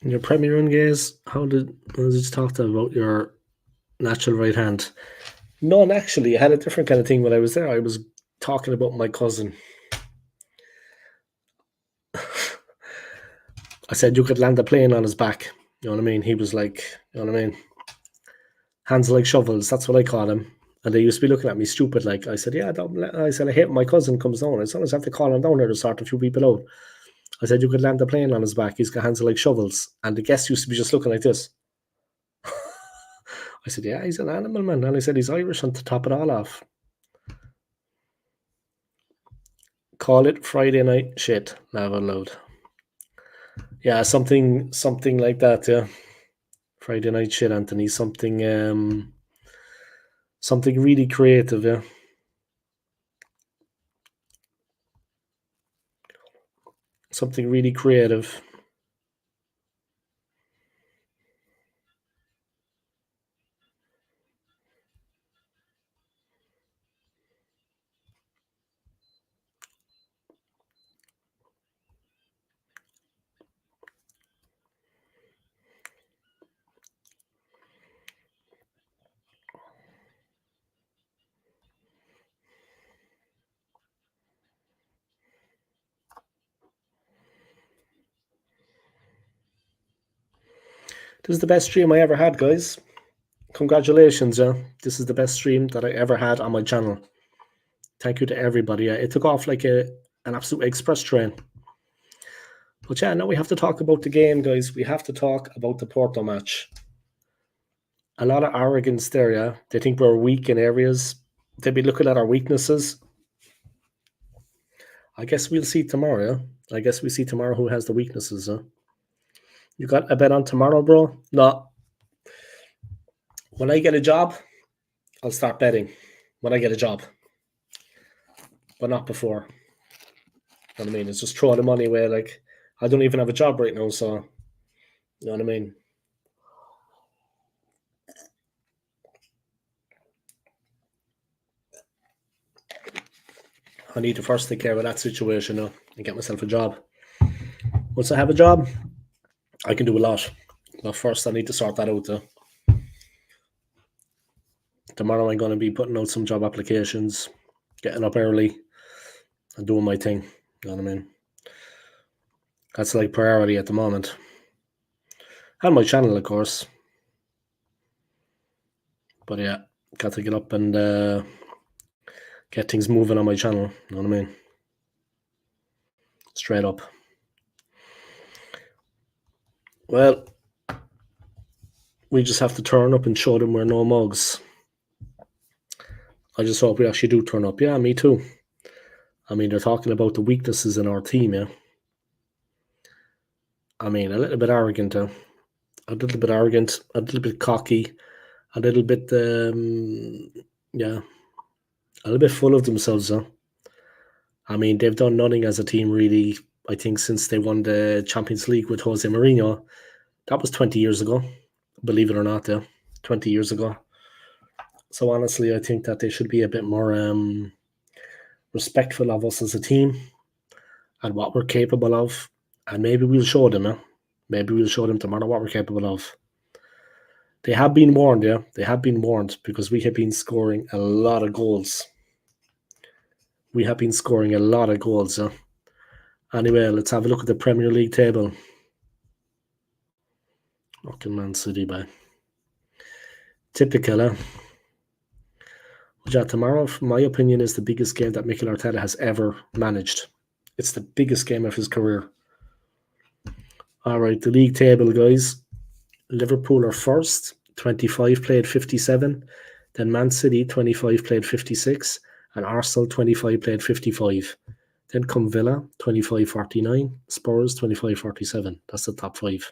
In your Premier run, guys, how did you talk about your natural right hand? None, actually. I had a different kind of thing when I was there. I was talking about my cousin. I said you could land a plane on his back. You know what I mean? He was like, you know what I mean? Hands like shovels. That's what I call him. And they used to be looking at me stupid. Like I said, yeah, I said, I hate when my cousin comes down. I sometimes have to call him down there to sort a few people out. I said, you could land a plane on his back. He's got hands like shovels. And the guests used to be just looking like this. I said, yeah, he's an animal, man. And I said, he's Irish, and to top it all off, call it Friday night shit, laugh out loud. Yeah, something like that, yeah. Friday night shit, Anthony. Something really creative, yeah. Something really creative. This is the best stream I ever had, guys. Congratulations, yeah. This is the best stream that I ever had on my channel. Thank you to everybody. Yeah, it took off like an absolute express train. But yeah, now we have to talk about the game, guys. We have to talk about the Porto match. A lot of arrogance there, yeah. They think we're weak in areas. They'll be looking at our weaknesses. I guess we'll see tomorrow, yeah. I guess we see tomorrow who has the weaknesses, huh? You got a bet on tomorrow, bro? No. When I get a job, I'll start betting. When I get a job. But not before. You know what I mean? It's just throw the money away. Like, I don't even have a job right now, so you know what I mean? I need to first take care of that situation now and get myself a job. Once I have a job, I can do a lot. But first, I need to sort that out, though. Tomorrow, I'm going to be putting out some job applications, getting up early, and doing my thing. You know what I mean? That's like priority at the moment. And my channel, of course. But yeah, got to get up and get things moving on my channel. You know what I mean? Straight up. Well, we just have to turn up and show them we're no mugs. I just hope we actually do turn up. Yeah, me too. I mean, they're talking about the weaknesses in our team, yeah. I mean, a little bit arrogant, a little bit arrogant, a little bit cocky, a little bit, yeah, a little bit full of themselves, huh? I mean, they've done nothing as a team, really, I think, since they won the Champions League with Jose Mourinho. That was 20 years ago, believe it or not, yeah, 20 years ago. So honestly, I think that they should be a bit more respectful of us as a team and what we're capable of. And maybe we'll show them, yeah? Maybe we'll show them tomorrow what we're capable of. They have been warned, yeah? They have been warned because we have been scoring a lot of goals. We have been scoring a lot of goals, yeah? Anyway, let's have a look at the Premier League table. Fucking Man City, by. Typical, eh? Yeah, tomorrow, my opinion, is the biggest game that Mikel Arteta has ever managed. It's the biggest game of his career. All right, the league table, guys. Liverpool are first, 25 played 57. Then Man City, 25 played 56. And Arsenal, 25 played 55. Then come Villa, 25-49. Spurs, 25-47. That's the top five.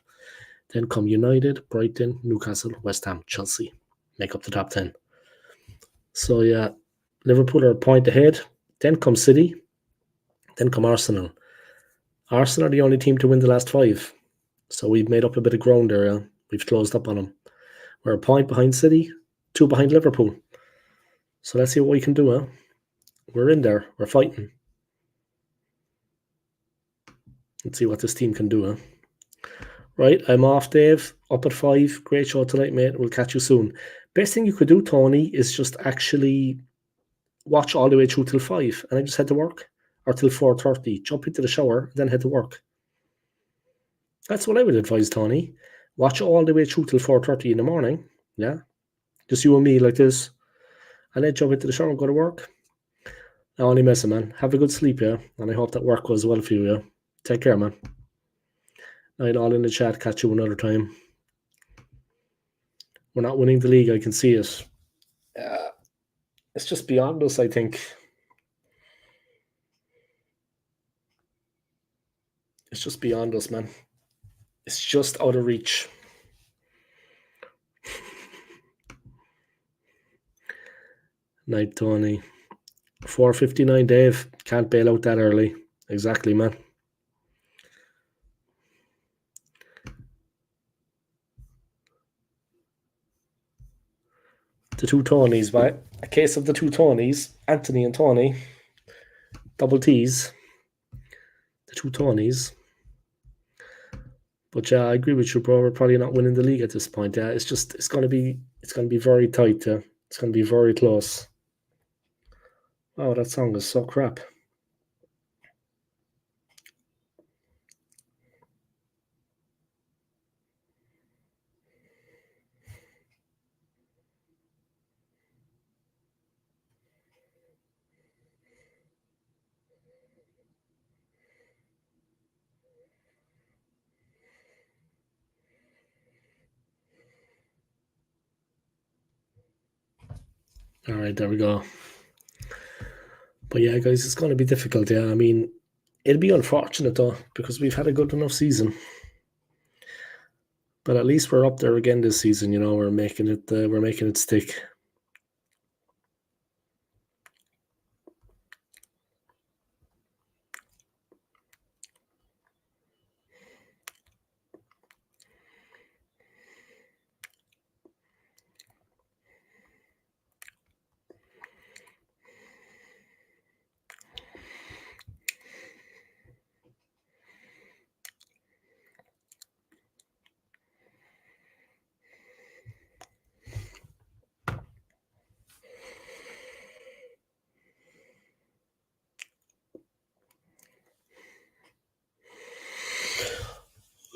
Then come United, Brighton, Newcastle, West Ham, Chelsea. Make up the top 10. So, yeah, Liverpool are a point ahead. Then come City. Then come Arsenal. Arsenal are the only team to win the last five. So we've made up a bit of ground there. Yeah? We've closed up on them. We're a point behind City, 2 behind Liverpool. So let's see what we can do. Huh? We're in there. We're fighting. Let's see what this team can do. Huh? Right, I'm off, Dave. Up at 5. Great show tonight, mate. We'll catch you soon. Best thing you could do, Tony, is just actually watch all the way through till 5, and I just head to work, or till 4:30. Jump into the shower, then head to work. That's what I would advise, Tony. Watch all the way through till 4:30 in the morning. Yeah, just you and me like this, and then jump into the shower and go to work. Now, only messing, man. Have a good sleep, yeah, and I hope that work goes well for you, yeah. Take care, man. Night all in the chat. Catch you another time. We're not winning the league. I can see it. It's just beyond us, I think. It's just beyond us, man. It's just out of reach. Night, Tony. 4:59, Dave. Can't bail out that early. Exactly, man. The two Tonys, right? A case of the two Tonys. Anthony and Tony. Double T's. The two Tonys. But yeah, I agree with you, bro. We're probably not winning the league at this point. Yeah, it's gonna be very tight. Yeah, it's gonna be very close. Oh, that song is so crap. All right, there we go. But yeah, guys, it's going to be difficult. Yeah, I mean, it'll be unfortunate though because we've had a good enough season. But at least we're up there again this season. You know, we're making it stick.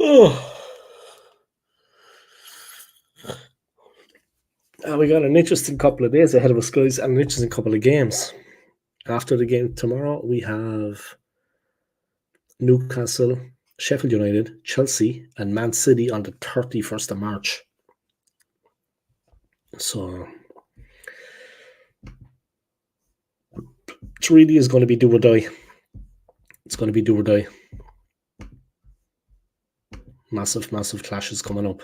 Oh. We got an interesting couple of days ahead of us, guys, and an interesting couple of games. After the game tomorrow, we have Newcastle, Sheffield United, Chelsea, and Man City on the 31st of March. So it really is going to be do or die. It's going to be do or die. Massive, massive clashes coming up.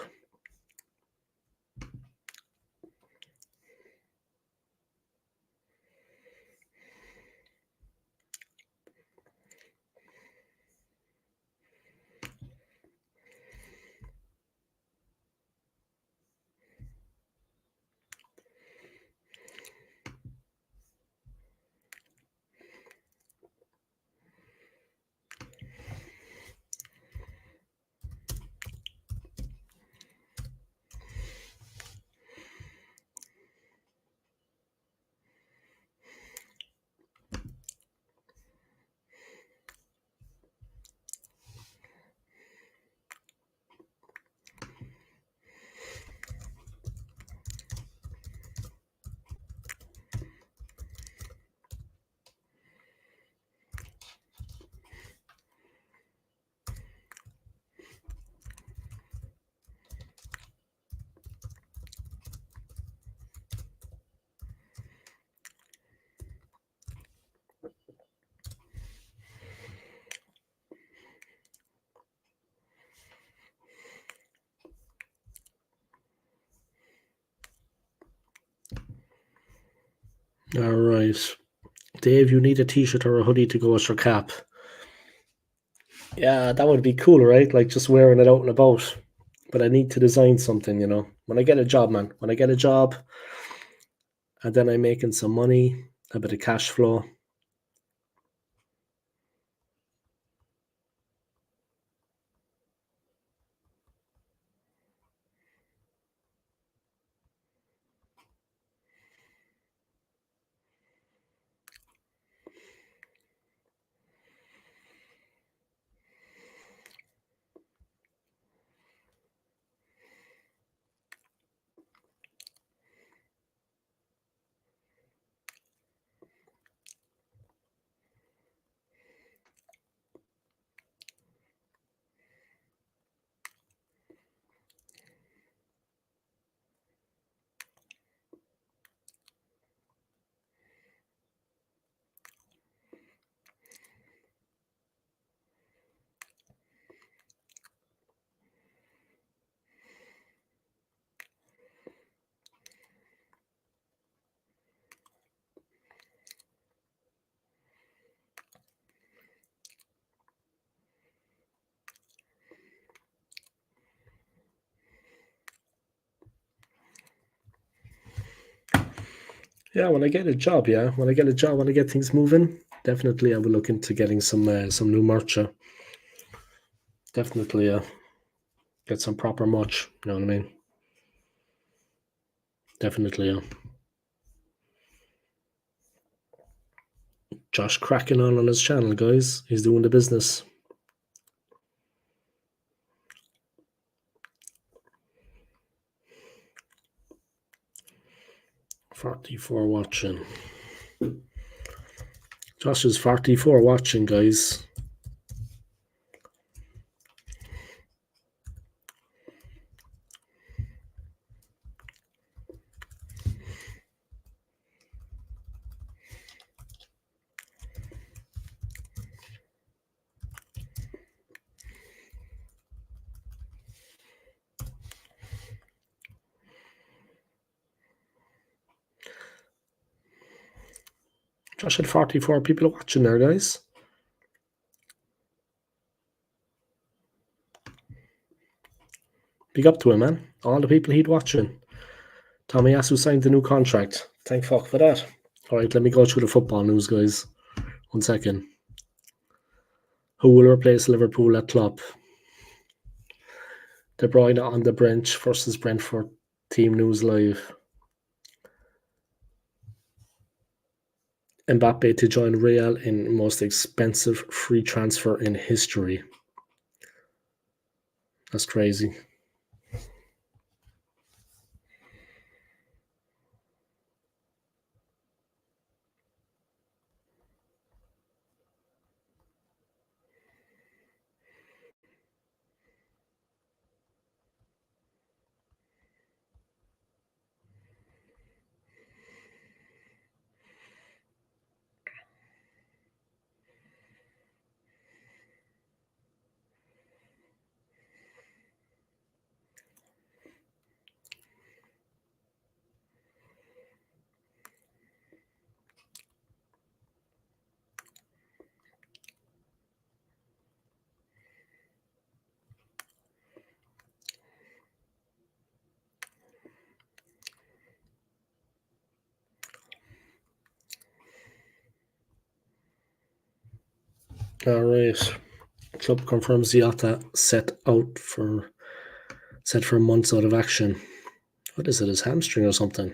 All right. Dave, you need a t-shirt or a hoodie to go as your cap. Yeah, that would be cool, right? Like just wearing it out and about. But I need to design something, you know. When I get a job, man. When I get a job and then I'm making some money, a bit of cash flow. Yeah, when I get a job, when I get things moving, definitely I will look into getting some new merch. Definitely, get some proper merch. You know what I mean? Definitely, Josh cracking on his channel, guys. He's doing the business. $44 watching. Josh is 44 watching, guys. Josh had 44 people watching there, guys. Big up to him, man. All the people he'd watching. Tommy Asu signed the new contract. Thank fuck for that. All right, let me go through the football news, guys. 1 second. Who will replace Liverpool at Klopp? De Bruyne on the bench versus Brentford. Team News Live. Mbappe to join Real in most expensive free transfer in history. That's crazy. All right. Club confirms Ziata set for months out of action. What is it? His hamstring or something?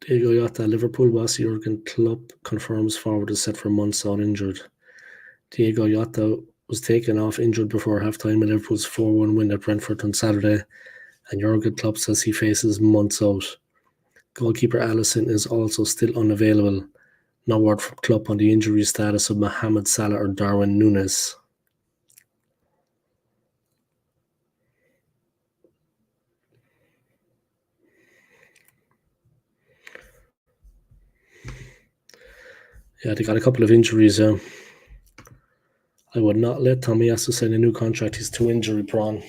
Diego Jota, Liverpool boss Jurgen Klopp confirms forward is set for months out injured. Diego Jota was taken off injured before halftime in Liverpool's 4-1 win at Brentford on Saturday, and Jurgen Klopp says he faces months out. Goalkeeper Alisson is also still unavailable. No word from Klopp on the injury status of Mohamed Salah or Darwin Núñez. Yeah, they got a couple of injuries. I would not let Tommy Asu sign a new contract. He's too injury prone.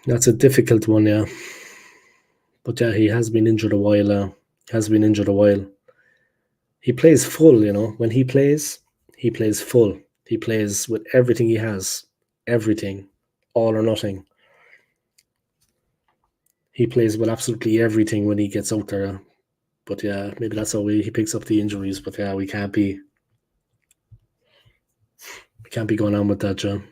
That's a difficult one, yeah. But yeah, he has been injured a while. He plays full, When he plays full. He plays with everything he has. Everything. All or nothing. He plays with absolutely everything when he gets out there. But yeah, maybe that's how he picks up the injuries. But yeah, we can't be going on with that, John.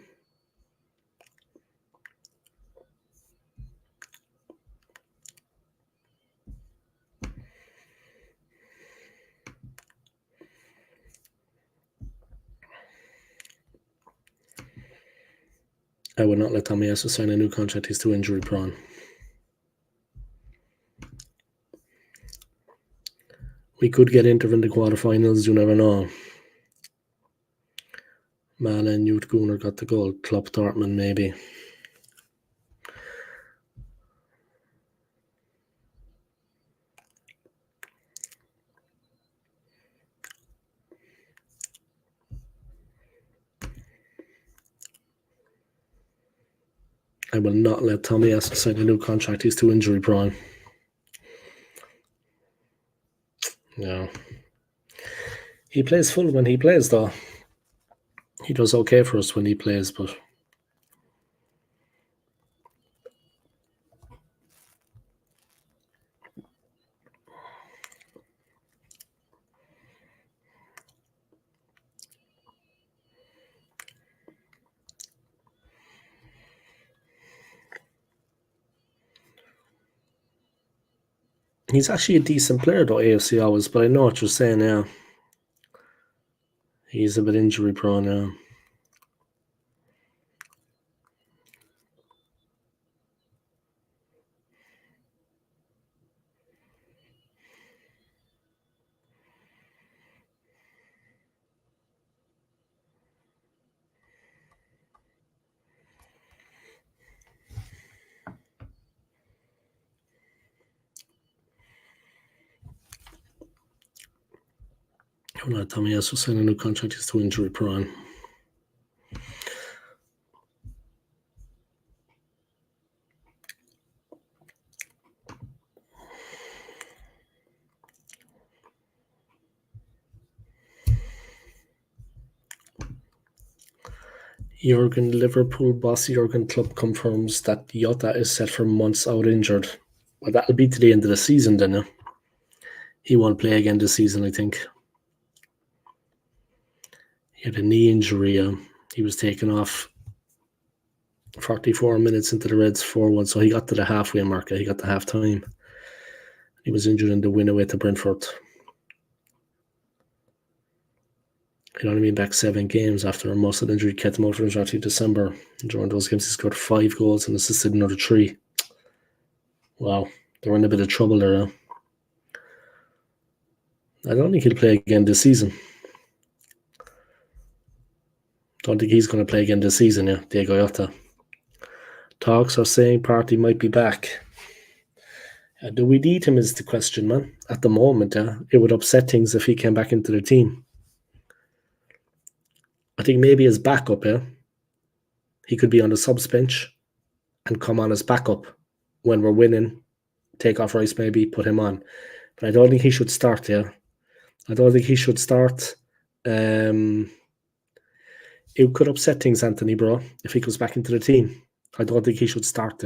I would not let Tommy Asu sign a new contract. He's too injury prone. We could get Inter in the quarterfinals. You never know. Mala and Newt Gunnar got the goal. Klopp Dortmund, maybe. I will not let Tommy Asu sign a new contract. He's too injury prone. Yeah. He plays full when he plays, though. He does okay for us when he plays, but He's actually a decent player though, AFC always, but I know what you're saying now. He's a bit injury prone now. Hold on, Tommy has to sign a new contract. He's too injury prone. Jurgen Liverpool boss Jurgen Klopp confirms that Jota is set for months out injured. Well, that'll be to the end of the season then. Yeah? He won't play again this season, I think. He had a knee injury. He was taken off 44 minutes into the Reds 4-1, so he got to the halfway mark. He got the half time. He was injured in the win away to Brentford. He'd only been back 7 games after a muscle injury kept him out for until December. During those games, he scored 5 goals and assisted another 3. Wow, they're in a bit of trouble there. I don't think he'll play again this season. Don't think he's going to play again this season, yeah, Diego Jota. Talks are saying Partey might be back. Do we need him is the question, man. At the moment, it would upset things if he came back into the team. I think maybe as backup, he could be on the subs bench and come on as backup when we're winning. Take off Rice, maybe put him on. But I don't think he should start, I don't think he should start. It could upset things, Anthony, bro, if he goes back into the team. I don't think he should start,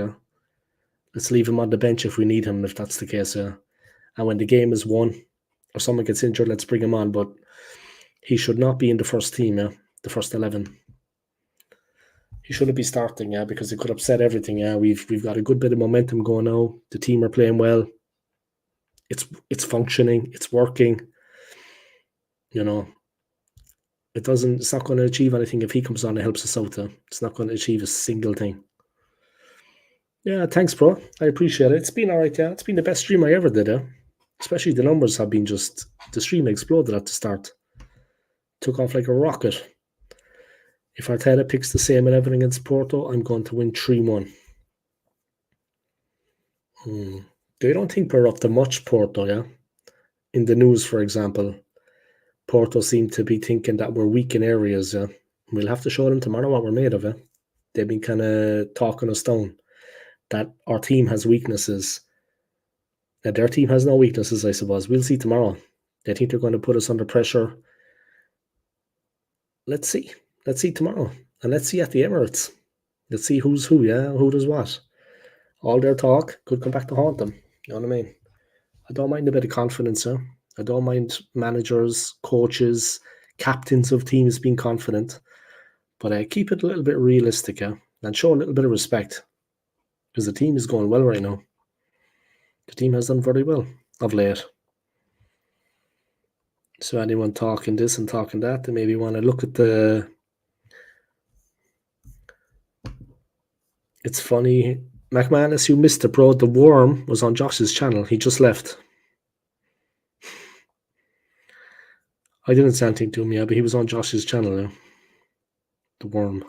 Let's leave him on the bench if we need him, if that's the case, And when the game is won or someone gets injured, let's bring him on. But he should not be in the first team, the first 11. He shouldn't be starting, because it could upset everything. We've got a good bit of momentum going now. The team are playing well. It's functioning. It's working. It's not going to achieve anything if he comes on and helps us out. It's not going to achieve a single thing. Yeah, thanks, bro. I appreciate it. It's been all right, It's been the best stream I ever did, Especially the numbers have been the stream exploded at the start. Took off like a rocket. If Arteta picks the same 11 against Porto, I'm going to win 3-1. They don't think we're up to much, Porto, In the news, for example, Porto seem to be thinking that we're weak in areas, We'll have to show them tomorrow what we're made of, They've been kind of talking us down, that our team has weaknesses. Now, their team has no weaknesses, I suppose. We'll see tomorrow. They think they're going to put us under pressure. Let's see. Let's see tomorrow. And let's see at the Emirates. Let's see who's who, who does what. All their talk could come back to haunt them. You know what I mean? I don't mind a bit of confidence, I don't mind managers, coaches, captains of teams being confident. But keep it a little bit realistic, and show a little bit of respect. Because the team is going well right now. The team has done very well of late. So anyone talking this and talking that, they maybe want to look at the... It's funny. McManus, you missed it, bro. The Worm was on Josh's channel. He just left. I didn't say anything to him, but he was on Josh's channel now. The Worm.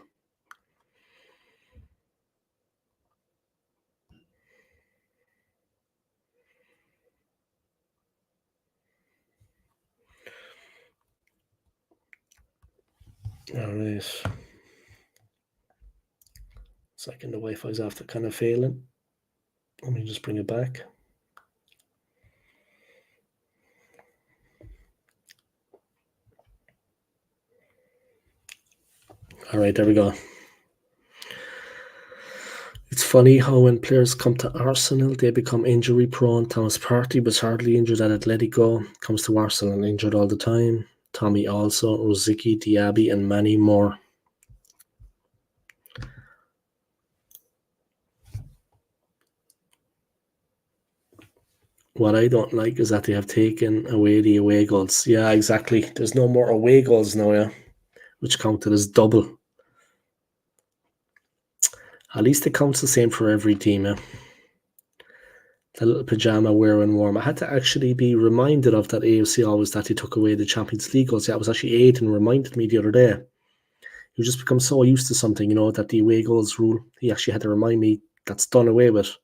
Alright. Second, the Wi-Fi's after kind of failing. Let me just bring it back. Alright, there we go. It's funny how when players come to Arsenal, they become injury prone. Thomas Partey was hardly injured at Atletico. Comes to Arsenal injured all the time. Tommy also, Rosicky, Diaby, and many more. What I don't like is that they have taken away the away goals. Yeah, exactly. There's no more away goals now, yeah, which counted as double. At least it counts the same for every team, yeah. The little pajama wearing warm. I had to actually be reminded of that AFC always that they took away the Champions League goals. Yeah, it was actually Aidan reminded me the other day. You just become so used to something, that the away goals rule. He actually had to remind me that's done away with.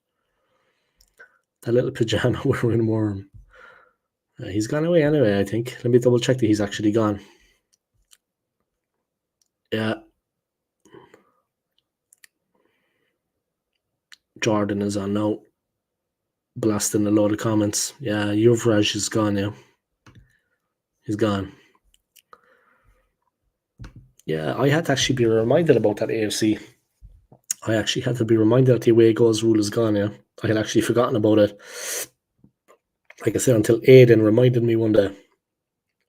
That little pajama wearing warm. He's gone away anyway, I think. Let me double check that he's actually gone. Yeah. Jordan is on now. Blasting a load of comments. Yeah, Yuvraj is gone now. He's gone. Yeah, I had to actually be reminded about that AFC. I actually had to be reminded that the away goals rule is gone, yeah. I had actually forgotten about it. Like I said, until Aidan reminded me one day.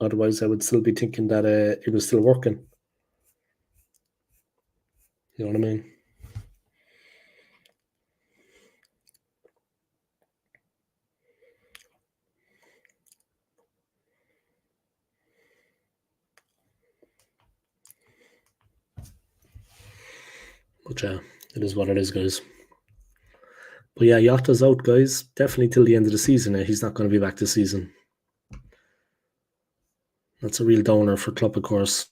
Otherwise, I would still be thinking that it was still working. You know what I mean? But yeah, it is what it is, guys. But yeah, Yotta's out, guys. Definitely till the end of the season. He's not going to be back this season. That's a real downer for Klopp, of course.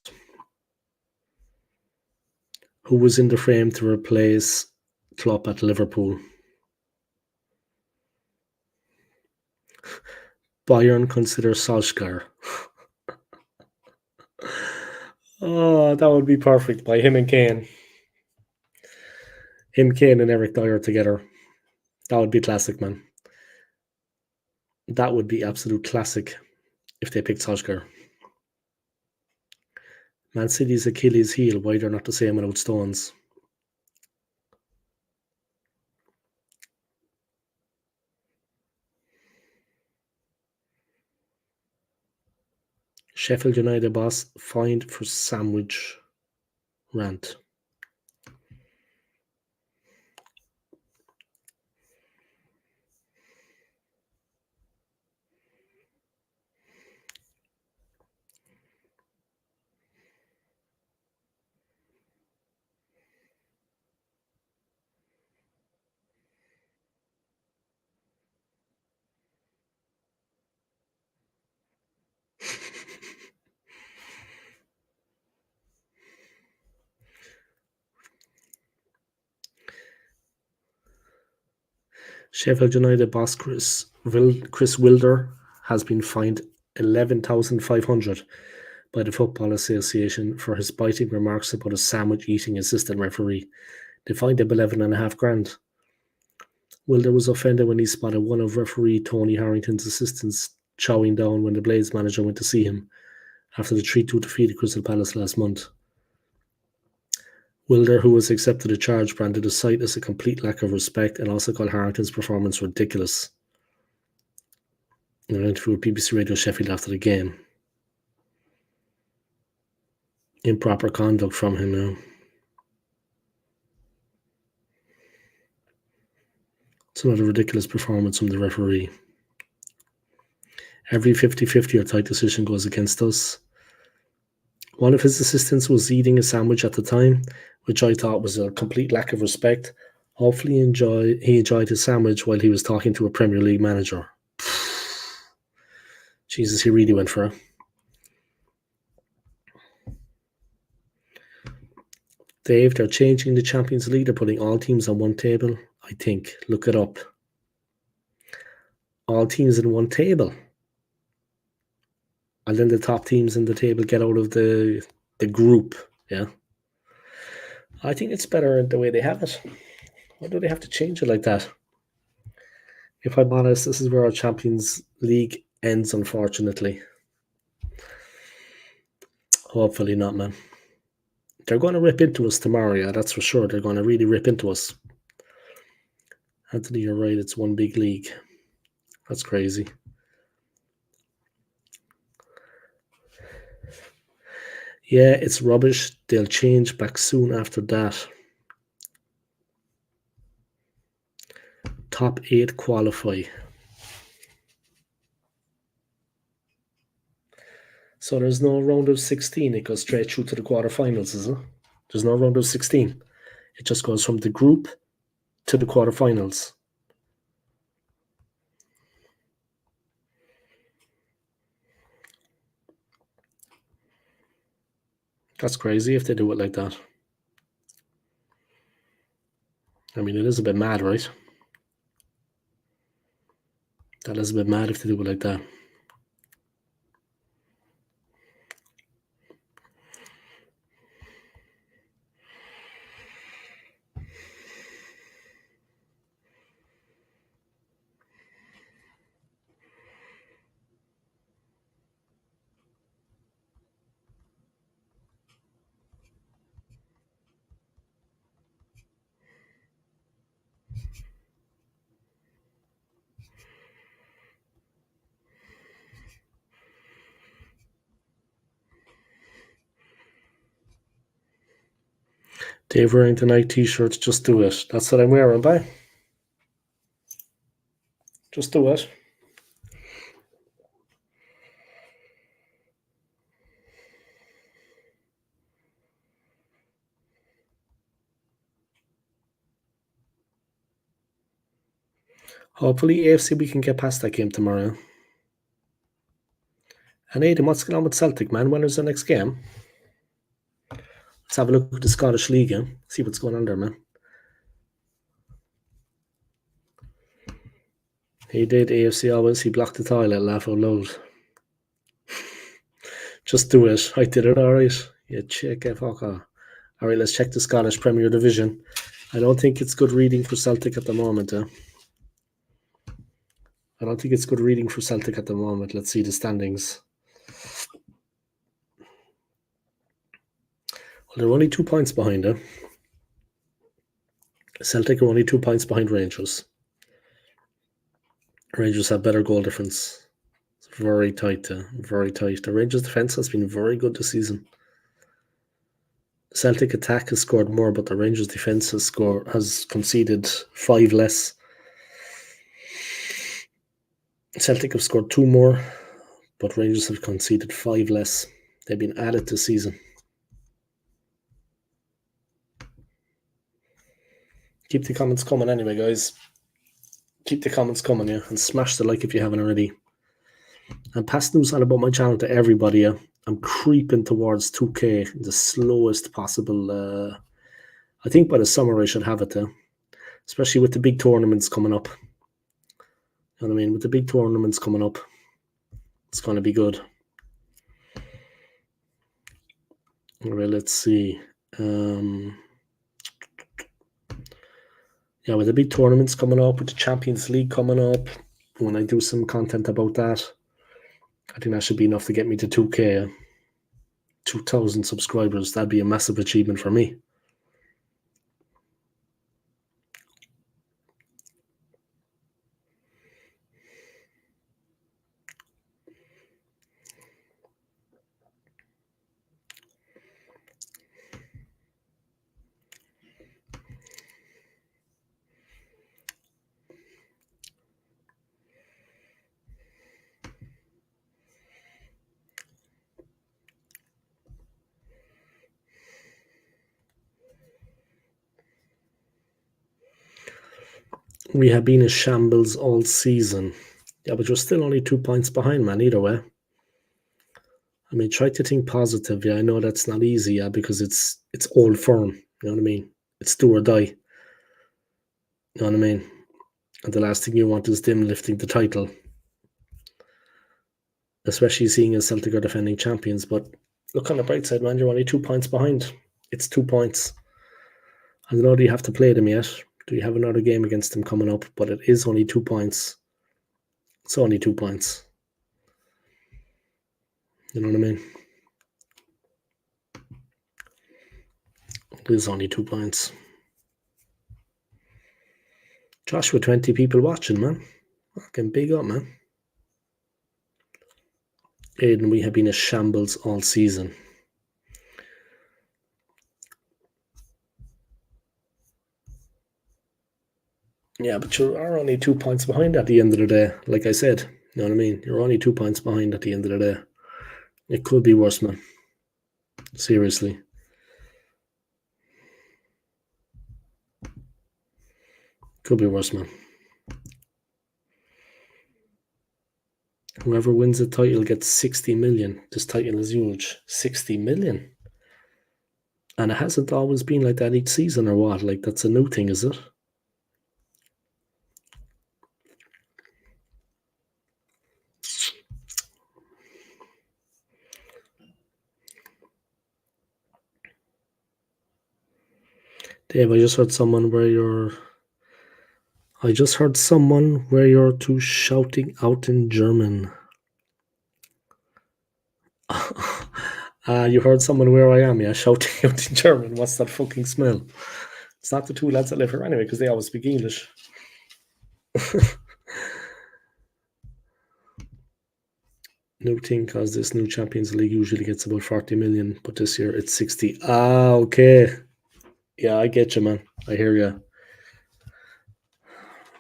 Who was in the frame to replace Klopp at Liverpool? Bayern consider Solskjaer. Oh, that would be perfect by him and Kane. Him, Kane, and Eric Dyer together. That would be classic, man. That would be absolute classic if they picked Solskjaer. Man City's Achilles heel, why they're not the same without Stones. Sheffield United boss fined for sandwich rant. Sheffield United boss Chris Wilder has been fined 11,500 by the Football Association for his biting remarks about a sandwich eating assistant referee. They fined him 11.5 grand. Wilder was offended when he spotted one of referee Tony Harrington's assistants chowing down when the Blades manager went to see him after the 3-2 defeat at Crystal Palace last month. Wilder, who has accepted the charge, branded the sight as a complete lack of respect and also called Harrington's performance ridiculous. In an interview with BBC Radio Sheffield after the game. Improper conduct from him now. It's another ridiculous performance from the referee. Every 50-50 or tight decision goes against us. One of his assistants was eating a sandwich at the time, which I thought was a complete lack of respect. Hopefully he enjoyed his sandwich while he was talking to a Premier League manager. Jesus, he really went for it. Dave, they're changing the Champions League. They're putting all teams on one table, I think. Look it up. All teams in one table. And then the top teams in the table get out of the group, yeah. I think it's better the way they have it. Why do they have to change it like that? If I'm honest, this is where our Champions League ends, unfortunately. Hopefully not, man. They're going to rip into us tomorrow, yeah, that's for sure. They're going to really rip into us. Anthony, you're right, it's one big league. That's crazy. Yeah, it's rubbish. They'll change back soon after that. Top 8 qualify. So there's no round of 16. It goes straight through to the quarterfinals, is it? There's no round of 16. It just goes from the group to the quarterfinals. That's crazy if they do it like that. I mean, it is a bit mad, right? That is a bit mad if they do it like that. Dave wearing the Nike t-shirts, just do it. That's what I'm wearing, bye. Just do it. Hopefully, AFC, we can get past that game tomorrow. And Aidan, what's going on with Celtic, man? When is the next game? Let's have a look at the Scottish League, see what's going on there, man. He did, AFC always. He blocked the toilet, laugh out loud. Just do it. I did it, all right. Yeah, check it, fuck off. All right, let's check the Scottish Premier Division. I don't think it's good reading for Celtic at the moment. I don't think it's good reading for Celtic at the moment. Let's see the standings. Well, they're only 2 points behind. Celtic are only 2 points behind Rangers. Rangers have better goal difference. It's very tight. Very tight. The Rangers' defence has been very good this season. Celtic attack has scored more, but the Rangers' defence has conceded 5 less. Celtic have scored 2 more, but Rangers have conceded 5 less. They've been added this season. Keep the comments coming anyway, guys. Keep the comments coming, yeah, and smash the like if you haven't already. And pass news on about my channel to everybody, yeah. I'm creeping towards 2K in the slowest possible. I think by the summer I should have it, especially with the big tournaments coming up. You know what I mean? With the big tournaments coming up, it's going to be good. All right, let's see. Yeah, with the big tournaments coming up, with the Champions League coming up, when I do some content about that, I think that should be enough to get me to 2K, 2,000 subscribers. That'd be a massive achievement for me. We have been a shambles all season. Yeah, but you're still only 2 points behind, man, either way. I mean, try to think positive. Yeah, I know that's not easy, yeah, because it's old firm. You know what I mean? It's do or die. You know what I mean? And the last thing you want is them lifting the title. Especially seeing as Celtic are defending champions. But look on the bright side, man, you're only 2 points behind. It's 2 points. I don't know, do you have to play them yet? Do you have another game against them coming up? But it is only 2 points. It's only 2 points. You know what I mean? It is only 2 points. Joshua, 20 people watching, man. Fucking big up, man. Aidan, we have been a shambles all season. Yeah, but you are only 2 points behind at the end of the day. Like I said, you know what I mean? You're only 2 points behind at the end of the day. It could be worse, man. Seriously. Could be worse, man. Whoever wins the title gets 60 million. This title is huge. 60 million. And it hasn't always been like that each season or what? Like, that's a new thing, is it? Dave, I just heard someone where you're too shouting out in German. You heard someone where I am, yeah, shouting out in German. What's that fucking smell? It's not the two lads that live here anyway, because they always speak English. New thing, because this new Champions League usually gets about 40 million, but this year it's 60. Okay. Yeah, I get you, man. I hear you.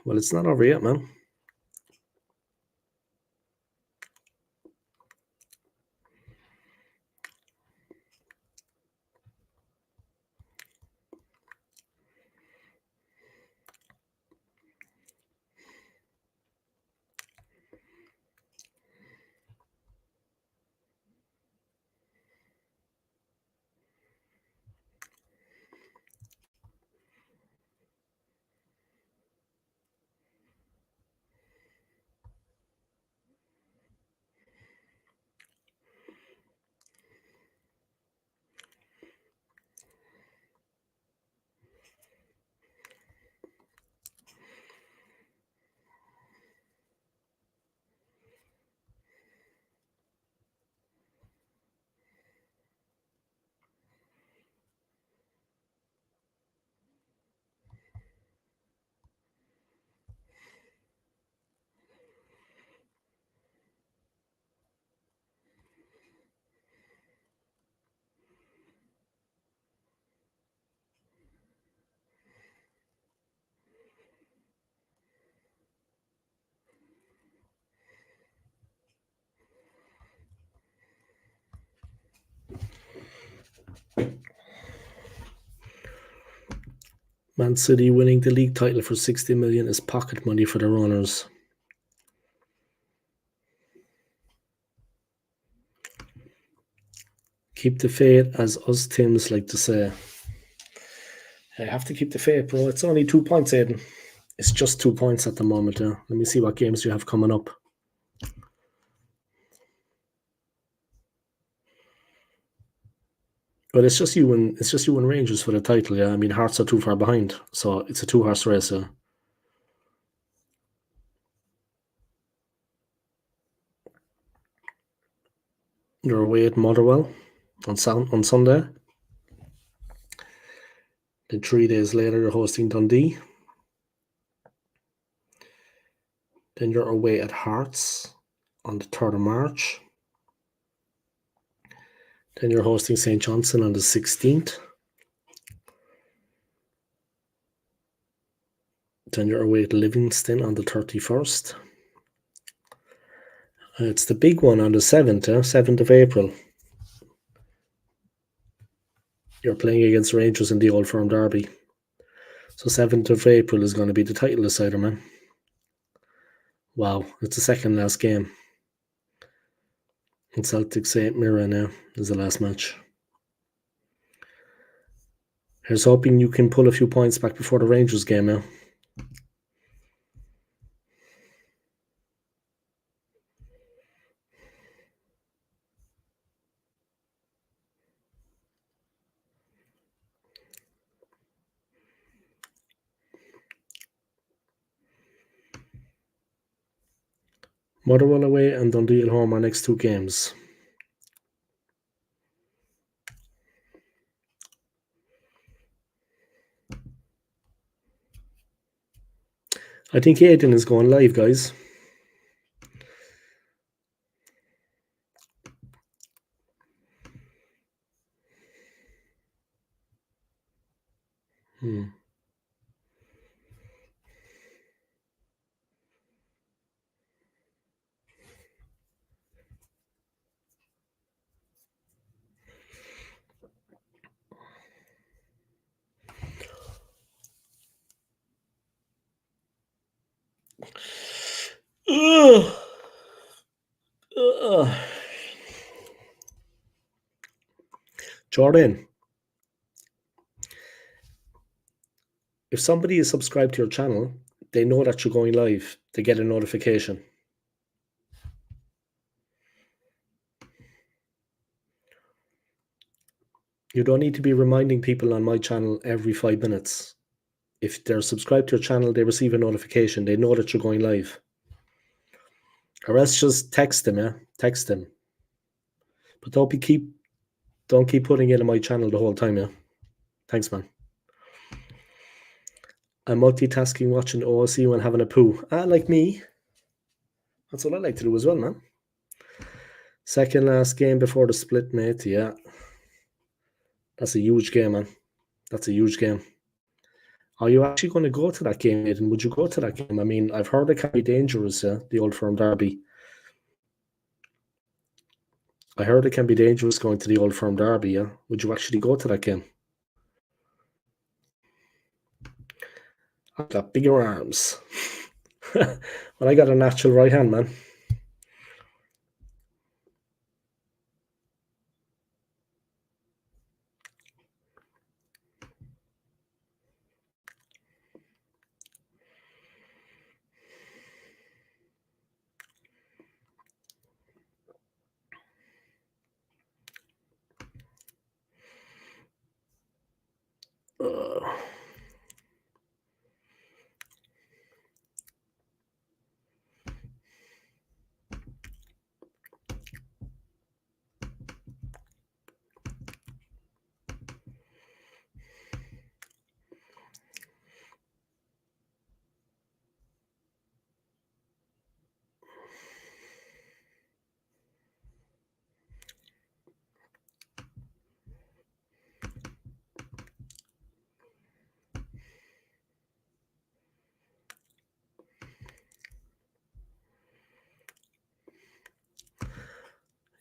Well, it's not over yet, man. Man City winning the league title for 60 million is pocket money for their owners. Keep the faith, as us Tims like to say. I have to keep the faith, bro. It's only 2 points, Aiden. It's just 2 points at the moment. Let me see what games you have coming up. But it's just you and Rangers for the title. Yeah, I mean Hearts are too far behind, so it's a 2-horse race. You're away at Motherwell on Sunday. Then 3 days later, you're hosting Dundee. Then you're away at Hearts on the 3rd of March. Then you're hosting St. Johnstone on the 16th. Then you're away at Livingston on the 31st. It's the big one on the 7th, 7th of April. You're playing against Rangers in the Old Firm Derby. So 7th of April is going to be the title decider, man. Wow, it's the second last game. And Celtic St. Mirren now is the last match. Here's hoping you can pull a few points back before the Rangers game now. Motherwell away and Dundee at home are next 2 games. I think Aiden is going live, guys. Jordan, if somebody is subscribed to your channel, they know that you're going live. They get a notification. You don't need to be reminding people on my channel every 5 minutes. If they're subscribed to your channel, they receive a notification. They know that you're going live. Or else just text them, yeah? Text them. But don't keep putting it in my channel the whole time, yeah? Thanks, man. I'm multitasking, watching OSC when having a poo. Like me. That's what I like to do as well, man. Second last game before the split, mate. Yeah. That's a huge game, man. That's a huge game. Are you actually going to go to that game, Aidan? Would you go to that game? I mean, I've heard it can be dangerous, the Old Firm Derby. I heard it can be dangerous going to the Old Firm Derby, yeah? Would you actually go to that game? I've got bigger arms. Well, I got a natural right hand, man.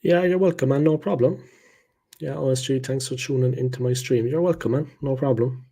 Yeah, you're welcome, man. No problem. Yeah, OSG, thanks for tuning into my stream. You're welcome, man. No problem.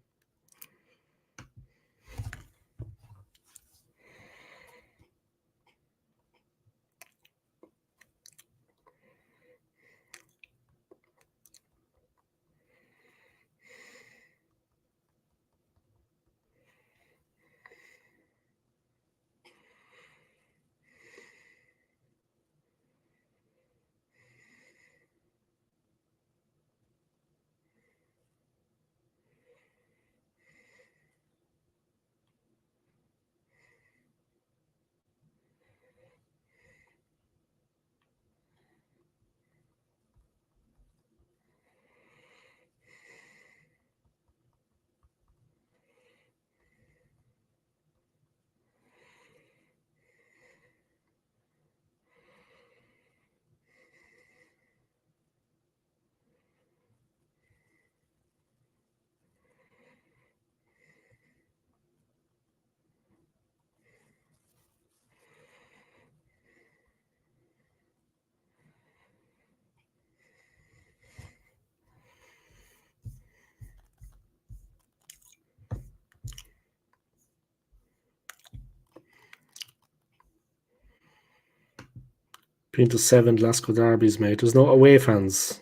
Been to 7 Glasgow derbies, mate. There's no away fans.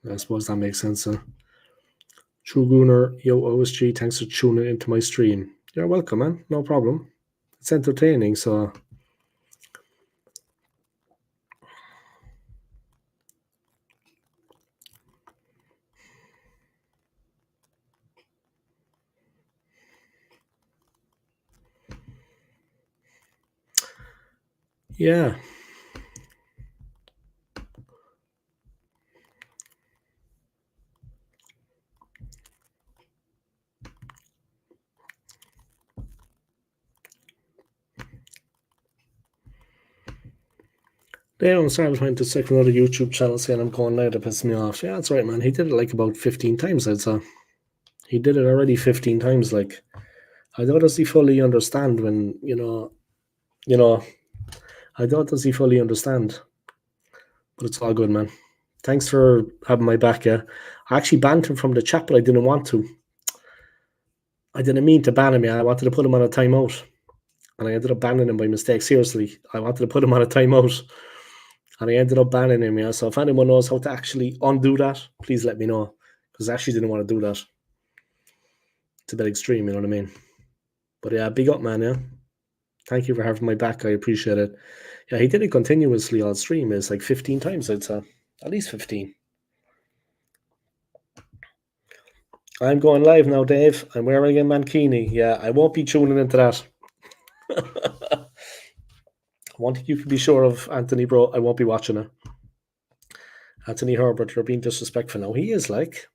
I suppose that makes sense, huh? True Gooner, yo, OSG, thanks for tuning into my stream. You're welcome, man. No problem. It's entertaining, so... Yeah. They don't start trying to stick another YouTube channel saying I'm going live to piss me off. Yeah, that's right, man. He did it like about 15 times, I'd say. He did it already 15 times, like... I don't does he fully understand when, you know, I don't does he fully understand. But it's all good, man. Thanks for having my back, yeah. I actually banned him from the chat, but I didn't want to. I didn't mean to ban him, yeah. I wanted to put him on a timeout. and I ended up banning him by mistake. Seriously, I wanted to put him on a timeout, and I ended up banning him. Yeah, so if anyone knows how to actually undo that, please let me know, because I actually didn't want to do that. It's a bit extreme, you know what I mean? But yeah, big up, man. Yeah, thank you for having my back. I appreciate it. Yeah, he did it continuously on stream. It's like 15 times, I'd say, at least 15. I'm going live now, Dave. I'm wearing a mankini. Yeah, I won't be tuning into that. One thing you can be sure of, Anthony, bro, I won't be watching it. Anthony Herbert, you're being disrespectful now. He is like.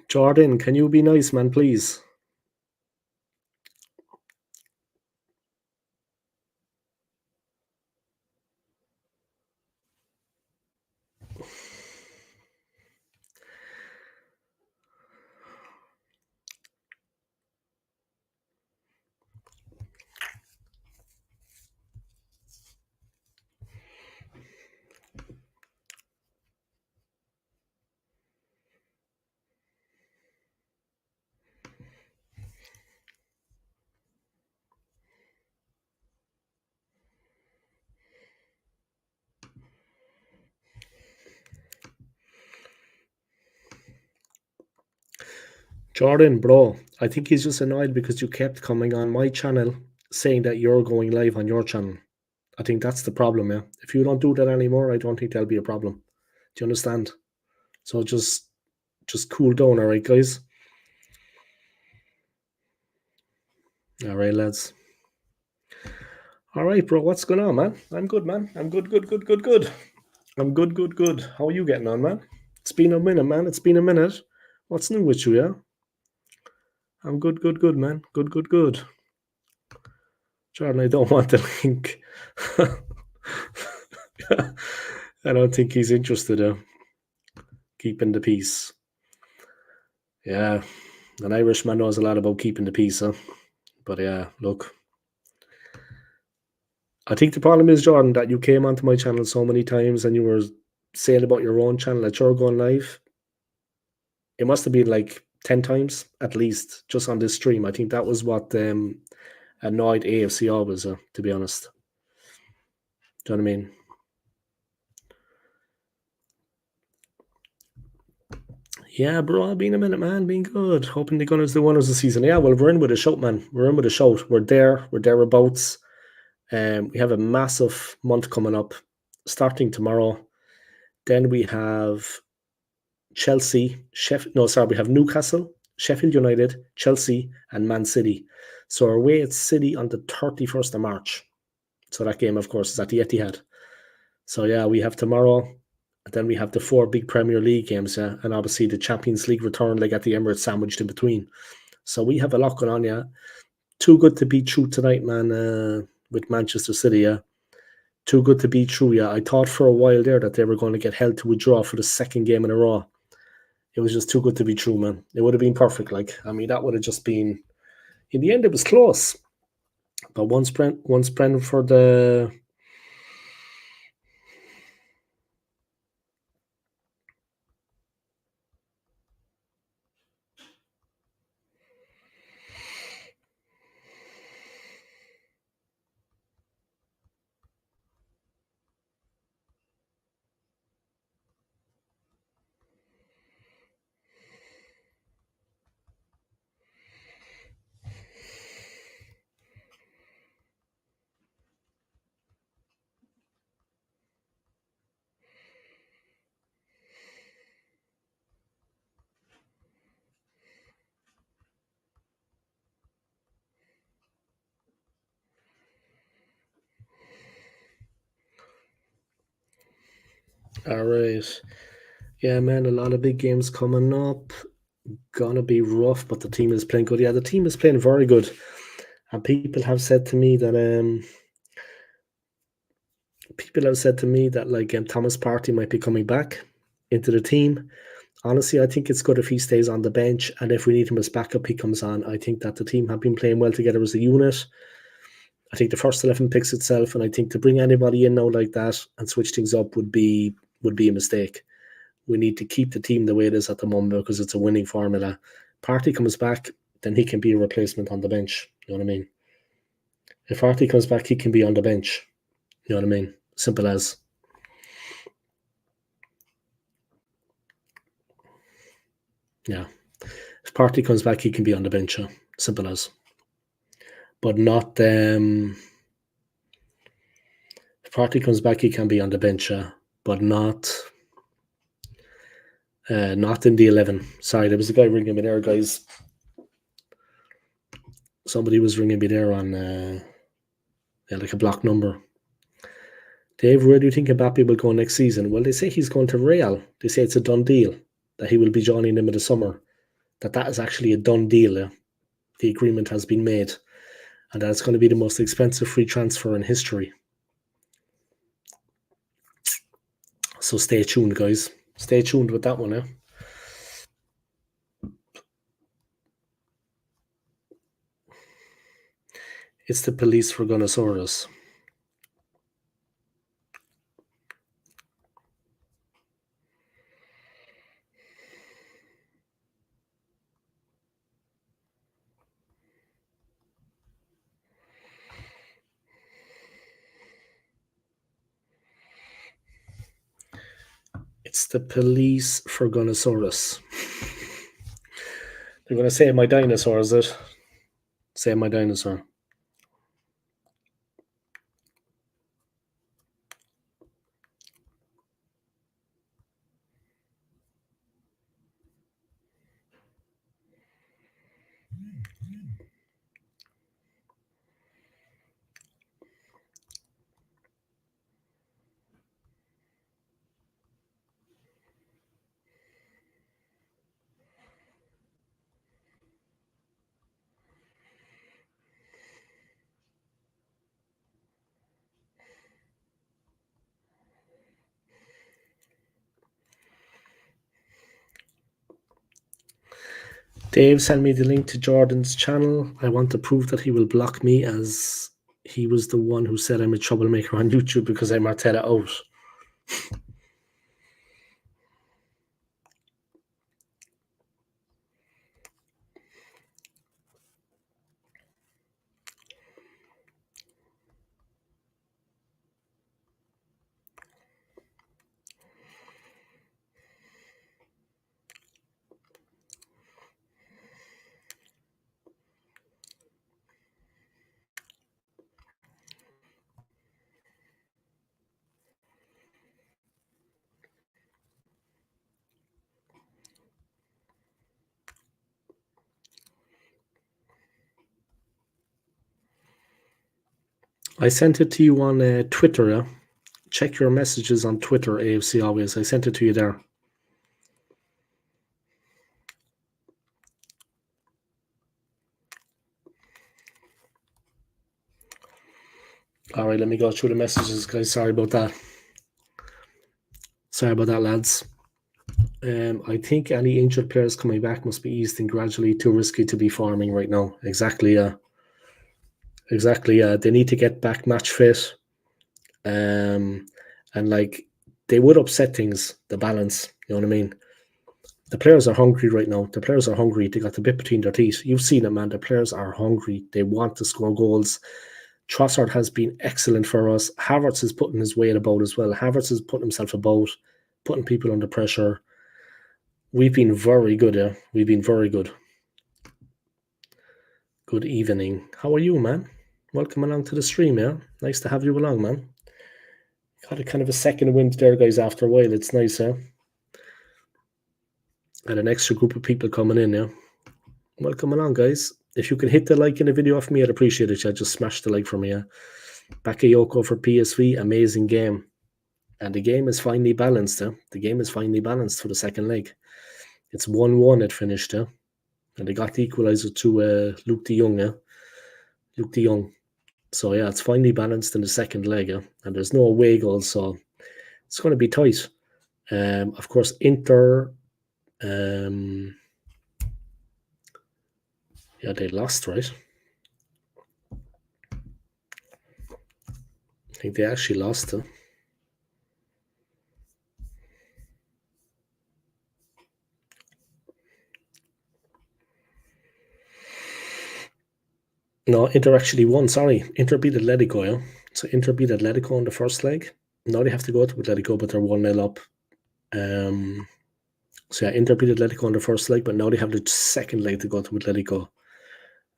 Jordan, can you be nice, man, please? Jordan, bro, I think he's just annoyed because you kept coming on my channel saying that you're going live on your channel. I think that's the problem, yeah. If you don't do that anymore, I don't think that'll be a problem. Do you understand? So just cool down, all right, guys? All right, lads. All right, bro, what's going on, man? I'm good, man. I'm good. I'm good. How are you getting on, man? It's been a minute, man. It's been a minute. What's new with you, yeah? I'm good, man. Good. Jordan, I don't want the link. I don't think he's interested in keeping the peace. Yeah, an Irishman knows a lot about keeping the peace, huh? But yeah, look. I think the problem is, Jordan, that you came onto my channel so many times and you were saying about your own channel that you're going live. It must have been like 10 times at least just on this stream. I think that was what annoyed AFC always, to be honest. Do you know what I mean? Yeah, bro, been a minute, man. Been good. Hoping the Gunners the winners of the season. Yeah, well, we're in with a shout, man. We're in with a shout. We're thereabouts. We have a massive month coming up, starting tomorrow. Then we have Chelsea, we have Newcastle, Sheffield United, Chelsea, and Man City. So we're away at City on the 31st of March. So that game, of course, is at the Etihad. So yeah, we have tomorrow, and then we have the 4 big Premier League games, yeah, and obviously the Champions League return leg at the Emirates sandwiched in between. So we have a lot going on, yeah. Too good to be true tonight, man, with Manchester City, yeah. Too good to be true, yeah. I thought for a while there that they were going to get held to a draw for the second game in a row. It was just too good to be true, man. It would have been perfect. Like, I mean, that would have just been. In the end, it was close. But once Brentford all right. Yeah, man, a lot of big games coming up. Gonna be rough, but the team is playing good. Yeah, the team is playing very good. And people have said to me that like Thomas Partey might be coming back into the team. Honestly, I think it's good if he stays on the bench, and if we need him as backup, he comes on. I think that the team have been playing well together as a unit. I think the first 11 picks itself, and I think to bring anybody in now like that and switch things up would be a mistake. We need to keep the team the way it is at the moment because it's a winning formula. Partey comes back, then he can be a replacement on the bench. You know what I mean? If Partey comes back, he can be on the bench. You know what I mean? Simple as. Yeah. If Partey comes back, he can be on the bench. Simple as. But not. If Partey comes back, he can be on the bench, but not. Not in the 11. Sorry, there was a guy ringing me there, guys. Somebody was ringing me there on like a block number. Dave, where do you think Mbappe will go next season? Well, they say he's going to Real. They say it's a done deal, that he will be joining them in the summer. That is actually a done deal. The agreement has been made, and that it's going to be the most expensive free transfer in history. So stay tuned, guys. Stay tuned with that one, It's the police for Gunnosaurus. It's the police for Gunnosaurus. They're going to save my dinosaur, is it? Save my dinosaur. Dave, send me the link to Jordan's channel. I want to prove that he will block me, as he was the one who said I'm a troublemaker on YouTube because I'm Arteta out. I sent it to you on Twitter. Yeah? Check your messages on Twitter, AFC always. I sent it to you there. All right, let me go through the messages, guys. Sorry about that. Sorry about that, lads. I think any injured players coming back must be eased in gradually. Too risky to be farming right now. Exactly, yeah. Exactly, yeah. They need to get back match fit. And like they would upset things, the balance. You know what I mean? The players are hungry right now. The players are hungry. They got the bit between their teeth. You've seen it, man. The players are hungry. They want to score goals. Trossard has been excellent for us. Havertz is putting his weight about as well. Havertz is putting himself about, putting people under pressure. We've been very good, yeah. We've been very good. Good evening. How are you, man? Welcome along to the stream, yeah. Nice to have you along, man. Got a kind of a second wind there, guys, after a while. It's nice, yeah. And an extra group of people coming in, yeah. Welcome along, guys. If you can hit the like in the video for me, I'd appreciate it. Yeah. Just smash the like for me, yeah. Bakayoko for PSV, amazing game. And the game is finally balanced, yeah. The game is finally balanced for the second leg. It's 1-1 it finished, yeah. And they got the equaliser to Luke de Jong, yeah. Luke de Jong. So, yeah, it's finally balanced in the second leg, yeah. And there's no away goals, so it's going to be tight. Of course, Inter... yeah, they lost, right? I think they actually lost, huh? No, Inter actually won. Sorry, Inter beat Atletico. Yeah, so Inter beat Atletico in the first leg. Now they have to go to Atletico, but they're 1-0 up. So yeah, Inter beat Atletico in the first leg, but now they have the second leg to go to Atletico.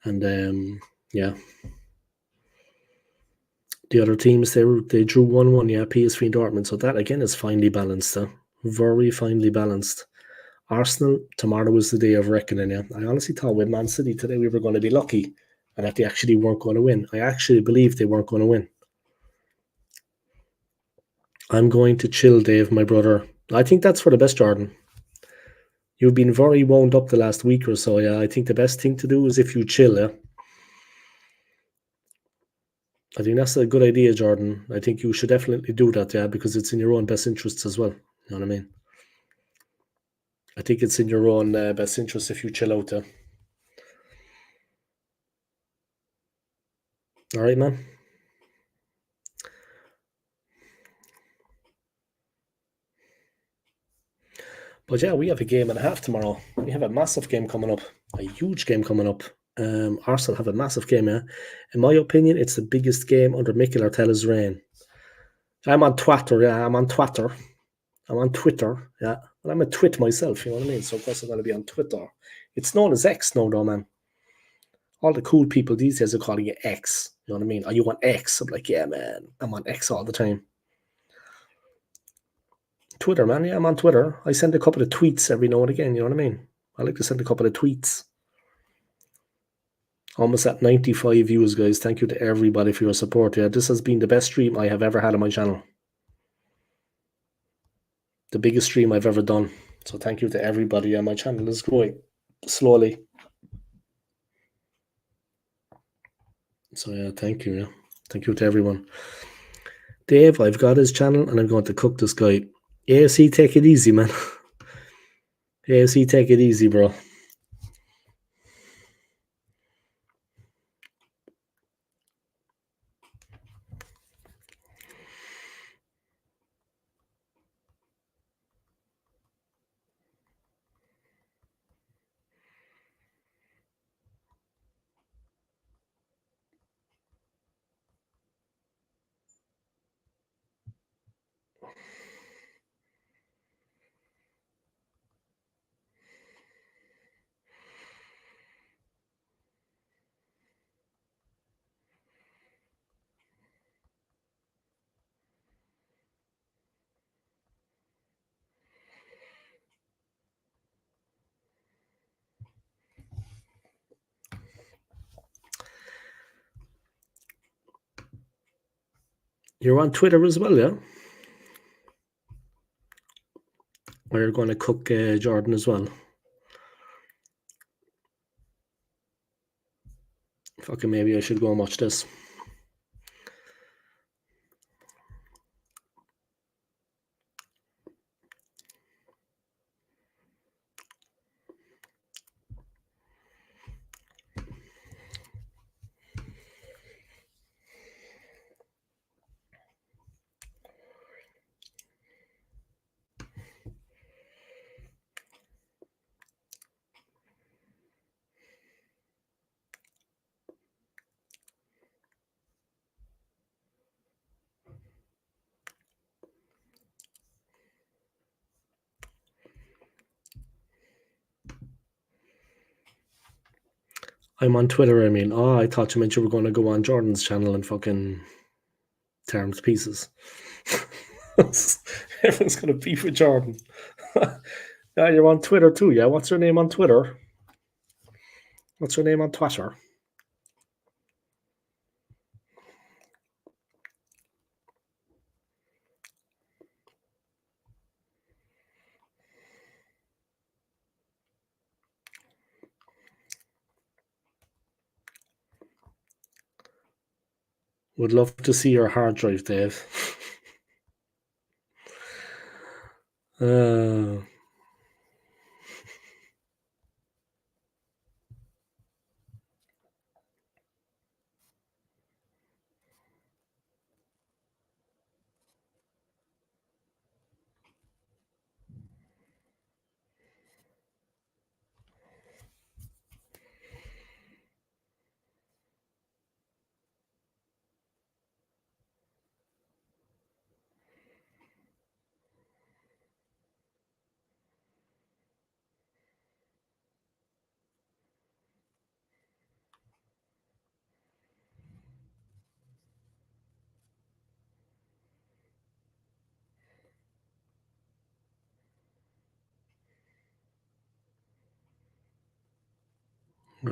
And yeah, the other teams they drew 1-1. Yeah, PSV and Dortmund. So that again is finely balanced. Very finely balanced. Arsenal, tomorrow was the day of reckoning. Yeah, I honestly thought with Man City today we were going to be lucky and that they actually weren't going to win. I actually believed they weren't going to win. I'm going to chill, Dave, my brother. I think that's for the best, Jordan. You've been very wound up the last week or so, yeah. I think the best thing to do is if you chill, yeah. I think that's a good idea, Jordan. I think you should definitely do that, yeah, because it's in your own best interests as well. You know what I mean? I think it's in your own best interest if you chill out, yeah. All right, man. But yeah, we have a game and a half tomorrow. We have a massive game coming up, a huge game coming up. Arsenal have a massive game, yeah. In my opinion, it's the biggest game under Mikel Arteta's reign. I'm on Twitter, yeah. I'm on Twitter, yeah. Well, I'm a twit myself, you know what I mean? So of course I'm going to be on Twitter. It's known as X now, though, man. All the cool people these days are calling it X. You know what I mean? Are you on X? I'm like, yeah, man. I'm on X all the time. Twitter, man. Yeah, I'm on Twitter. I send a couple of tweets every now and again. You know what I mean? I like to send a couple of tweets. Almost at 95 views, guys. Thank you to everybody for your support. Yeah, this has been the best stream I have ever had on my channel. The biggest stream I've ever done. So thank you to everybody. Yeah, my channel is growing slowly. So yeah, thank you. Yeah, thank you to everyone. Dave, I've got his channel and I'm going to cook this guy. AFC, take it easy, man. AFC, take it easy, bro. You're on Twitter as well, yeah? Or you're going to cook Jordan as well? Fucking maybe I should go and watch this. I'm on Twitter, I mean. Oh, I thought you meant you were going to go on Jordan's channel and fucking tear him to pieces. Everyone's going to beef with Jordan. Yeah, you're on Twitter too, yeah? What's your name on Twitter? What's your name on Twitter? Would love to see your hard drive, Dave. Would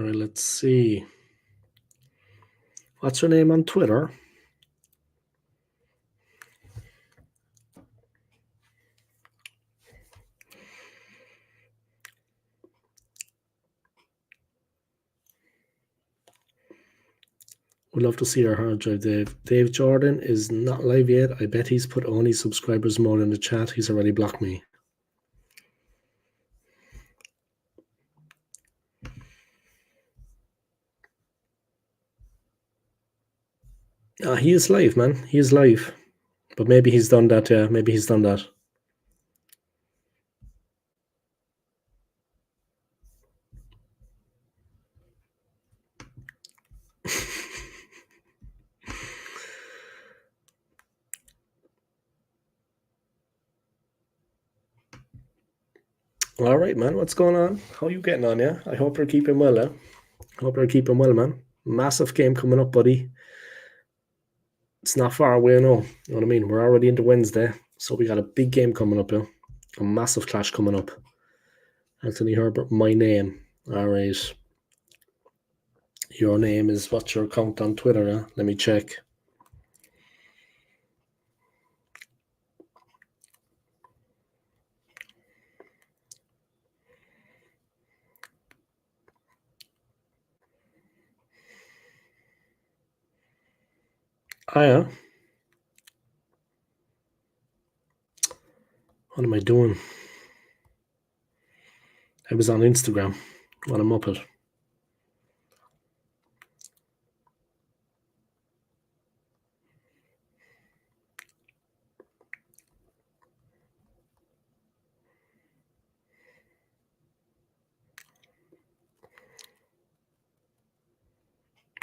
All right, let's see. What's your name on Twitter? Would love to see your hard drive, Dave. Dave Jordan is not live yet. I bet he's put only subscribers mode in the chat. He's already blocked me. He is live, man. He is live. But maybe he's done that, yeah. Maybe he's done that. All right, man. What's going on? How are you getting on, yeah? I hope you're keeping well, eh? Hope you're keeping well, man. Massive game coming up, buddy. It's not far away, no. You know what I mean? We're already into Wednesday. So we got a big game coming up, yeah? A massive clash coming up. Anthony Herbert, my name. All right. Your name is what's your account on Twitter, huh? Let me check. Ah, yeah. What am I doing? I was on Instagram. What I'm up at.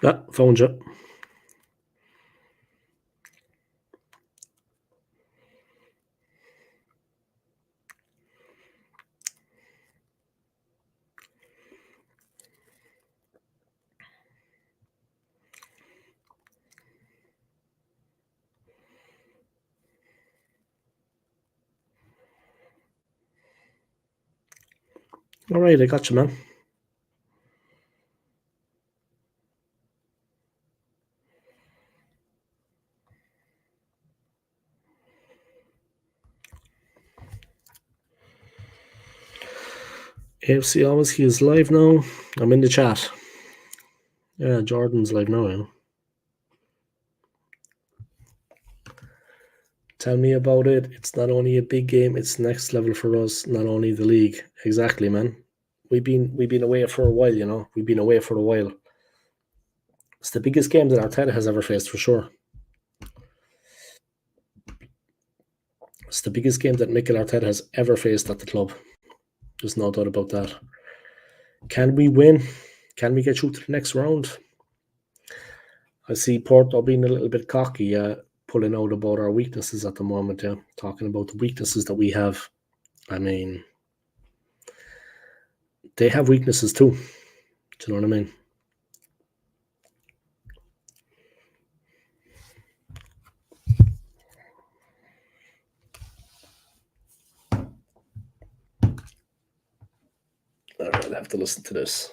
Ah, found you. All right, I got you, man. AFC always, he is live now. I'm in the chat. Yeah, Jordan's live now, yeah. Tell me about it. It's not only a big game, it's next level for us, not only the league. Exactly, man. We've been away for a while, you know. We've been away for a while. It's the biggest game that Arteta has ever faced, for sure. It's the biggest game that Mikel Arteta has ever faced at the club. There's no doubt about that. Can we win? Can we get through to the next round? I see Porto being a little bit cocky, pulling out about our weaknesses at the moment, yeah. Talking about the weaknesses that we have. I mean, they have weaknesses too. Do you know what I mean? I'll have to listen to this.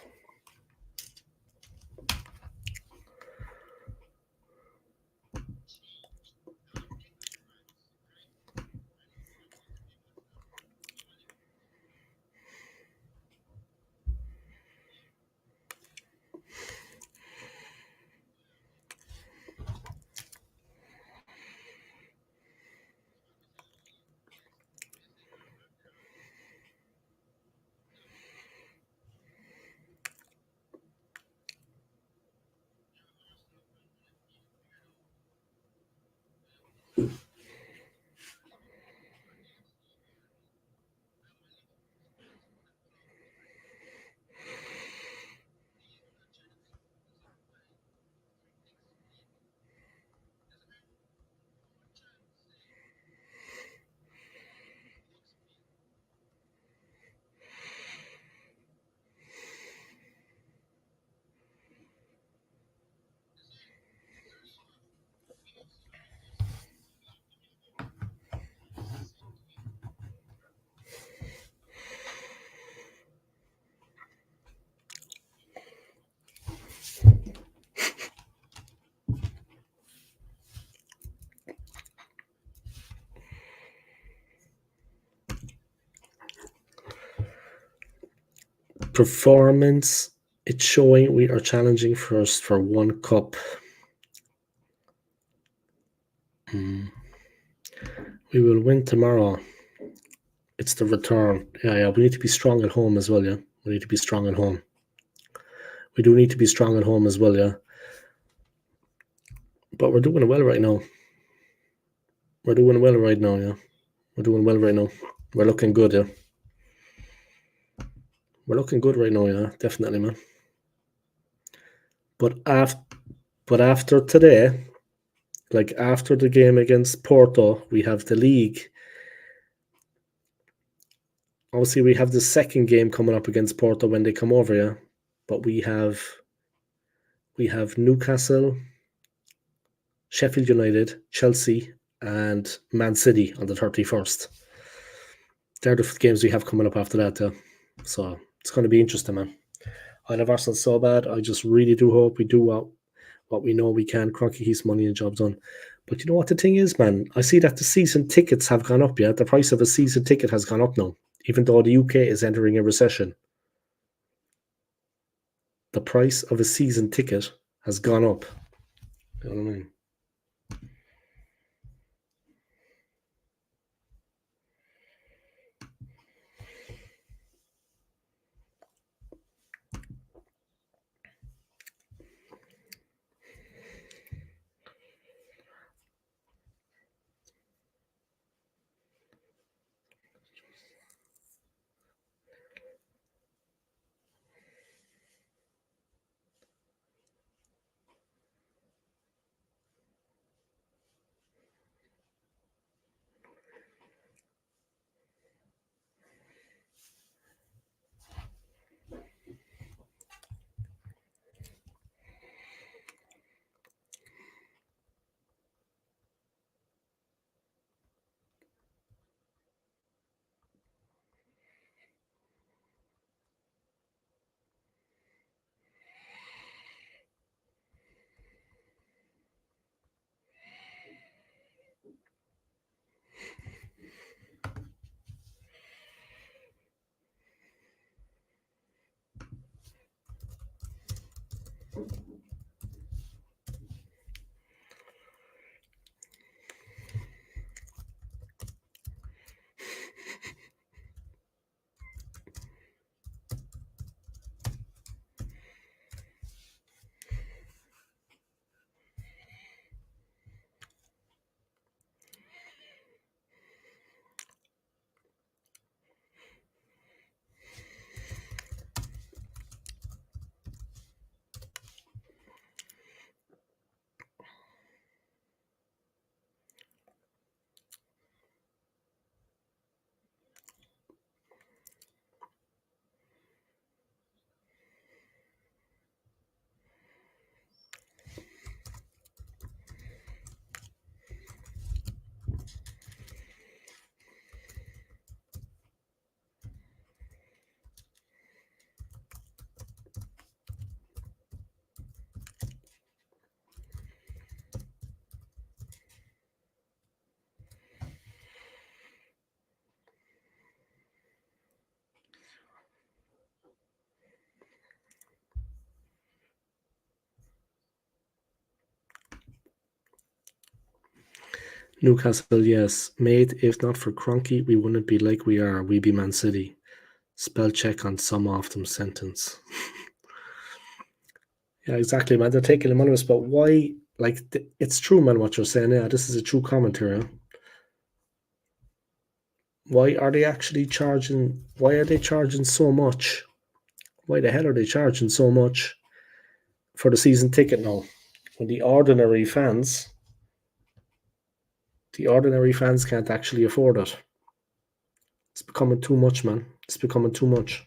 Performance, it's showing we are challenging first for one cup. We will win tomorrow. It's the return. Yeah. We need to be strong at home as well, yeah. We need to be strong at home. We do need to be strong at home as well, yeah. But we're doing well right now. We're doing well right now, yeah. We're doing well right now. We're looking good, yeah. We're looking good right now, yeah. Definitely, man. But after today, like after the game against Porto, we have the league. Obviously, we have the second game coming up against Porto when they come over, yeah. But we have Newcastle, Sheffield United, Chelsea, and Man City on the 31st. They're the games we have coming up after that, yeah. So it's going to be interesting, man. I love Arsenal so bad. I just really do hope we do what we know we can. Crocky keeps money and job done. But you know what the thing is, man? I see that the season tickets have gone up, yeah? The price of a season ticket has gone up now, even though the UK is entering a recession. The price of a season ticket has gone up. You know what I mean? Newcastle, yes. Mate, if not for Cronky, we wouldn't be like we are. We'd be Man City. Spell check on some of them sentence. Yeah, exactly, man. They're taking him on us, but why? Like, it's true, man, what you're saying. Yeah, this is a true commentary. Why are they actually charging? Why are they charging so much? Why the hell are they charging so much for the season ticket now? When the ordinary fans can't actually afford it. It's becoming too much, man. It's becoming too much.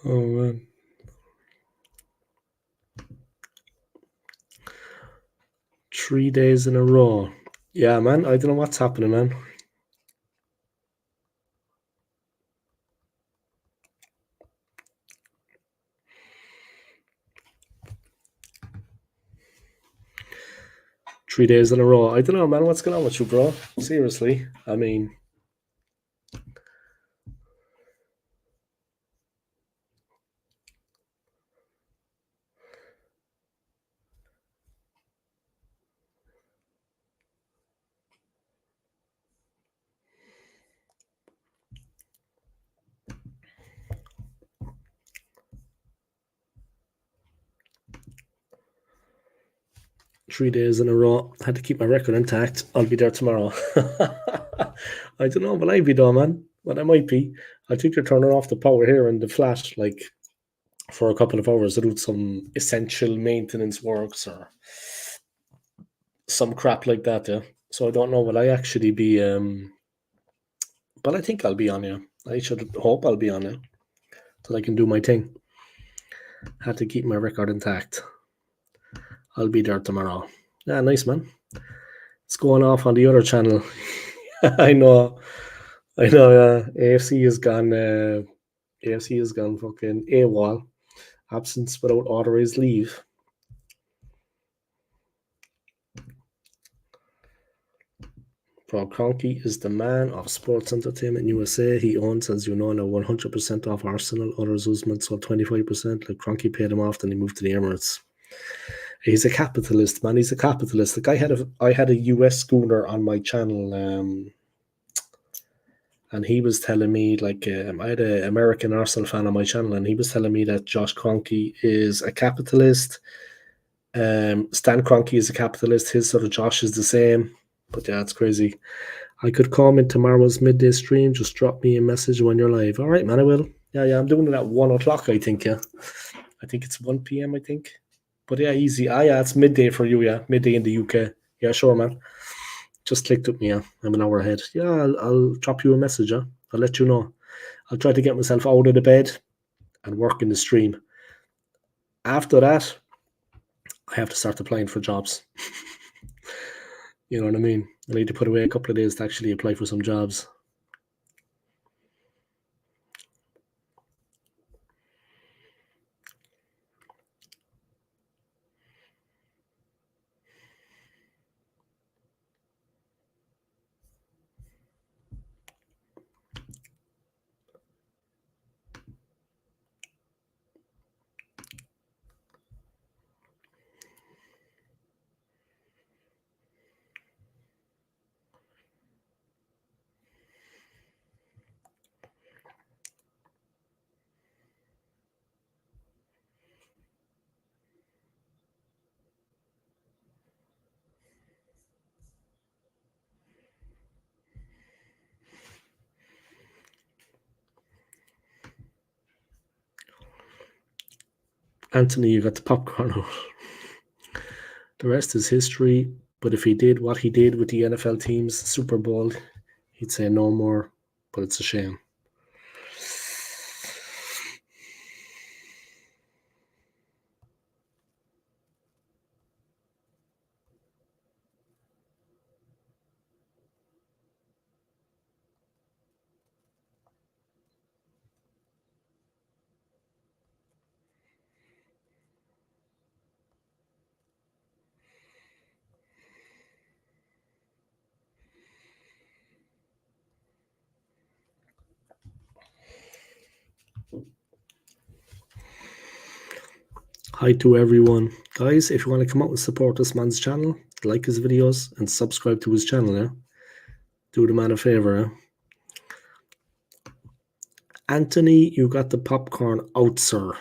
Oh man. Three days in a row. Yeah, man. I don't know what's happening, man. Three days in a row. I don't know, man. What's going on with you, bro? Seriously. I mean, three days in a row. Had to keep my record intact. I'll be there tomorrow. I don't know, but I'd be there, man. But I might be. I think they're turning off the power here in the flat, like for a couple of hours to do some essential maintenance works or some crap like that. Yeah. So I don't know. Will I actually be? But I think I'll be on. Yeah. I should hope I'll be on. Yeah. So I can do my thing. Had to keep my record intact. I'll be there tomorrow. Yeah, nice, man. It's going off on the other channel. I know. AFC has gone. AFC has gone fucking AWOL. Absence without authorized leave. Rob Kroenke is the man of sports entertainment USA. He owns, as you know, now 100% off Arsenal. Others Usman sold 25%. Like Kroenke paid him off, then he moved to the Emirates. He's a capitalist, man. He's a capitalist. Like I had a US schooner on my channel, and he was telling me, like, I had an American Arsenal fan on my channel, and he was telling me that Josh Kroenke is a capitalist. Stan Kroenke is a capitalist. His sort of Josh is the same. But yeah, it's crazy. I could comment tomorrow's midday stream. Just drop me a message when you're live. All right, man, I will. Yeah, I'm doing it at 1 o'clock, I think, yeah. I think it's 1 p.m., I think. But yeah, easy. Yeah, it's midday for you, yeah. Midday in the UK. Yeah, sure, man. Just clicked with me, yeah. I'm an hour ahead. Yeah, I'll drop you a message, yeah. I'll let you know. I'll try to get myself out of the bed and work in the stream. After that, I have to start applying for jobs. You know what I mean? I need to put away a couple of days to actually apply for some jobs. Anthony, you got the popcorn out. The rest is history. But if he did what he did with the NFL teams, Super Bowl, he'd say no more. But it's a shame. Hi to everyone. Guys, if you want to come out and support this man's channel, like his videos and subscribe to his channel, yeah? Do the man a favor, yeah? Anthony, you got the popcorn out, sir.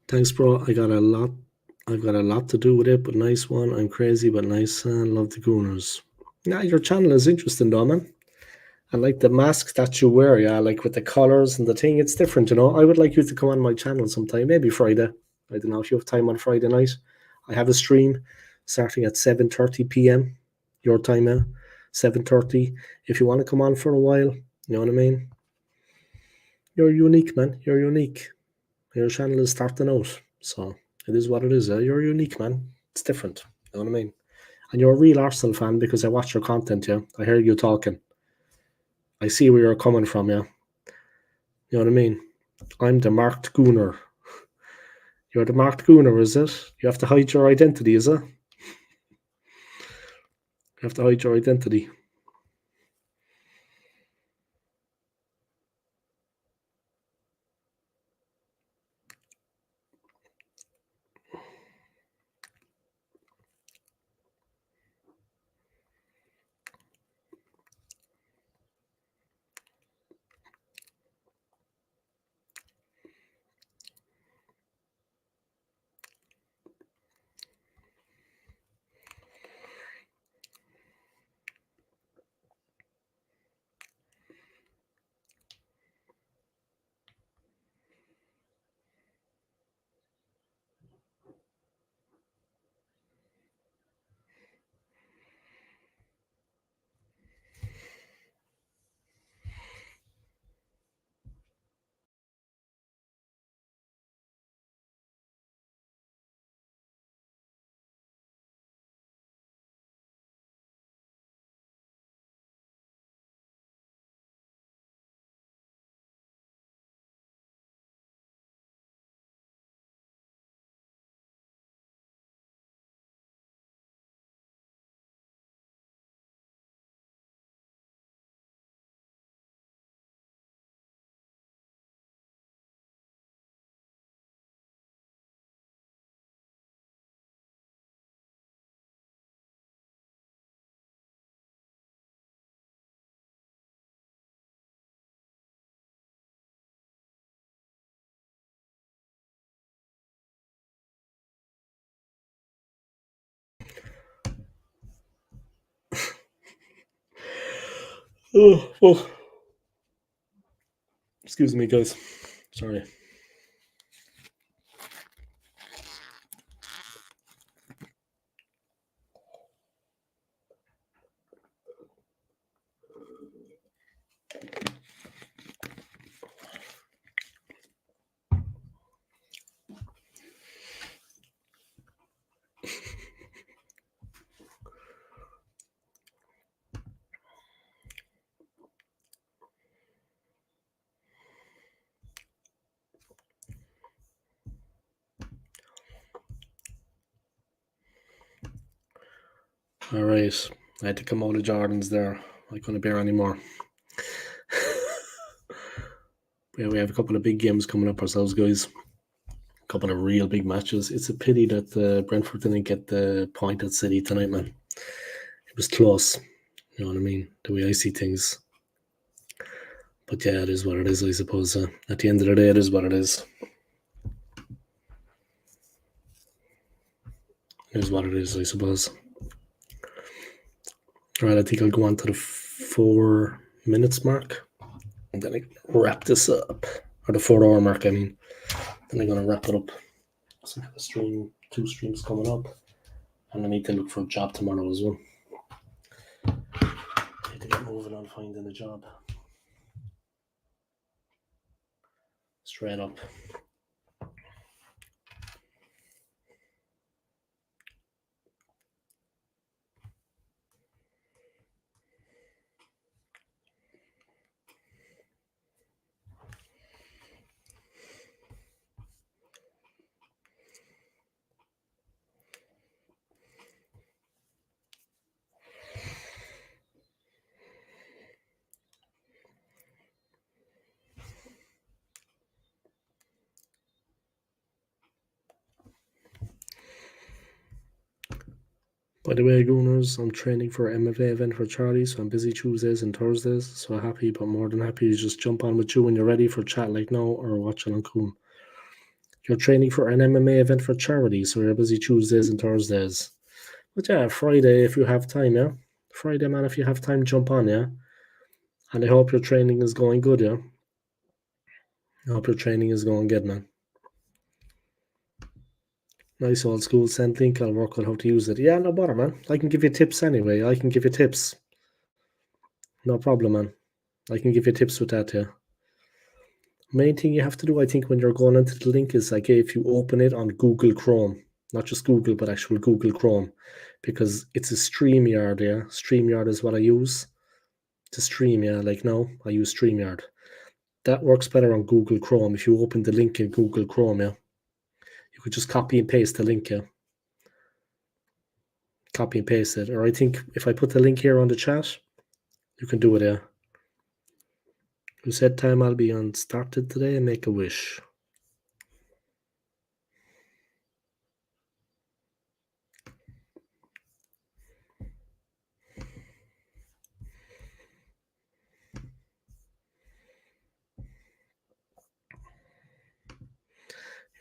Thanks, bro. I've got a lot to do with it, but nice one. I'm crazy, but nice. Love the Gooners. Yeah, your channel is interesting, though, man. I like the mask that you wear, yeah, like with the colors and the thing. It's different, you know. I would like you to come on my channel sometime, maybe Friday. I don't know if you have time on Friday night. I have a stream starting at 7:30 p.m. your time, yeah, 7:30. If you want to come on for a while, you know what I mean. You're unique, man. You're unique. Your channel is starting out, so it is what it is. You're unique, man. It's different. You know what I mean? And you're a real Arsenal fan because I watch your content, yeah. I hear you talking. I see where you're coming from, yeah. You know what I mean? I'm the marked gooner. You're the marked gooner, is it? You have to hide your identity, is it? You have to hide your identity. Oh, oh. Excuse me, guys. Sorry. All right. I had to come out of Jordan's there. I couldn't bear anymore. Yeah, we have a couple of big games coming up ourselves, guys. A couple of real big matches. It's a pity that Brentford didn't get the point at City tonight, man. It was close. You know what I mean? The way I see things. But yeah, it is what it is, I suppose. At the end of the day, it is what it is. It is what it is, I suppose. All right, I think I'll go on to the 4 minutes mark. And then I wrap this up. Or the 4 hour mark, I mean. Then I'm going to wrap it up. So I have a stream, 2 streams coming up. And I need to look for a job tomorrow as well. I need to get moving on finding a job. Straight up. By the way, Gooners, I'm training for an MFA event for Charlie, so I'm busy Tuesdays and Thursdays. So happy, but more than happy to just jump on with you when you're ready for chat like now or Watchalong Cool. You're training for an MMA event for charity, so you're busy Tuesdays and Thursdays. But yeah, Friday if you have time, yeah? Friday, man, if you have time, jump on, yeah? And I hope your training is going good, yeah? I hope your training is going good, man. Nice old school send link. I'll work on how to use it. Yeah, no bother, man. I can give you tips anyway. I can give you tips. No problem, man. I can give you tips with that, yeah. Main thing you have to do, I think, when you're going into the link is like if you open it on Google Chrome, not just Google, but actual Google Chrome, because it's a StreamYard, yeah. StreamYard is what I use to stream, yeah. Like now, I use StreamYard. That works better on Google Chrome. If you open the link in Google Chrome, yeah, you could just copy and paste the link, yeah. Copy and paste it. Or I think if I put the link here on the chat, you can do it, yeah. Who said time I'll be on started today and make a wish?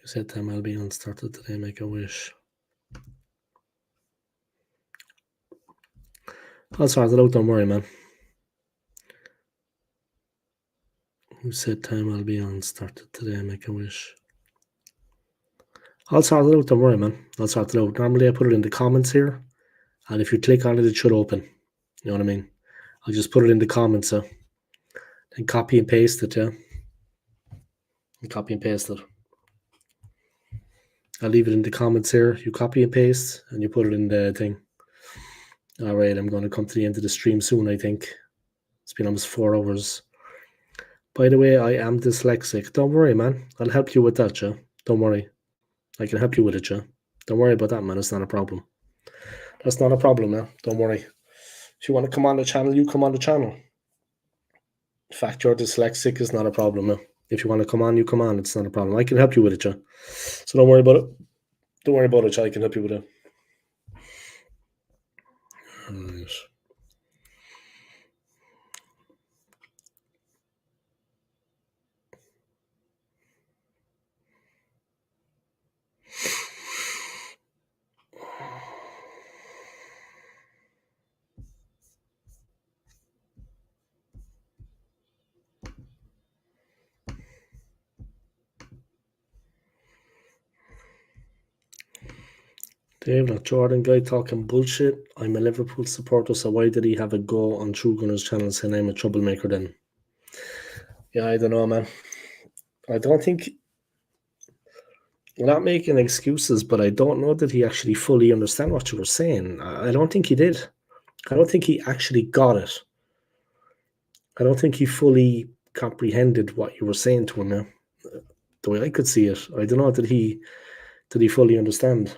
Who said time I'll be on started today and make a wish? I'll sort it out, don't worry, man. Who said time I'll be on started today and make a wish? I'll sort it out, don't worry, man. I'll sort it out. Normally I put it in the comments here, and if you click on it, it should open. You know what I mean? I'll just put it in the comments, and copy and paste it, yeah? And copy and paste it. I'll leave it in the comments here. You copy and paste, and you put it in the thing. All right, I'm going to come to the end of the stream soon, I think. It's been almost 4 hours. By the way, I am dyslexic. Don't worry, man. I'll help you with that, yeah? Don't worry. I can help you with it, yeah? Don't worry about that, man. It's not a problem. That's not a problem, yeah? Don't worry. If you want to come on the channel, you come on the channel. In fact, you're dyslexic is not a problem, yeah? If you want to come on, you come on. It's not a problem. I can help you with it, yeah? So don't worry about it. Don't worry about it, yeah? I can help you with it. All right. Dave, that Jordan guy talking bullshit. I'm a Liverpool supporter, so why did he have a go on True Gunners channel saying I'm a troublemaker then? Yeah, I don't know, man. I don't think... I'm not making excuses, but I don't know that he actually fully understand what you were saying. I don't think he did. I don't think he actually got it. I don't think he fully comprehended what you were saying to him now. The way I could see it. I don't know that he fully understand.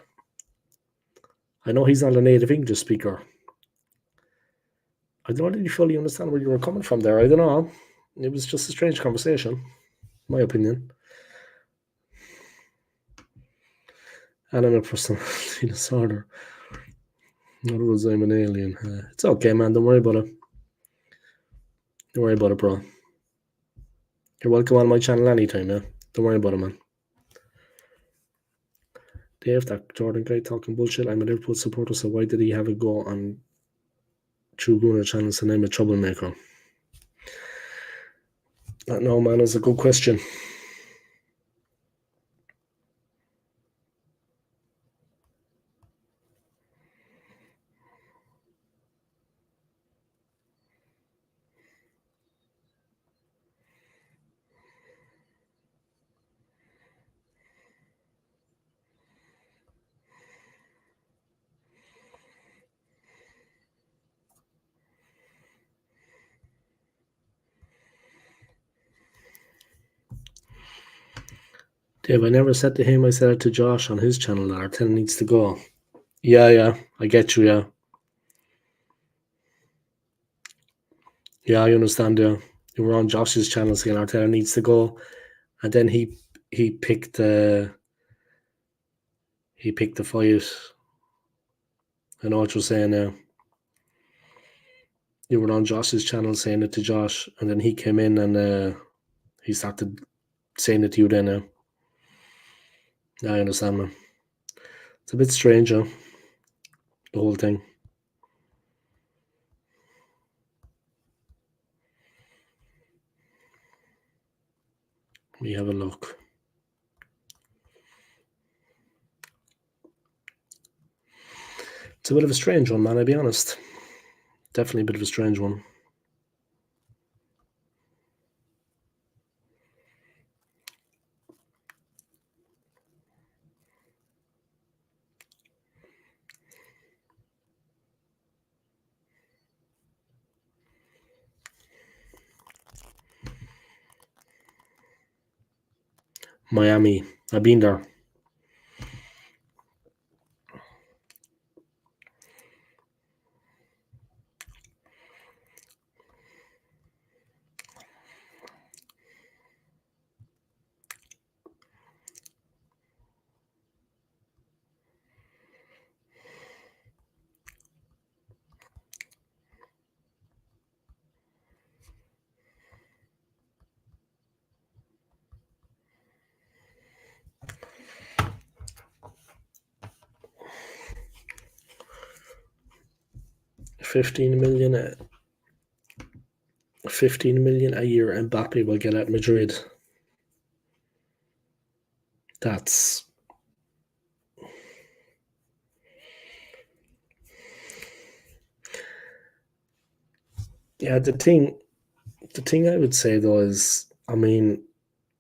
I know he's not a native English speaker. I don't know that he fully understand where you were coming from there. I don't know. It was just a strange conversation, my opinion. And I'm a personality disorder. In other words, I'm an alien. It's okay, man. Don't worry about it. Don't worry about it, bro. You're welcome on my channel anytime, yeah? Don't worry about it, man. Dave, that Jordan guy talking bullshit. I'm a Liverpool supporter, so why did he have a go on True Gunner channel saying I'm a troublemaker? No, man, it's a good question. Dave, I never said to him, I said it to Josh on his channel that Arteta needs to go. Yeah, I get you, yeah. Yeah, I understand, yeah. You were on Josh's channel saying Arteta needs to go, and then he picked the fight. I know what you're saying now. You were on Josh's channel saying it to Josh, and then he came in and he started saying it to you then now. Yeah, I understand, man. It's a bit strange, huh? The whole thing. Let me have a look. It's a bit of a strange one, man, I'll be honest. Definitely a bit of a strange one. Miami. I've been there. $15 million a year Mbappe will get at Madrid. That's... Yeah, the thing I would say though is, I mean,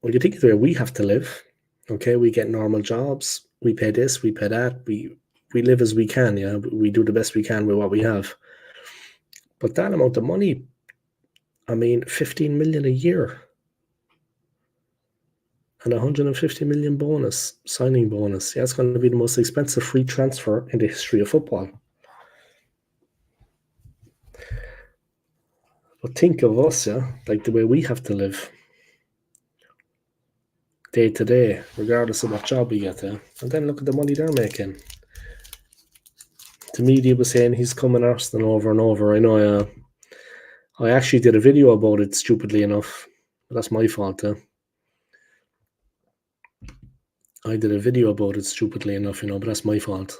when you think of the way we have to live, okay, we get normal jobs, we pay this, we pay that, we live as we can, yeah, we do the best we can with what we have. But that amount of money, I mean, 15 million a year and 150 million bonus, signing bonus. Yeah, it's going to be the most expensive free transfer in the history of football. But think of us, yeah, like the way we have to live day to day, regardless of what job we get, yeah. And then look at the money they're making. The media was saying he's coming Arsenal over and over. I know, I actually did a video about it, stupidly enough. But that's my fault, I did a video about it, stupidly enough, but that's my fault.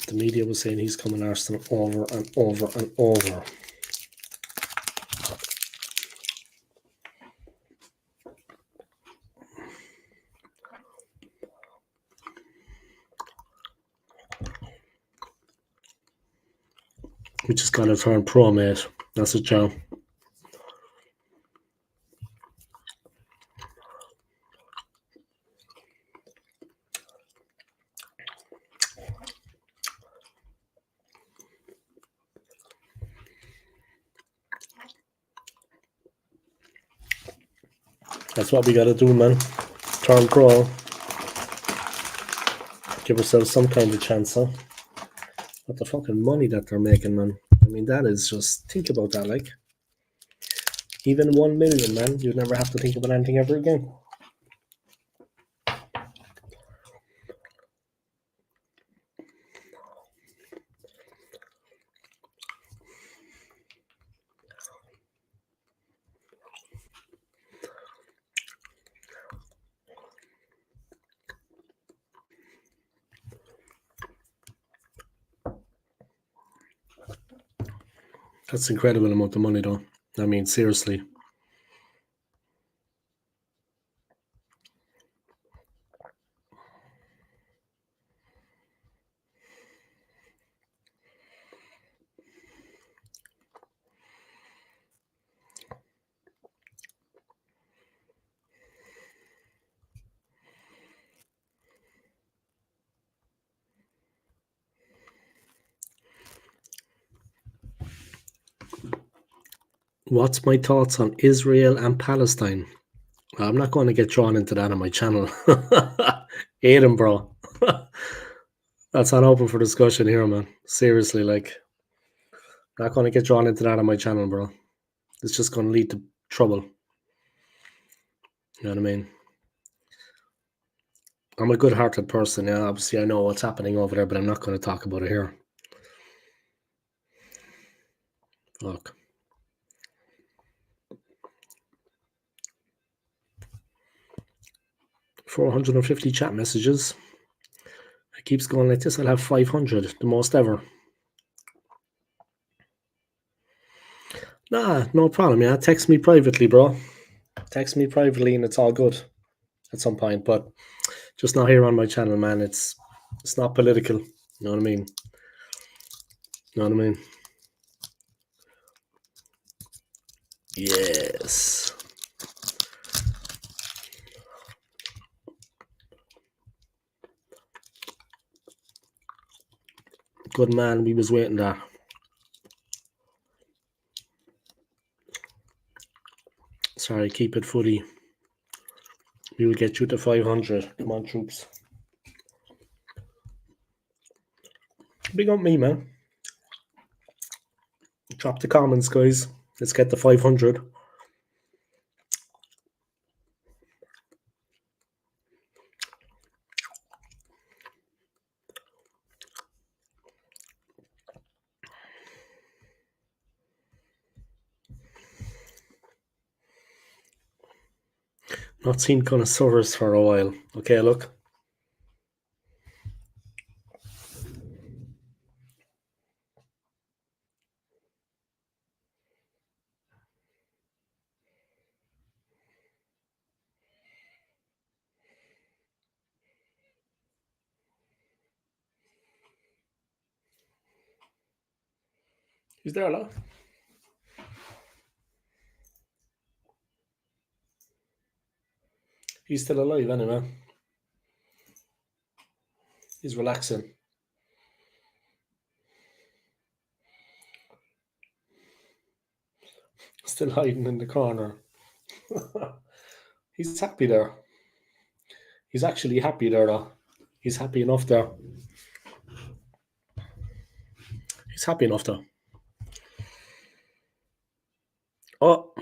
The media was saying he's coming Arsenal over and over and over. We just got to turn pro, mate. That's it, Joe. That's what we got to do, man. Turn pro. Give ourselves some kind of chance, huh? What the fucking money that they're making, man. I mean, that is just... Think about that, like. Even 1 million, man. You'd never have to think about anything ever again. That's incredible amount of money, though. I mean, seriously. What's my thoughts on Israel and Palestine? I'm not going to get drawn into that on my channel. Edinburgh. That's not open for discussion here, man. Seriously, like, not going to get drawn into that on my channel, bro. It's just going to lead to trouble. You know what I mean? I'm a good-hearted person. Yeah, obviously I know what's happening over there, but I'm not going to talk about it here. Look. $450 chat messages. It keeps going like this. I'll have 500, the most ever. Nah, no problem. Yeah, text me privately, bro. Text me privately, and it's all good at some point. But just not here on my channel, man. It's not political. You know what I mean? You know what I mean? Yes. Good man. We was waiting there. Sorry, keep it footy. We will get you to 500. Come on, troops. Big up me, man. Drop the comments, guys. Let's get to 500. Not seen connoisseurs for a while. Okay, look. He's there, lad. He's still alive anyway. He's relaxing. Still hiding in the corner. He's happy there. He's actually happy there, though. He's happy enough there. He's happy enough there. Oh.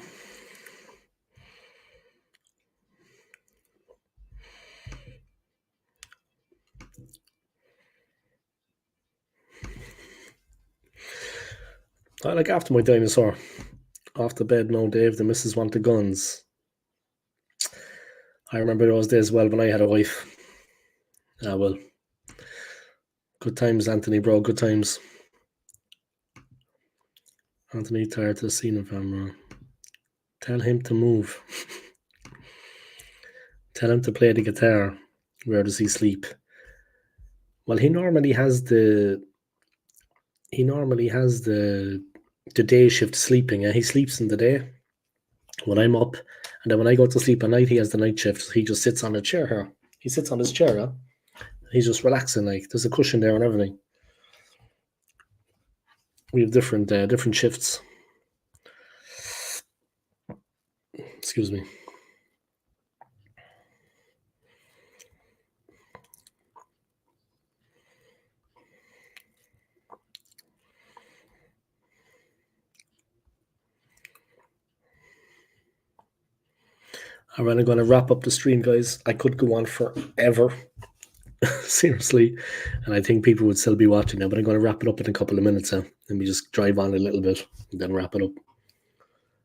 I like after my dinosaur. Off the bed now, Dave. The missus want the guns. I remember those days well when I had a wife. Ah, well. Good times, Anthony, bro. Good times. Anthony tired to the scene of him. Tell him to move. Tell him to play the guitar. Where does he sleep? Well, he normally has the he normally has the day shift sleeping. He sleeps in the day when I'm up, and then when I go to sleep at night, he has the night shift. He just sits on a chair here. He sits on his chair. He's just relaxing. Like there's a cushion there and everything. We have different shifts. Excuse me. All right, I'm going to wrap up the stream, guys. I could go on forever, seriously, and I think people would still be watching now, but I'm going to wrap it up in a couple of minutes. Let me just drive on a little bit and then wrap it up.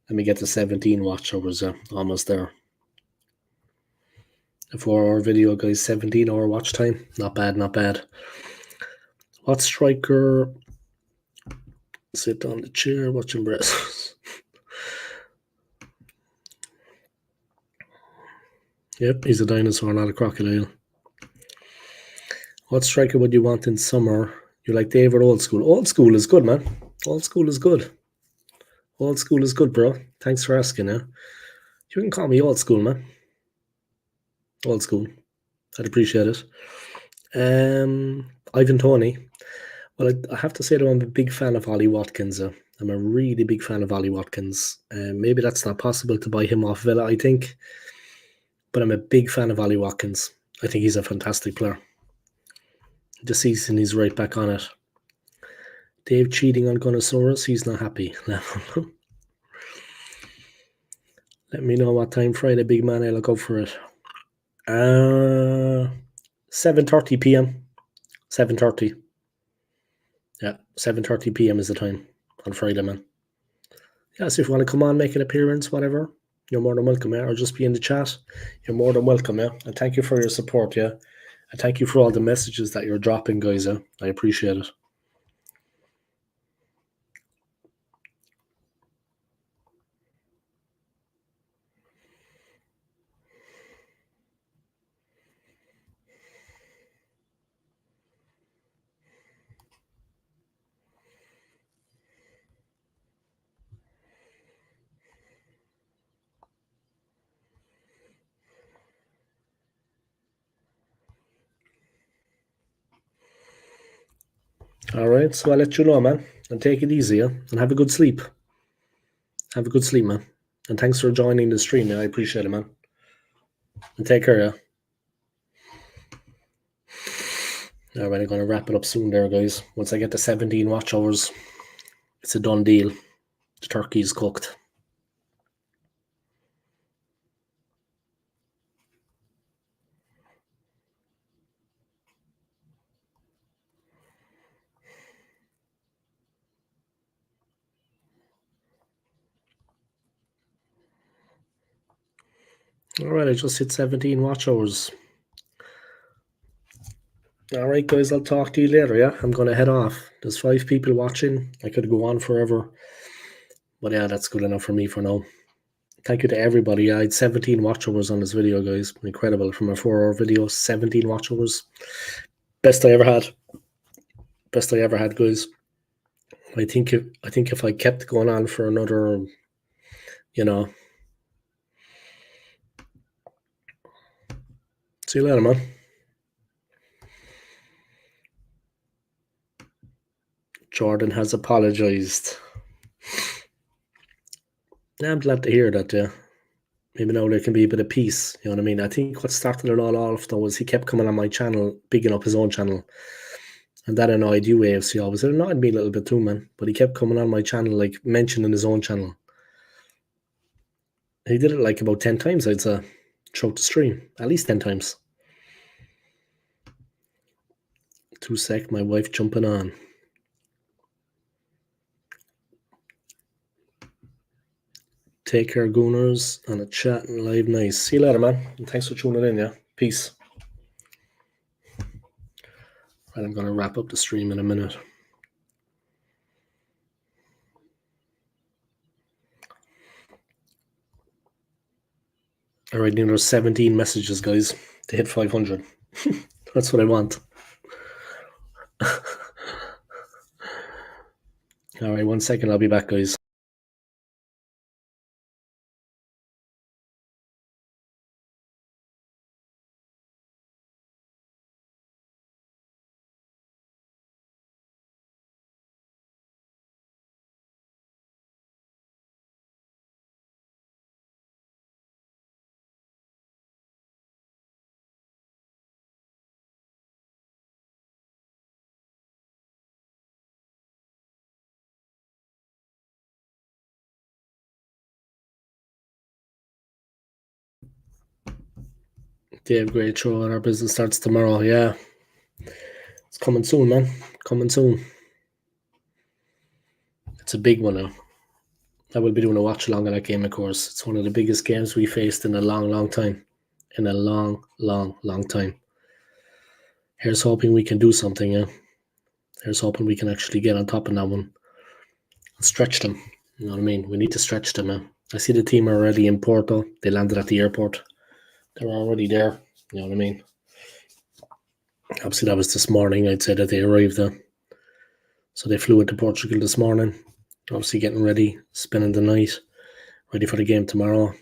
Let me get to 17 watch hours, almost there. A 4-hour video, guys, 17-hour watch time. Not bad, not bad. What striker? Sit on the chair, watching breasts. Yep, he's a dinosaur, not a crocodile. What striker would you want in summer? You like Dave or Old Skool? Old Skool is good, man. Old Skool is good. Old Skool is good, bro. Thanks for asking, You can call me Old Skool, man. Old Skool. I'd appreciate it. Ivan Toney. Well, I have to say that I'm a big fan of Ollie Watkins. I'm a really big fan of Ollie Watkins. Maybe that's not possible to buy him off Villa, I think. But I'm a big fan of Ollie Watkins. I think he's a fantastic player. This season, he's right back on it. Dave cheating on Gunnosaurus, he's not happy. Let me know what time Friday, big man. I'll go for it. 7:30 p.m. 7:30. Yeah, 7:30 p.m. is the time on Friday, man. Yeah, so if you want to come on, make an appearance, whatever, you're more than welcome, or just be in the chat. You're more than welcome, and thank you for your support, and thank you for all the messages that you're dropping, guys. I appreciate it. All right, so I'll let you know, man, and take it easy, and have a good sleep. Have a good sleep, man, and thanks for joining the stream. I appreciate it, man, and take care. All right, I'm going to wrap it up soon there, guys. Once I get to 17 watch hours, it's a done deal. The turkey's cooked. All right, I just hit 17 watch hours. All right, guys, I'll talk to you later, I'm going to head off. There's 5 people watching. I could go on forever. But yeah, that's good enough for me for now. Thank you to everybody. I had 17 watch hours on this video, guys. Incredible. From a 4-hour video, 17 watch hours. Best I ever had. Best I ever had, guys. I think if I kept going on for another, See you later, man. Jordan has apologized. I'm glad to hear that, Maybe now there can be a bit of peace, you know what I mean? I think what started it all off, though, was he kept coming on my channel, bigging up his own channel. And that annoyed you, AFC always. It annoyed me a little bit too, man. But he kept coming on my channel, like, mentioning his own channel. He did it, like, about 10 times, I'd say, throughout the stream. At least 10 times. 2 sec, my wife jumping on. Take care, Gooners, on a chat and live. Nice. See you later, man. And thanks for tuning in, Peace. Right, I'm going to wrap up the stream in a minute. All right, now there's 17 messages, guys, to hit 500. That's what I want. All right, 1 second. I'll be back, guys. Dave, great show, and our business starts tomorrow. Yeah, it's coming soon, man. Coming soon. It's a big one now. I will be doing a watch along on that game, of course. It's one of the biggest games we faced in a long, long time. In a long, long, long time. Here's hoping we can do something, yeah. Here's hoping we can actually get on top of that one and stretch them. You know what I mean? We need to stretch them, yeah. I see the team are already in Porto. They landed at the airport. They're already there. You know what I mean? Obviously, that was this morning. I'd say that they arrived there. So they flew into Portugal this morning. Obviously, getting ready, spending the night, ready for the game tomorrow.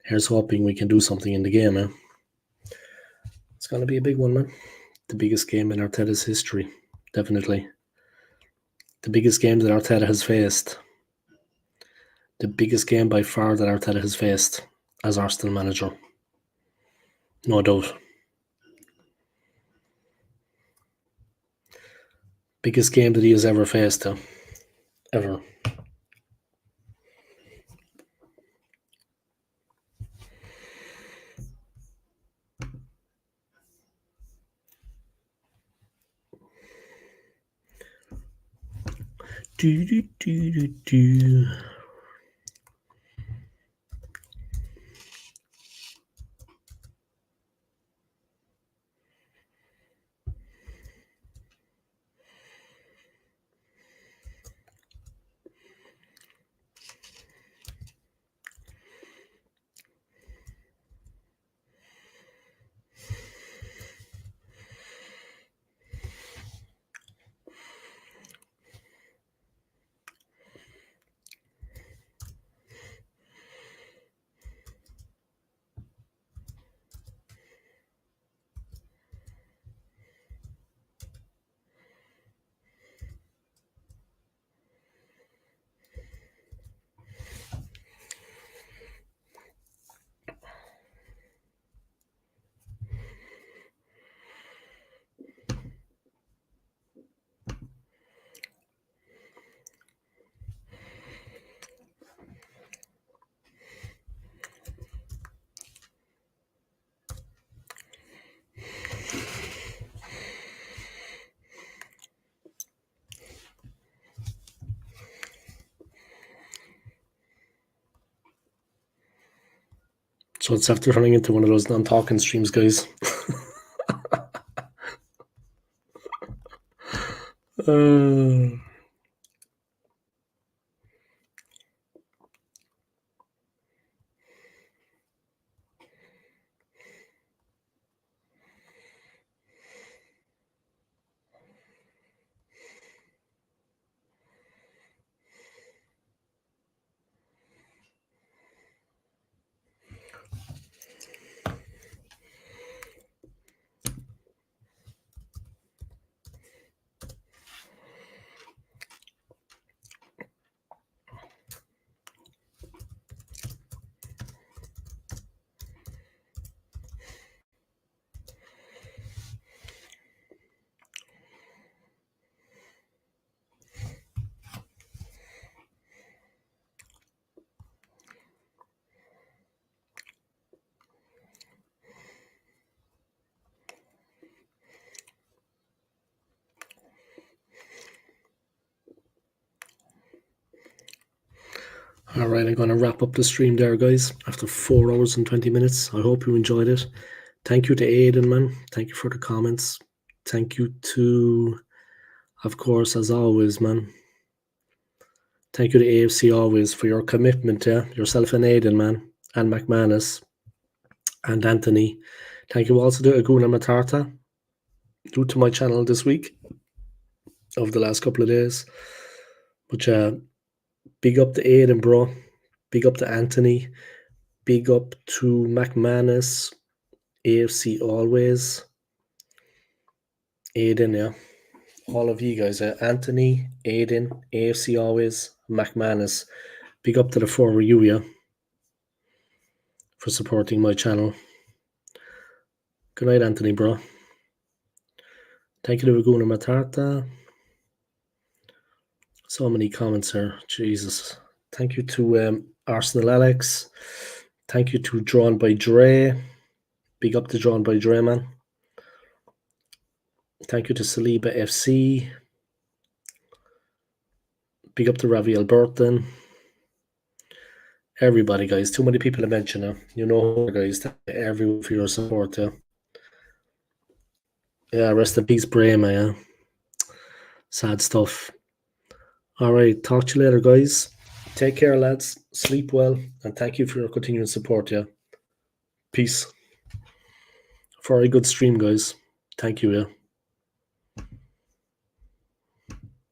Here's hoping we can do something in the game, man. It's going to be a big one, man. The biggest game in Arteta's history, definitely. The biggest game that Arteta has faced. The biggest game by far that Arteta has faced as Arsenal manager. No doubt. Biggest game that he has ever faced, ever. Do, do, do, do, do. So it's after turning into one of those non-talking streams, guys. All right, I'm going to wrap up the stream there, guys, after 4 hours and 20 minutes. I hope you enjoyed it. Thank you to Aidan, man. Thank you for the comments. Thank you to, of course, as always, man. Thank you to AFC always for your commitment, yeah? Yourself and Aidan, man. And McManus. And Anthony. Thank you also to Aguna Matarta, new to my channel this week, over the last couple of days. But big up to Aiden, bro. Big up to Anthony. Big up to McManus. AFC always. Aiden, yeah. All of you guys. Anthony, Aiden, AFC always, McManus. Big up to the four of you, yeah, for supporting my channel. Good night, Anthony, bro. Thank you to Laguna Matata. So many comments here. Jesus. Thank you to Arsenal Alex. Thank you to Drawn by Dre. Big up to Drawn by Dre, man. Thank you to Saliba FC. Big up to Ravi Alberton. Everybody, guys. Too many people to mention now. You know, guys. Thank you everyone for your support. Yeah, rest in peace, Brahma. Yeah. Sad stuff. All right. Talk to you later, guys. Take care, lads. Sleep well. And thank you for your continuing support. Yeah. Peace. For a good stream, guys. Thank you. Yeah.